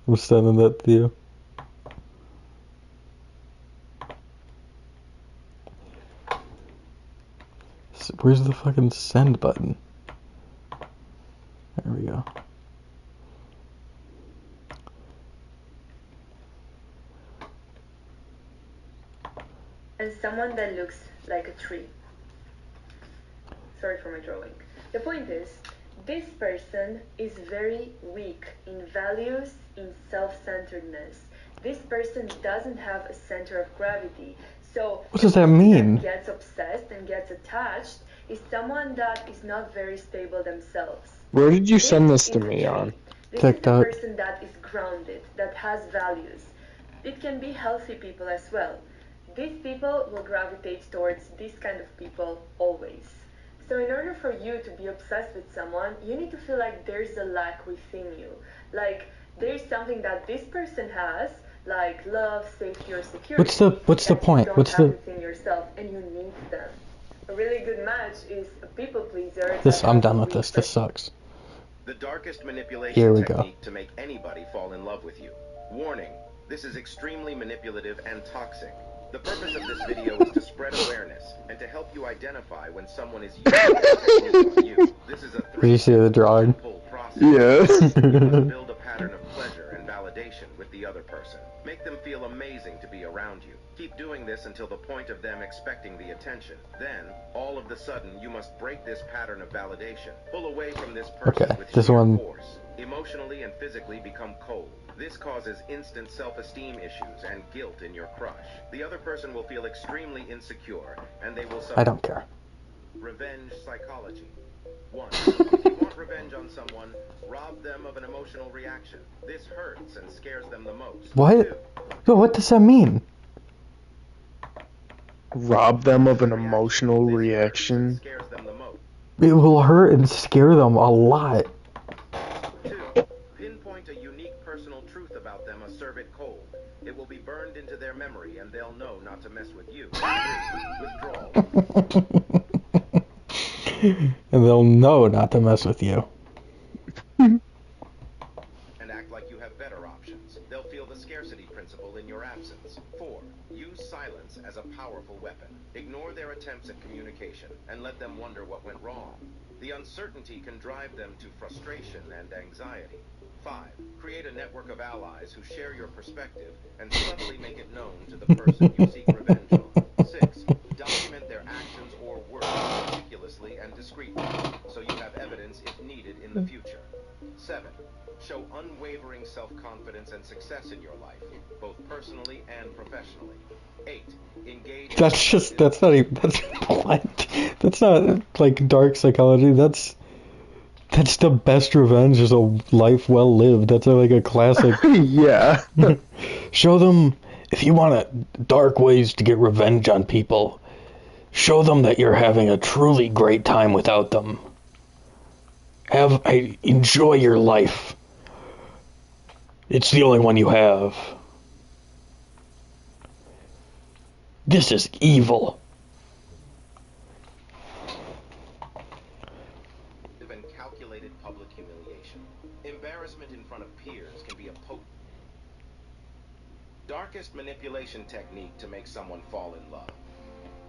I'm sending that to you. Where's the fucking send button? There we go. And someone that looks like a tree. Sorry for my drawing. The point is, this person is very weak in values, in self-centeredness. This person doesn't have a center of gravity. So what does that mean? Gets obsessed and gets attached is someone that is not very stable themselves. Where did you send this to me on? This TikTok. is a person that is grounded, that has values. It can be healthy people as well. These people will gravitate towards these kind of people always. So in order for you to be obsessed with someone, you need to feel like there's a lack within you. Like there's something that this person has, like love, safety, or security. What's the point? What's the within yourself, and you need them. A really good match is a people pleaser. I'm done with this. This sucks. The darkest manipulation Here we go. technique to make anybody fall in love with you. Warning, this is extremely manipulative and toxic. The purpose of this video is to spread awareness and to help you identify when someone is using this technique on you. This is a Did you see the drawing? full process. Yeah. You must build a pattern of pleasure and validation with the other person. Make them feel amazing to be around you. Keep doing this until the point of them expecting the attention. Then, all of the sudden, you must break this pattern of validation. Pull away from this person Okay, with this sheer one- force. Emotionally and physically become cold. This causes instant self-esteem issues and guilt in your crush. The other person will feel extremely insecure, and they will suffer. I don't care. Revenge psychology. 1. If you want revenge on someone, rob them of an emotional reaction. This hurts and scares them the most. What? 2. Yo, what does that mean? Rob them of an emotional reaction. Scares them the most. It will hurt and scare them a lot. 2. Pinpoint a unique personal truth about them and serve it cold. It will be burned into their memory and they'll know not to mess with you. 3. Withdrawal. And they'll know not to mess with you. And act like you have better options. They'll feel the scarcity principle in your absence. 4. Use silence as a powerful weapon. Ignore their attempts at communication and let them wonder what went wrong. The uncertainty can drive them to frustration and anxiety. 5. Create a network of allies who share your perspective and subtly make it known to the person you seek revenge on. 6. Document their actions or words meticulously and discreetly, so you have evidence if needed in the future. 7. Show unwavering self-confidence and success in your life, both personally and professionally. 8. Engage... That's not even, that's what? That's not, like, dark psychology, that's the best revenge is a life well lived. That's like a classic. Yeah. Show them, if you want dark ways to get revenge on people, show them that you're having a truly great time without them. Enjoy your life. It's the only one you have. This is evil. And calculated public humiliation. Embarrassment in front of peers can be a potent... Darkest manipulation technique to make someone fall in love.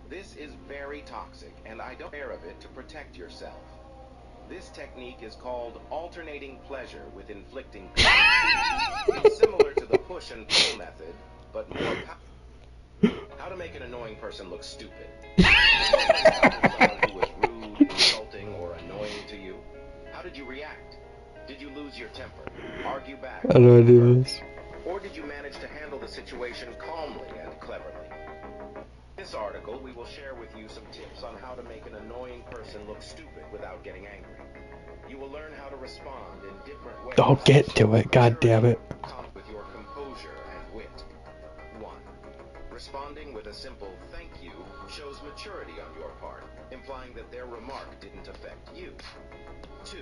This is very toxic, and I don't care of it to protect yourself. This technique is called alternating pleasure with inflicting pain. It's similar to the push and pull method, but more powerful. How to make an annoying person look stupid. Someone who was rude, insulting, or annoying to you. How did you react? Did you lose your temper? Argue back? How do I do this? Or did you manage to handle the situation calmly and cleverly? In this article, we will share with you some tips on how to make an annoying person look stupid without getting angry. You will learn how to respond in different ways. Don't get to it, god damn it. With your composure and wit. 1. Responding with a simple thank you shows maturity on your part, implying that their remark didn't affect you. 2.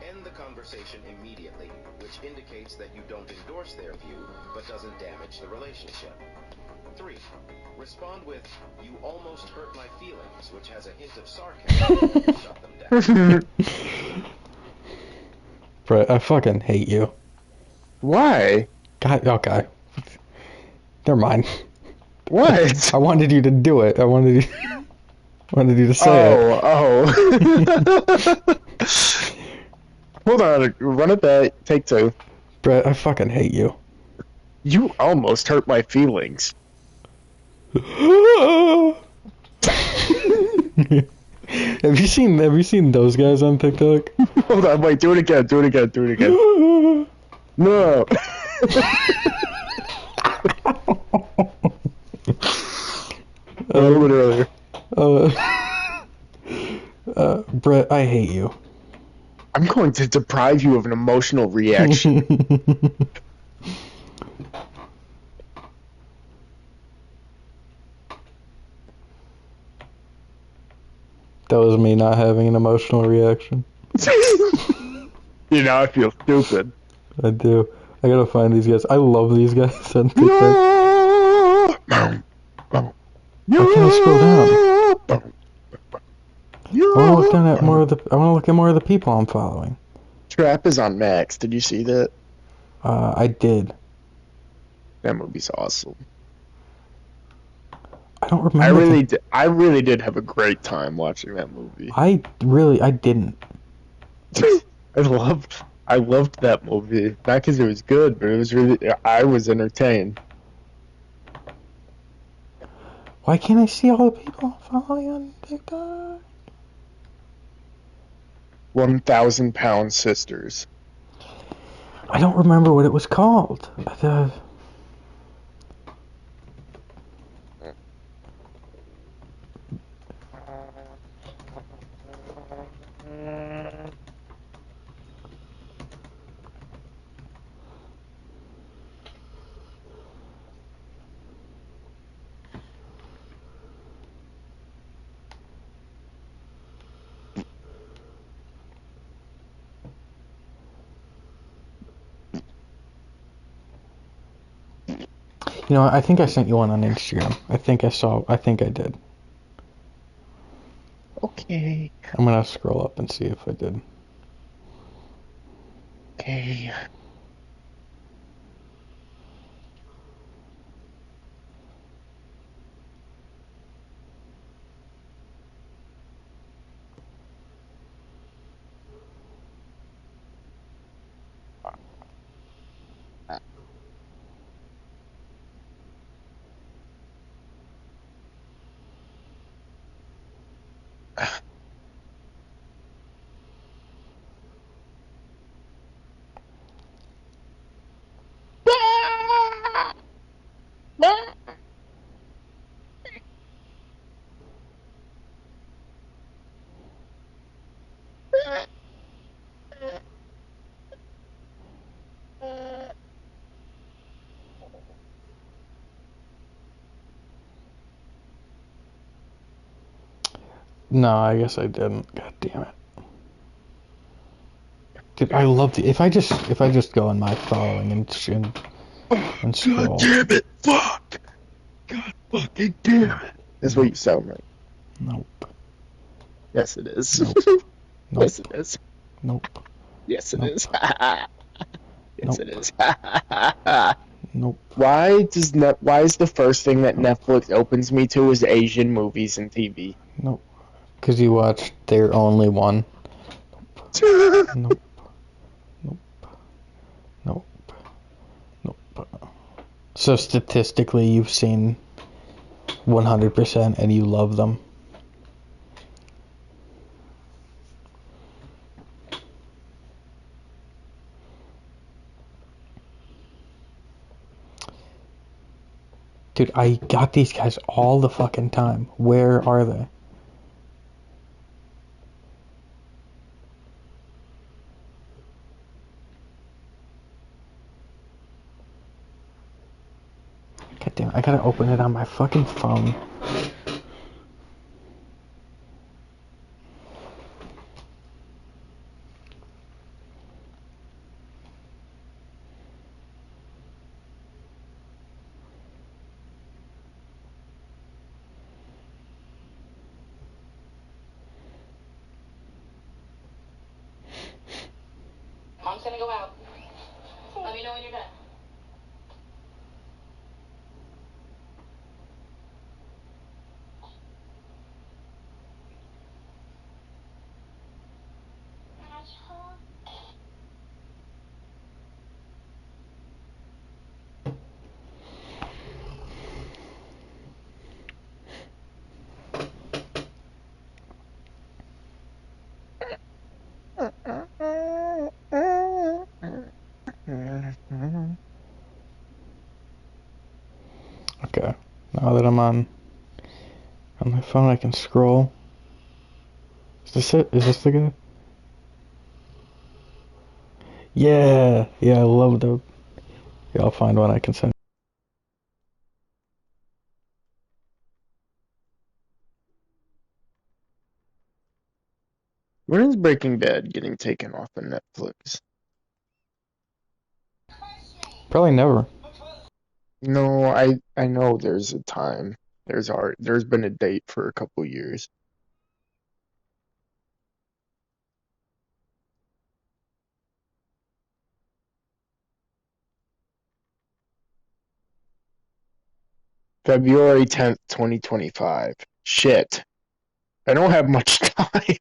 End the conversation immediately, which indicates that you don't endorse their view, but doesn't damage the relationship. 3. Respond with, you almost hurt my feelings, which has a hint of sarcasm to shut them down. Brett, I fucking hate you. Why? God, okay. Never mind. What? I wanted you to do it. I wanted you to say it. Oh. Hold on, run it back. Take 2. Brett, I fucking hate you. You almost hurt my feelings. Have you seen those guys on TikTok? Hold on, wait, do it again. No. A little bit earlier. Brett, I hate you. I'm going to deprive you of an emotional reaction. That was me not having an emotional reaction. You know, I feel stupid. I do. I gotta find these guys. I love these guys on TikTok. How can I scroll down? I wanna look down at more of the. I wanna look at more of the people I'm following. Trap is on Max. Did you see that? I did. That movie's awesome. I don't remember. I really did have a great time watching that movie. I didn't. I loved that movie. Not because it was good, but I was entertained. Why can't I see all the people I'm following on TikTok? 1,000-pound sisters. I don't remember what it was called. You know, I think I sent you one on Instagram. I think I did. Okay. I'm gonna scroll up and see if I did. Okay. No, I guess I didn't. God damn it. Dude, I love the if I just go on my following and scroll. God damn it! Fuck! God fucking damn it! That's what you sound like. Nope. Yes, it is. Nope. Yes, it is. Nope. Yes, it Nope. is. Yes, Nope. it is. Nope. Why is the first thing that Netflix opens me to is Asian movies and TV? Nope. Because you watched their only one. Nope. Nope. Nope. Nope. So statistically, you've seen 100% and you love them. Dude, I got these guys all the fucking time. Where are they? God damn it, I gotta open it on my fucking phone. Mom's gonna go out. Let me know when you're done. Okay, now that I'm on my phone, I can scroll. Is this it? Is this the guy? Yeah, I love the. Yeah, I'll find one I can send. When is Breaking Bad getting taken off of Netflix? Probably never. No, I know there's a time. There's been a date for a couple years. February 10th, 2025. Shit. I don't have much time.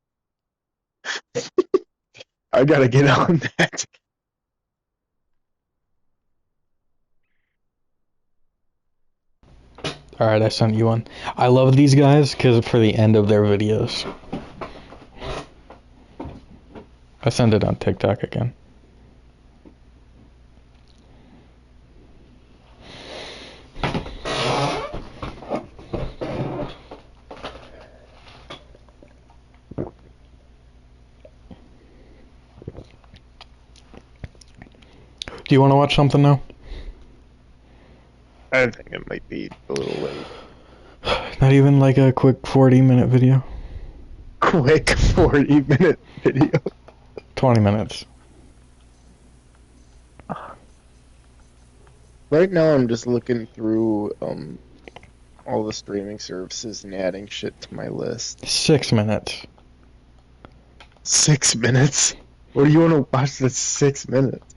I gotta get on that. Alright, I sent you one. I love these guys because for the end of their videos. I sent it on TikTok again. Do you want to watch something now? I think it might be a little late. Not even like a quick 40-minute video? Quick 40-minute video. 20 minutes. Right now I'm just looking through all the streaming services and adding shit to my list. 6 minutes. 6 minutes? What do you want to watch that's 6 minutes?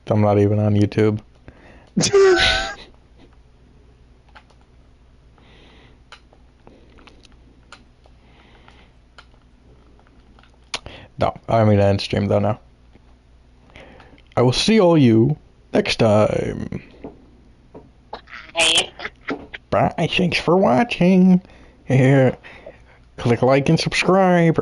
I'm not even on YouTube. No, I mean, I end stream though now. I will see all you next time. Bye, thanks for watching. Here, click like and subscribe.